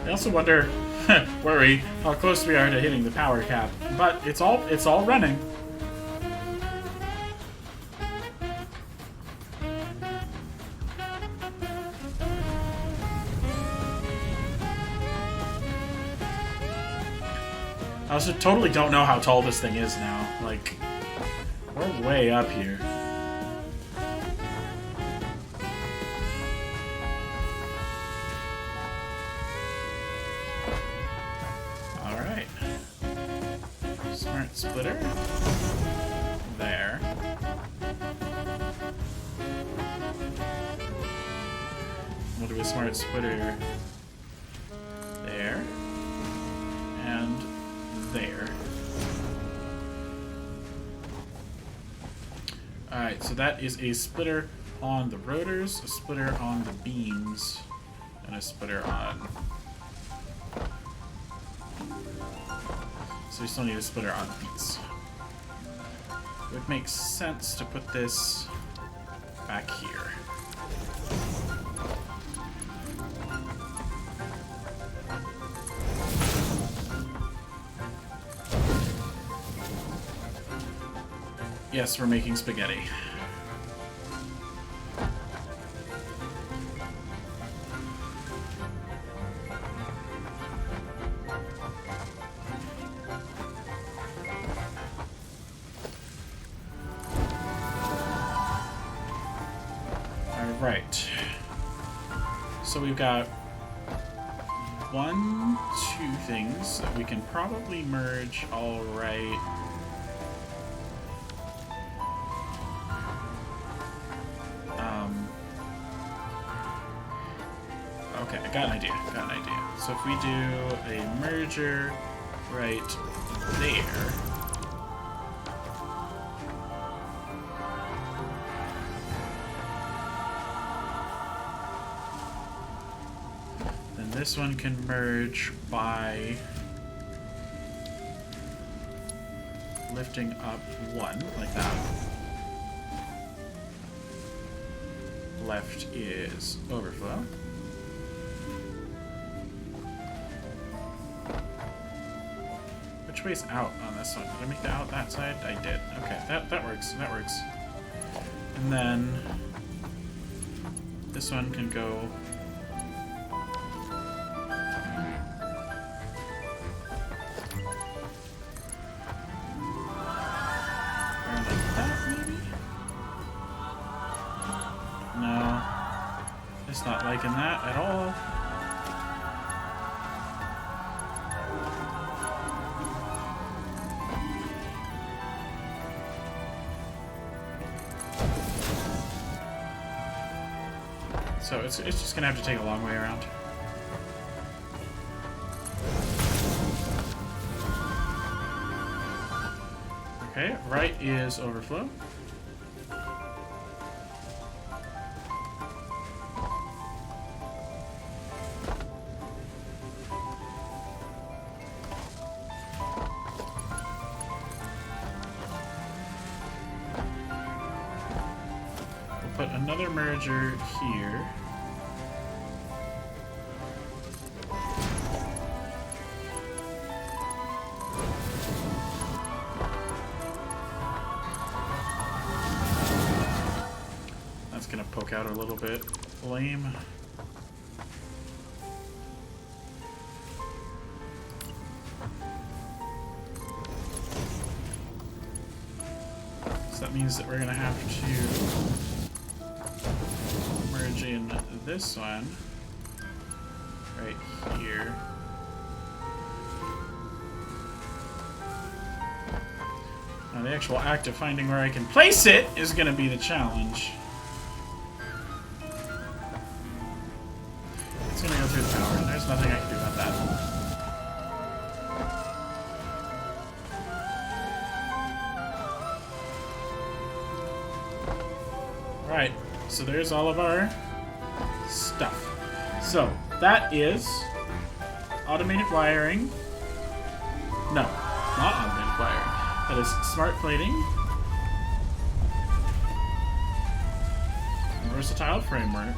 I also wonder, worry, how close we are to hitting the power cap. But it's all running. I also totally don't know how tall this thing is now. Like, we're way up here. Alright. Smart splitter. There. We'll do a smart splitter there. And there. Alright, so that is a splitter on the rotors, a splitter on the beams, and a splitter on... So we still need a splitter on these. It would make sense to put this back here. Yes, we're making spaghetti. Alright. So we've got 1, 2 things that we can probably merge all right. Okay, I got an idea. So if we do a merger right there, then this one can merge by lifting up 1, like that. Left is overflow. Which way's out on this one? Did I make the out that side? I did. Okay, that works. That works. And then this one can go around like that, maybe? No. It's not liking that at all. So it's just gonna have to take a long way around. Okay, right is overflow. We'll put another merger here. gonna poke out a little bit. Lame. So that means that we're gonna have to merge in this one right here. Now the actual act of finding where I can place it is gonna be the challenge. It's gonna go through the power, and there's nothing I can do about that. Right, so there's all of our stuff. So, that is automated wiring. No, not automated wiring. That is smart plating. Versatile framework.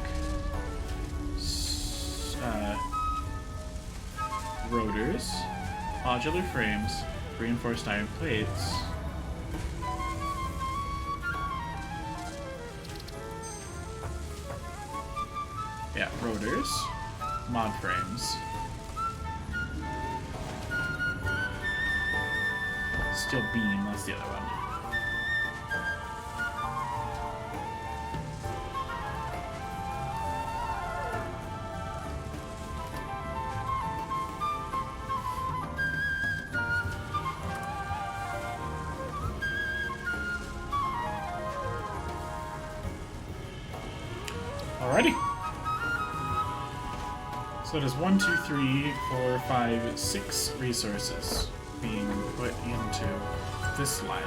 Rotors. Modular frames. Reinforced iron plates. Yeah, rotors. Mod frames. Steel beam, that's the other one. Alrighty. So it is 1, 2, 3, 4, 5, 6 resources being put into this line.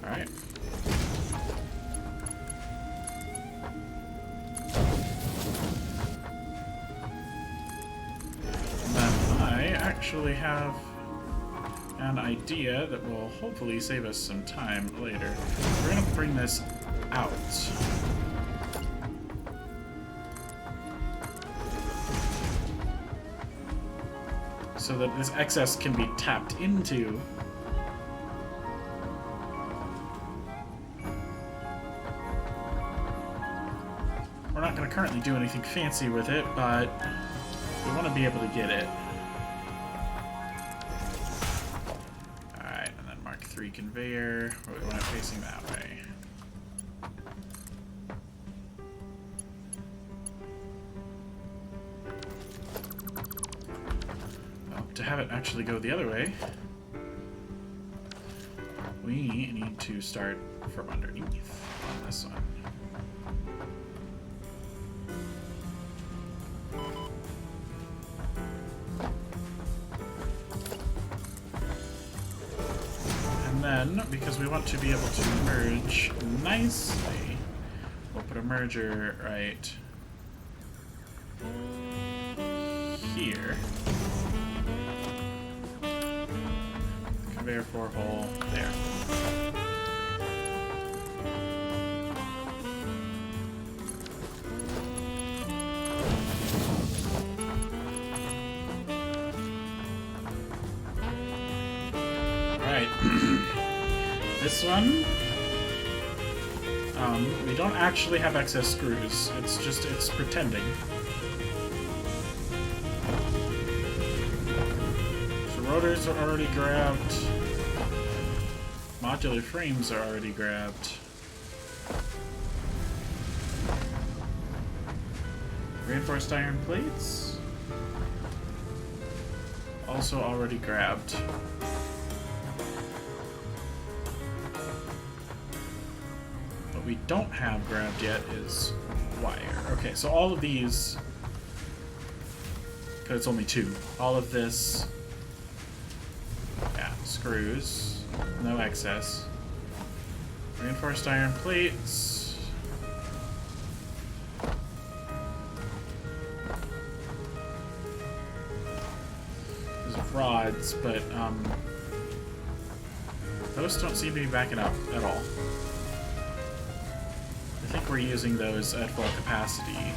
Alright. Then I actually have an idea that will hopefully save us some time later. We're gonna bring this out. So that this excess can be tapped into. We're not going to currently do anything fancy with it, but we want to be able to get it. Alright, and then Mark III conveyor. We want it facing that way. To have it actually go the other way, we need to start from underneath on this one. And then, because we want to be able to merge nicely, we'll put a merger right here. Conveyor 4 hole there. Alright. This one, we don't actually have excess screws. It's pretending. So rotors are already grabbed. Modular frames are already grabbed. Reinforced iron plates also already grabbed. What we don't have grabbed yet is wire. Okay, so all of these, because it's only 2, all of this, yeah, screws. No excess. Reinforced iron plates. There's rods, but those don't seem to be backing up at all. I think we're using those at full capacity.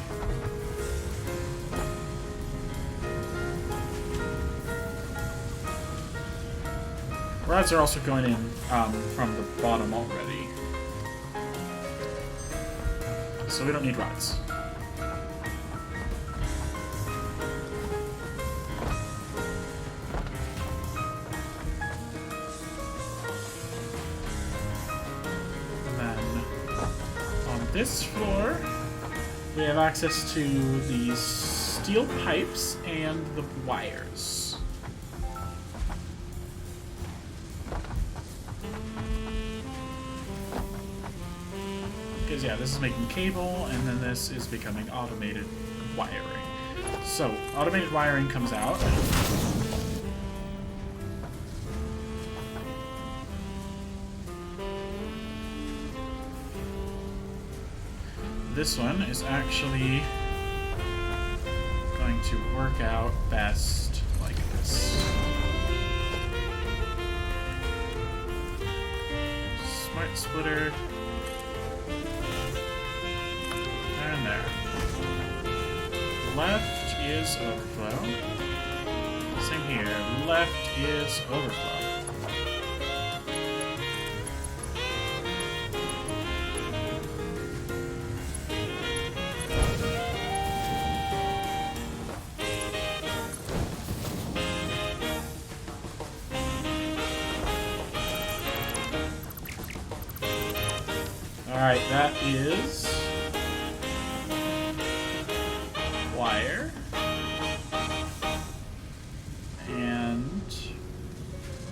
Rods are also going in from the bottom already. So we don't need rods. And then on this floor, we have access to these steel pipes and the wires. Because, yeah, this is making cable, and then this is becoming automated wiring. So, automated wiring comes out. This one is actually going to work out best like this. Smart splitter. And there. Left is overflow. Same here. Left is overflow. Alright, that is wire and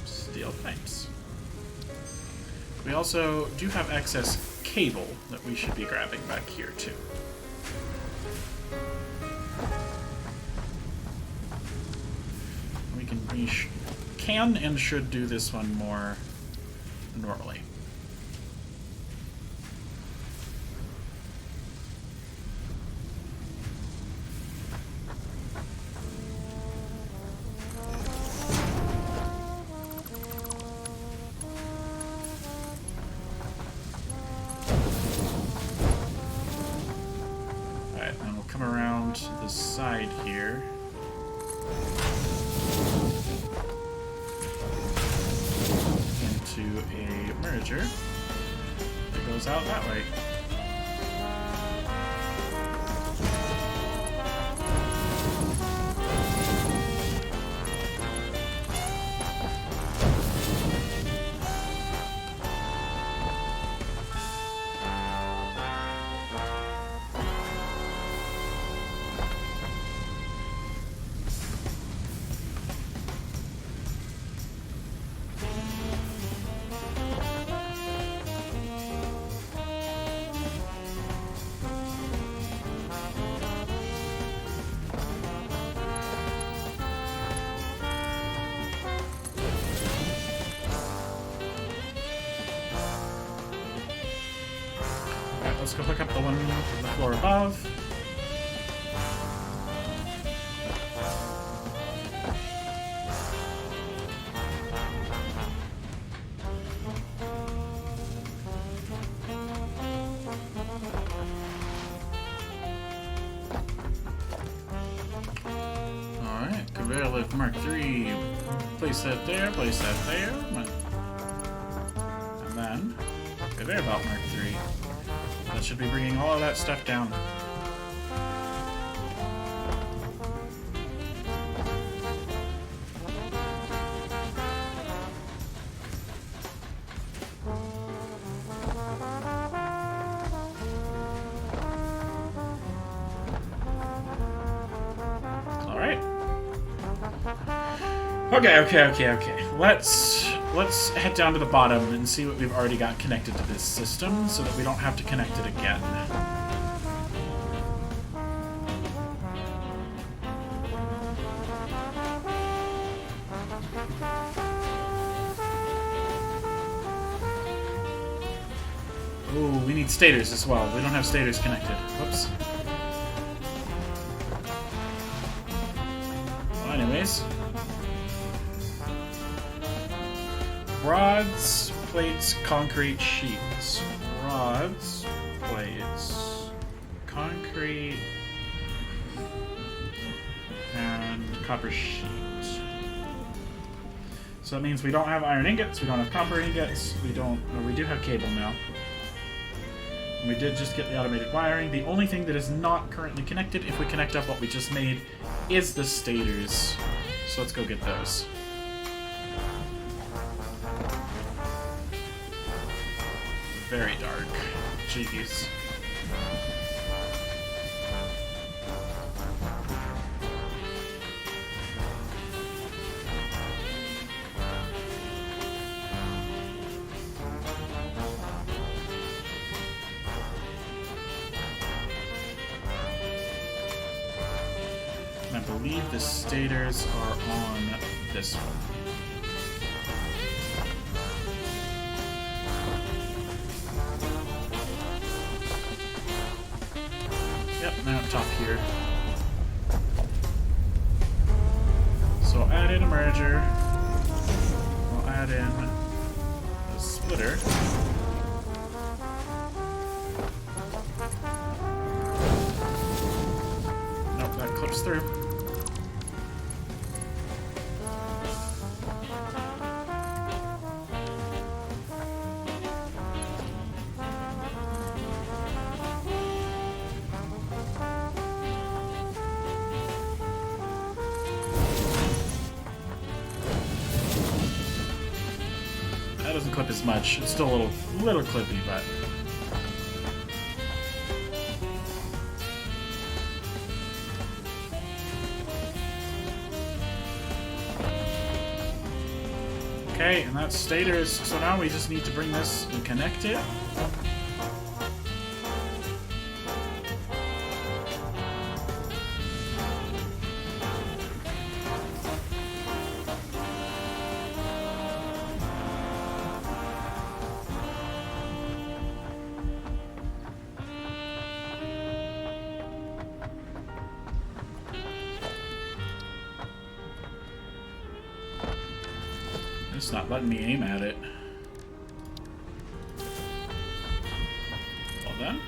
steel pipes. We also do have excess cable that we should be grabbing back here too. We can and should do this one more normally. Around the side here. Into a merger that goes out that way. Let's go pick up the one from the floor above. Alright, conveyor lift Mark III. Place that there, place that there. And then, conveyor belt Mark III. That should be bringing all of that stuff down. Alright. Okay. Let's head down to the bottom and see what we've already got connected to this system so that we don't have to connect it again. Ooh, we need stators as well. We don't have stators connected. Whoops. Well, anyways. Rods, plates, concrete, sheets. Rods, plates, concrete, and copper sheet. So that means we don't have iron ingots, we don't have copper ingots, we do have cable now. And we did just get the automated wiring. The only thing that is not currently connected, if we connect up what we just made, is the stators. So let's go get those. Very dark. Jeez. And I believe the stators are on this one. Yep, now up top here. So I'll add in a merger. I'll add in a splitter. Nope, that clips through. That doesn't clip as much. It's still a little clippy, but... Okay, and that's stators. So now we just need to bring this and connect it. It's not letting me aim at it. Well then,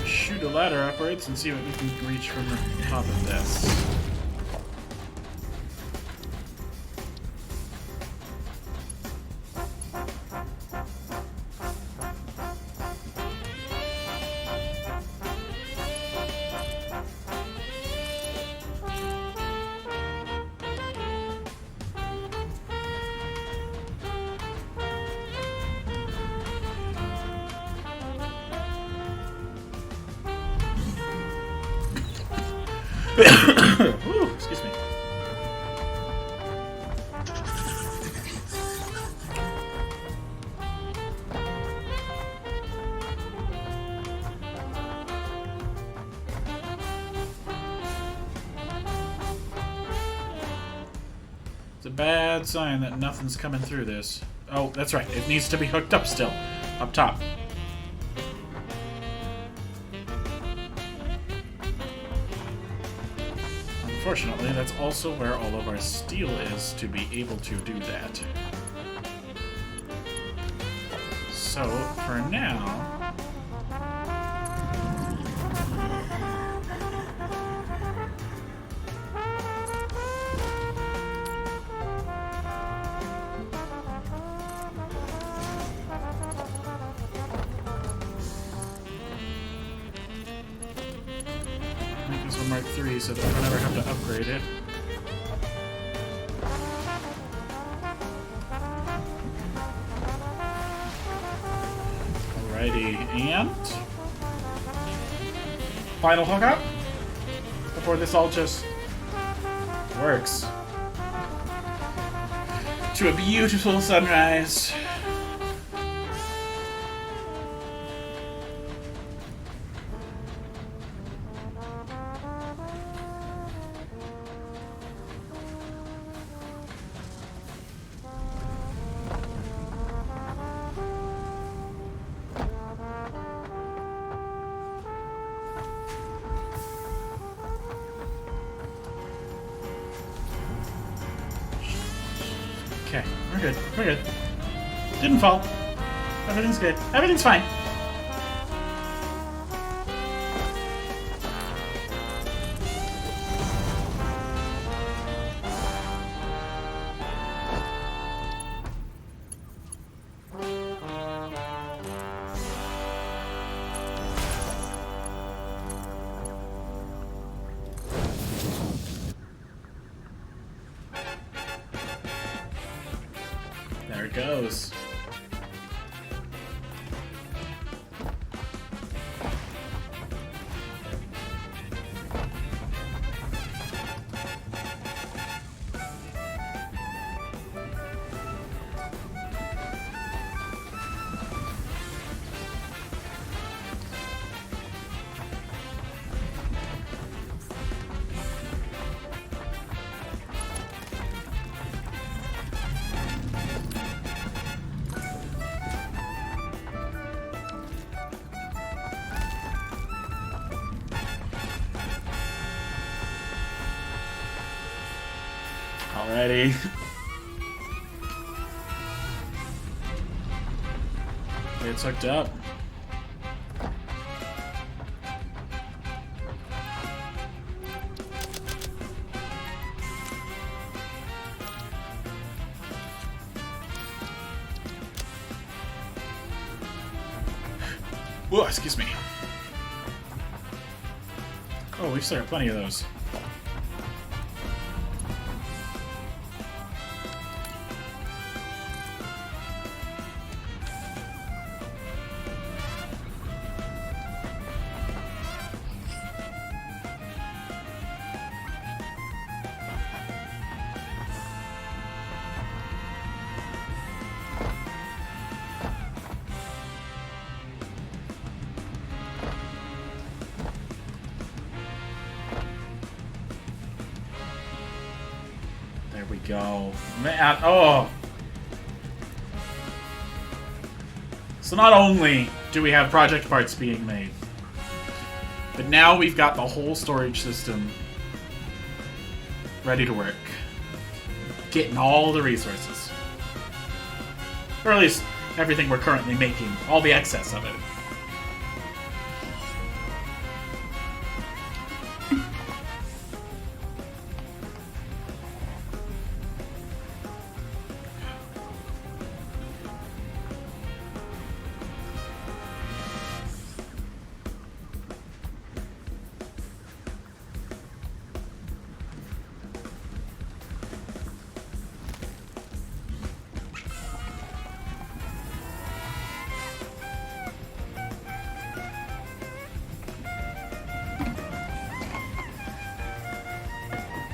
shoot a ladder upwards and see what we can reach from the top of this. Ooh, excuse me. It's a bad sign that nothing's coming through this. Oh, that's right. It needs to be hooked up still. Up top. Unfortunately, that's also where all of our steel is to be able to do that. So, for now... make this one Mark III so that we don't ever have to upgrade it. Alrighty, and final hookup before this all just works. To a beautiful sunrise. Okay, we're good. We're good. Didn't fall. Everything's good. Everything's fine. it goes. Alrighty. It's hooked up. Whoa, excuse me. Oh, we've still got plenty of those. There we go. Man, oh! So not only do we have project parts being made, but now we've got the whole storage system ready to work. Getting all the resources. Or at least everything we're currently making. All the excess of it.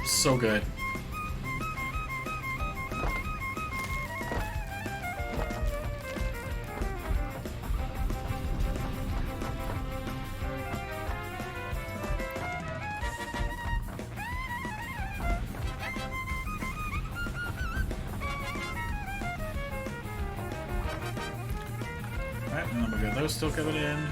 So good. Alright, and then we got those still coming in.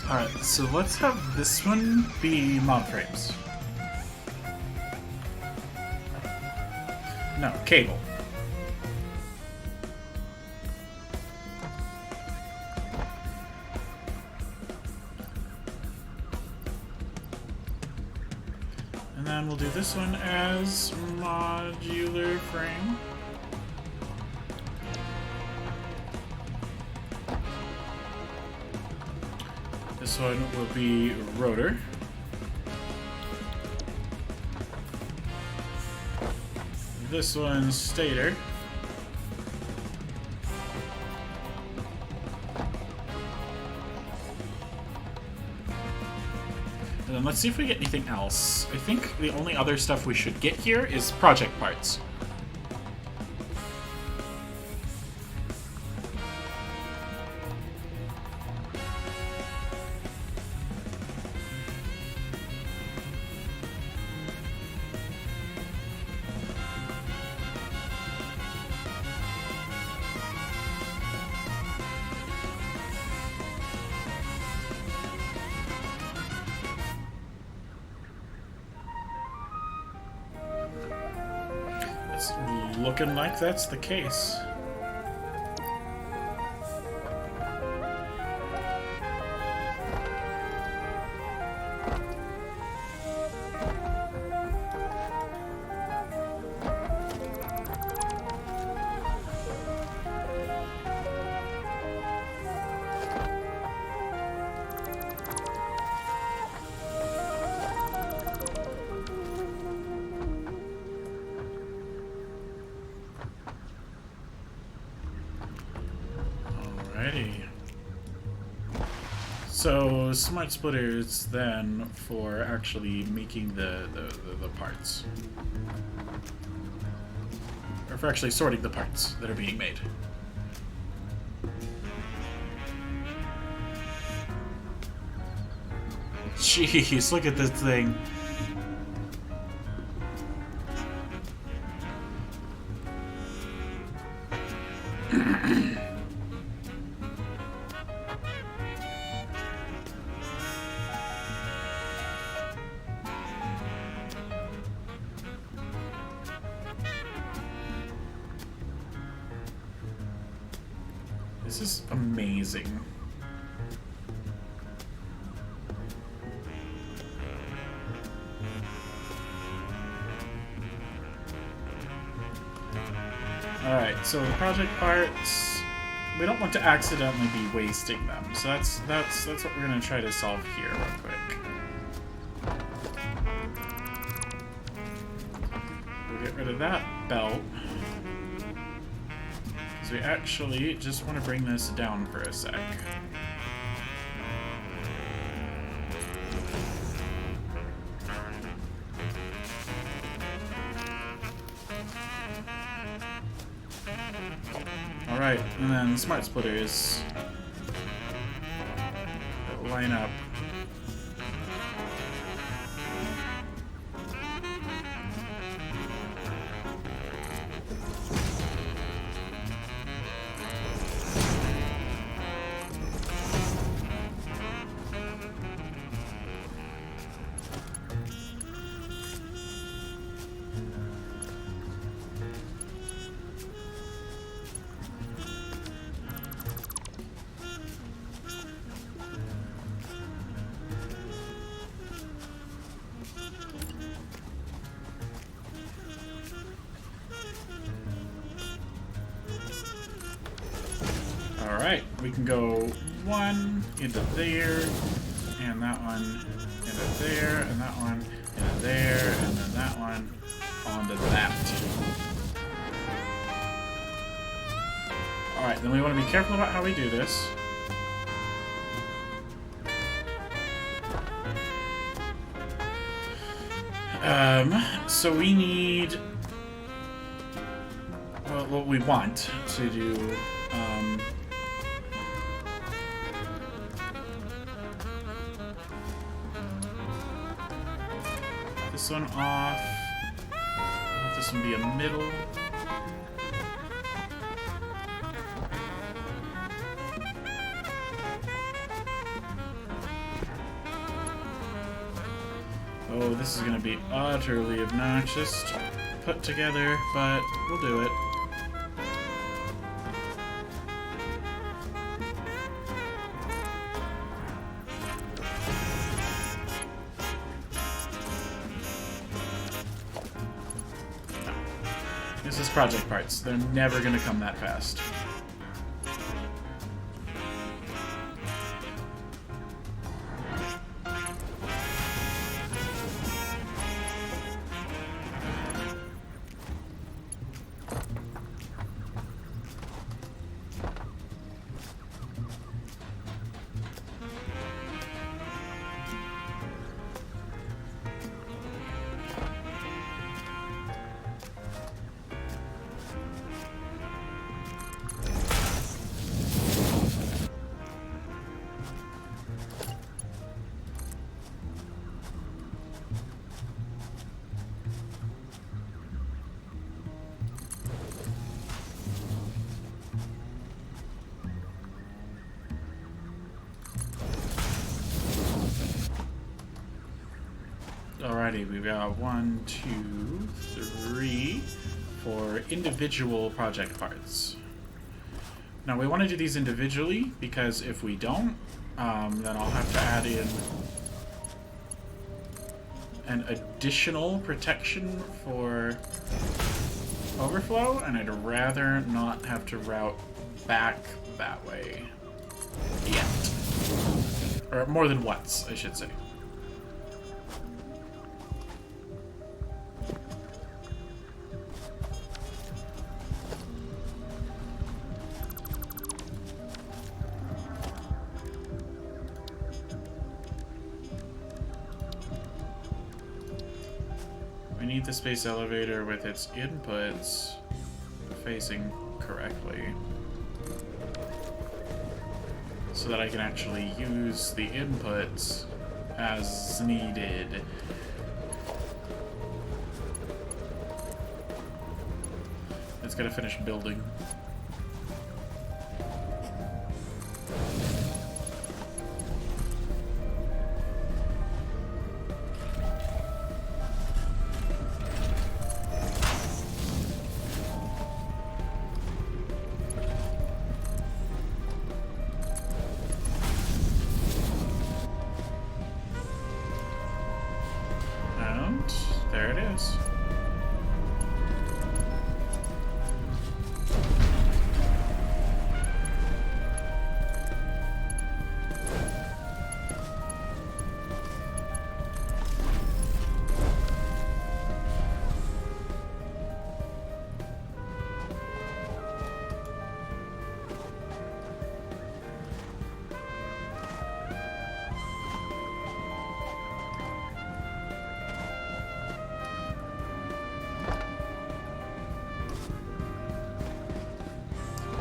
Alright, so let's have this one be mod frames. No, cable. And then we'll do this one as modular frame. This one will be rotor. This one's stator. And then let's see if we get anything else. I think the only other stuff we should get here is project parts. It's looking like that's the case. So smart splitters then for actually making the parts. Or for actually sorting the parts that are being made. Jeez, look at this thing. This is amazing. Alright, so the project parts, we don't want to accidentally be wasting them, so that's what we're gonna try to solve here real quick. We'll get rid of that belt. So we actually just want to bring this down for a sec. Alright, and then smart splitters that line up. Alright, we can go one into there, and that one into there, and that one into there, and then that one onto that. Alright, then we want to be careful about how we do this. So we need, well, what we want to do, this one off, let this one be a middle. Oh, this is going to be utterly obnoxious to put together, but we'll do it. This is project parts. They're never going to come that fast. Alrighty, we've got 1, 2, 3 for individual project parts. Now we want to do these individually because if we don't, then I'll have to add in an additional protection for overflow, and I'd rather not have to route back that way yet. Or more than once, I should say. We need the space elevator with its inputs facing correctly, so that I can actually use the inputs as needed. It's gonna finish building. And there it is.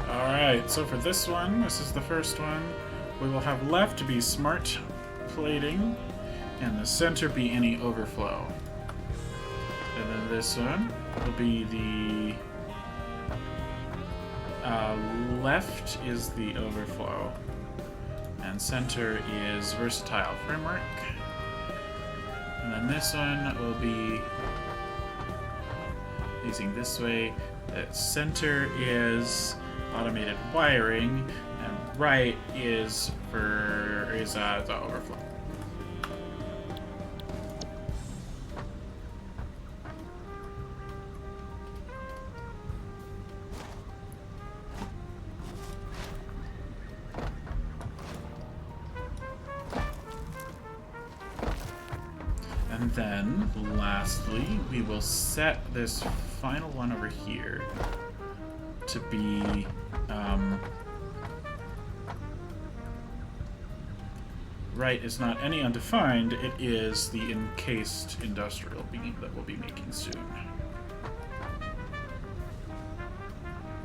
Alright, so for this one, this is the first one, we will have left to be smart plating, and the center be any overflow. And then this one will be the left is the overflow, and center is versatile framework. And then this one will be using this way. The center is automated wiring, and right is the overflow. And then, lastly, we will set this final one over here to be right is not any undefined, it is the encased industrial beam that we'll be making soon.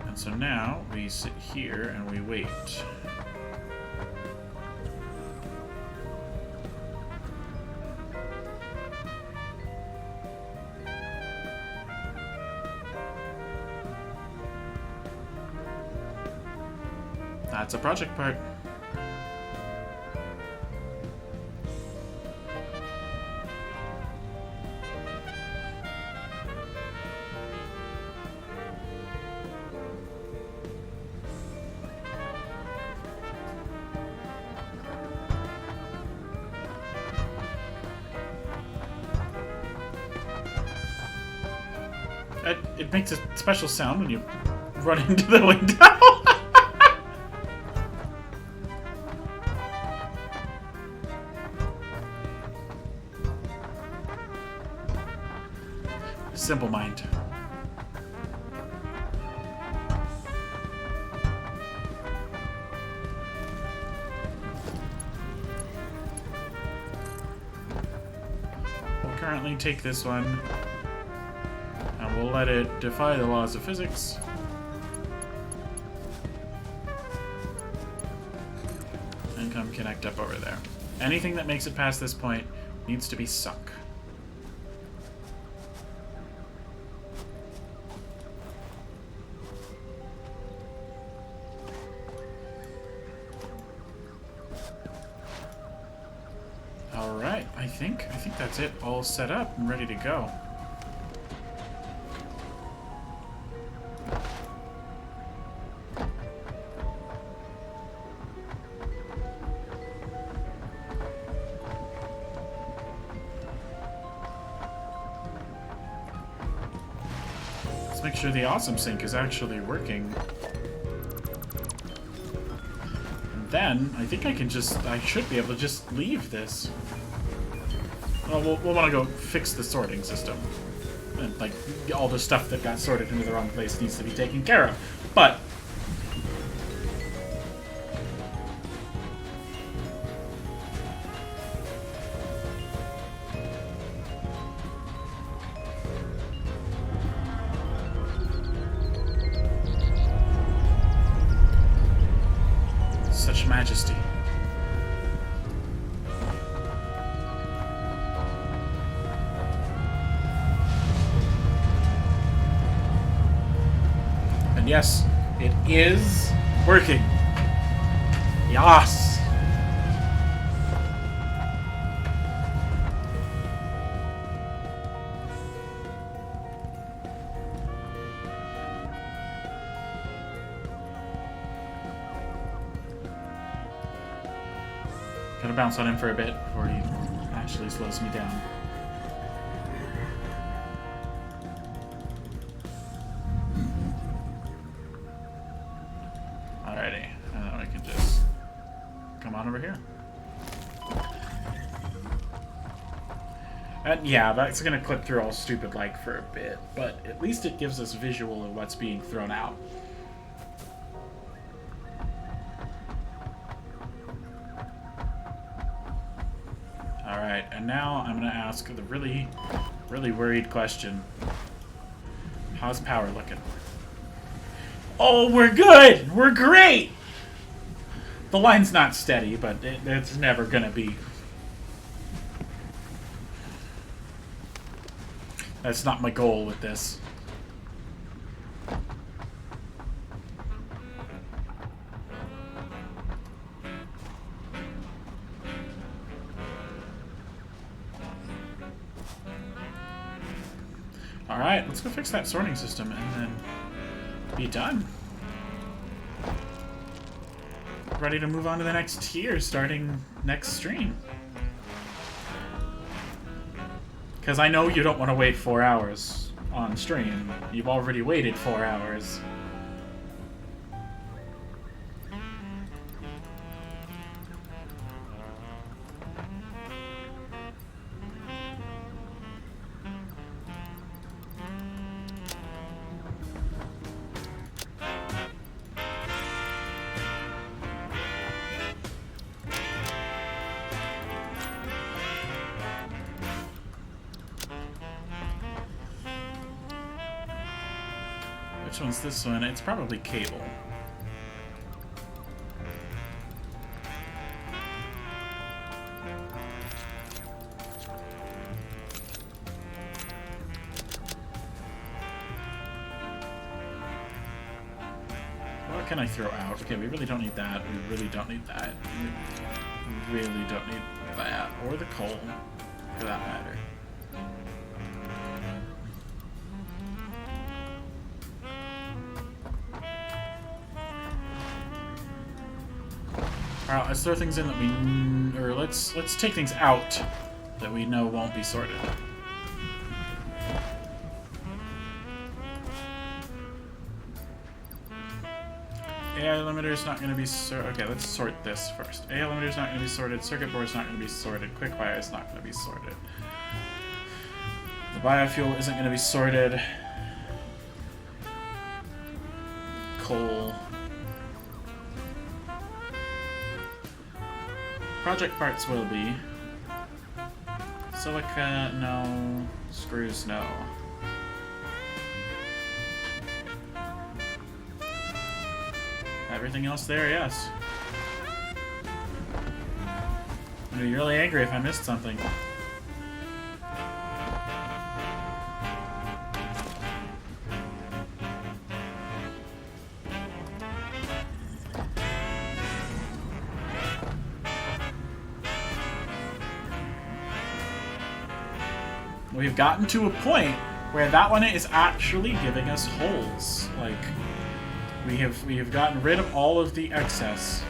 And so now we sit here and we wait. That's a project part. It makes a special sound when you run into the window. Simple mind. We'll currently take this one, and we'll let it defy the laws of physics. And come connect up over there. Anything that makes it past this point needs to be sunk. Alright, I think that's it, all set up and ready to go. Let's make sure the awesome sync is actually working. Then, I think I should be able to just leave this. Well, we'll want to go fix the sorting system. And, like, all the stuff that got sorted into the wrong place needs to be taken care of. But majesty. And yes, it is working. Yas! Gotta bounce on him for a bit before he actually slows me down. Alrighty, and then we can just come on over here. And yeah, that's gonna clip through all stupid like for a bit, but at least it gives us visual of what's being thrown out. Alright, and now I'm gonna ask the really, really worried question. How's power looking? Oh, we're good! We're great! The line's not steady, but it's never gonna be. That's not my goal with this. Alright, let's go fix that sorting system and then be done. Ready to move on to the next tier starting next stream. Because I know you don't want to wait 4 hours on stream. You've already waited 4 hours. Which one's this one? It's probably cable. What can I throw out? Okay, we really don't need that. We really don't need that. We really don't need that. Or the coal, for that matter. Alright, let's throw things in that we... or let's take things out that we know won't be sorted. AI limiter's not going to be sorted. Okay, let's sort this first. AI limiter's not going to be sorted. Circuit board's not going to be sorted. Quickfire is not going to be sorted. The biofuel isn't going to be sorted. Coal. Project parts will be. Silica, no. Screws, no. Everything else there, yes. I'm gonna be really angry if I missed something. We've gotten to a point where that one is actually giving us holes. Like, we have gotten rid of all of the excess.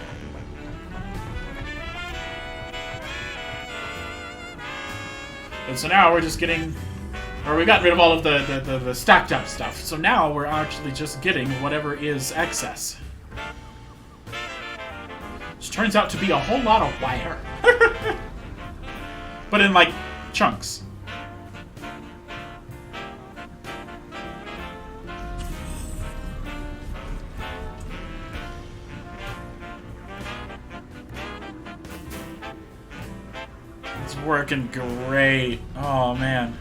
And so now we're just getting, or we got rid of all of the stacked up stuff. So now we're actually just getting whatever is excess. Which turns out to be a whole lot of wire. But in like chunks. Working great. Oh man.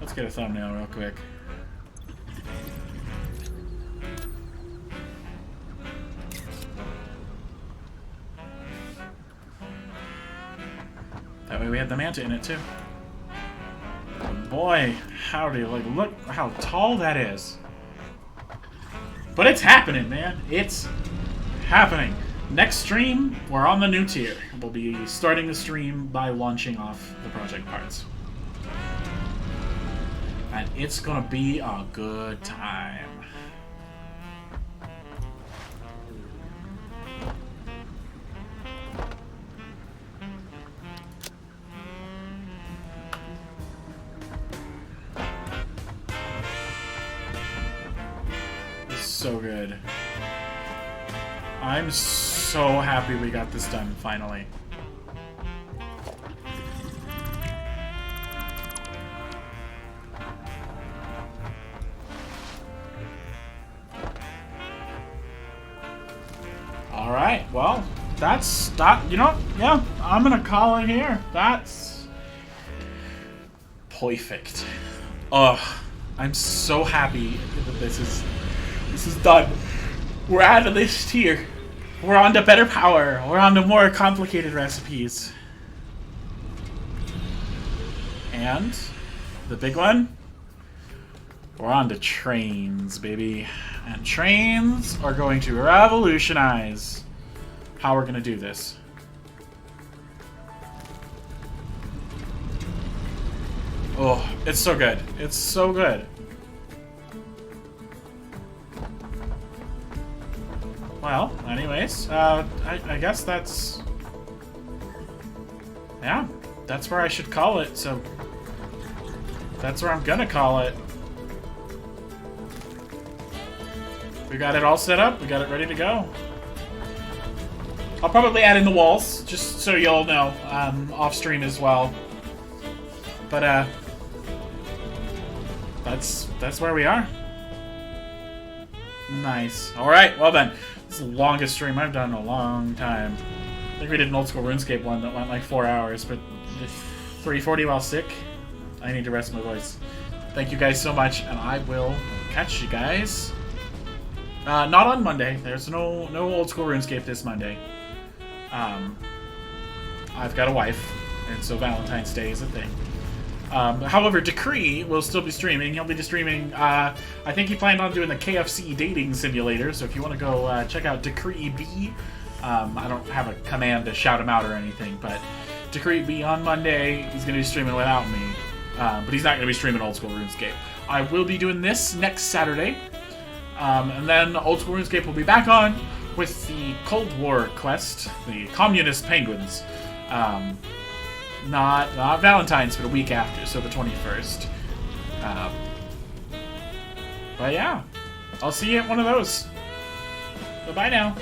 Let's Let's get a thumbnail real quick. That way we had the manta in it too. But boy, howdy, like look how tall that is. But it's happening, man. It's happening. Next stream, we're on the new tier. We'll be starting the stream by launching off the project parts. And it's gonna be a good time. So good. I'm so happy we got this done finally. All right, well, that's that. You know, yeah, I'm gonna call it here. That's perfect. Ugh, I'm so happy that this is done. We're out of this tier. We're on to better power. We're on to more complicated recipes. And the big one, we're on to trains, baby. And trains are going to revolutionize how we're going to do this. Oh, it's so good. It's so good. Well, anyways, I guess that's... Yeah, that's where I should call it, so... That's where I'm gonna call it. We got it all set up, we got it ready to go. I'll probably add in the walls, just so y'all know, off stream as well. But, that's where we are. Nice. Alright, well then. This is the longest stream I've done in a long time. I think we did an old school RuneScape one that went like 4 hours, but 340 while sick. I need to rest my voice. Thank you guys so much, and I will catch you guys. Not on Monday. There's no old school RuneScape this Monday. I've got a wife, and so Valentine's Day is a thing. However, Decree will still be streaming. He'll be streaming, I think he planned on doing the KFC dating simulator, so if you want to go check out Decree B, I don't have a command to shout him out or anything, but Decree B on Monday, he's going to be streaming without me, but he's not going to be streaming Old School RuneScape. I will be doing this next Saturday, and then Old School RuneScape will be back on with the Cold War quest, the Communist Penguins. Not Valentine's, but a week after, so the 21st. But yeah, I'll see you at one of those. Bye-bye now.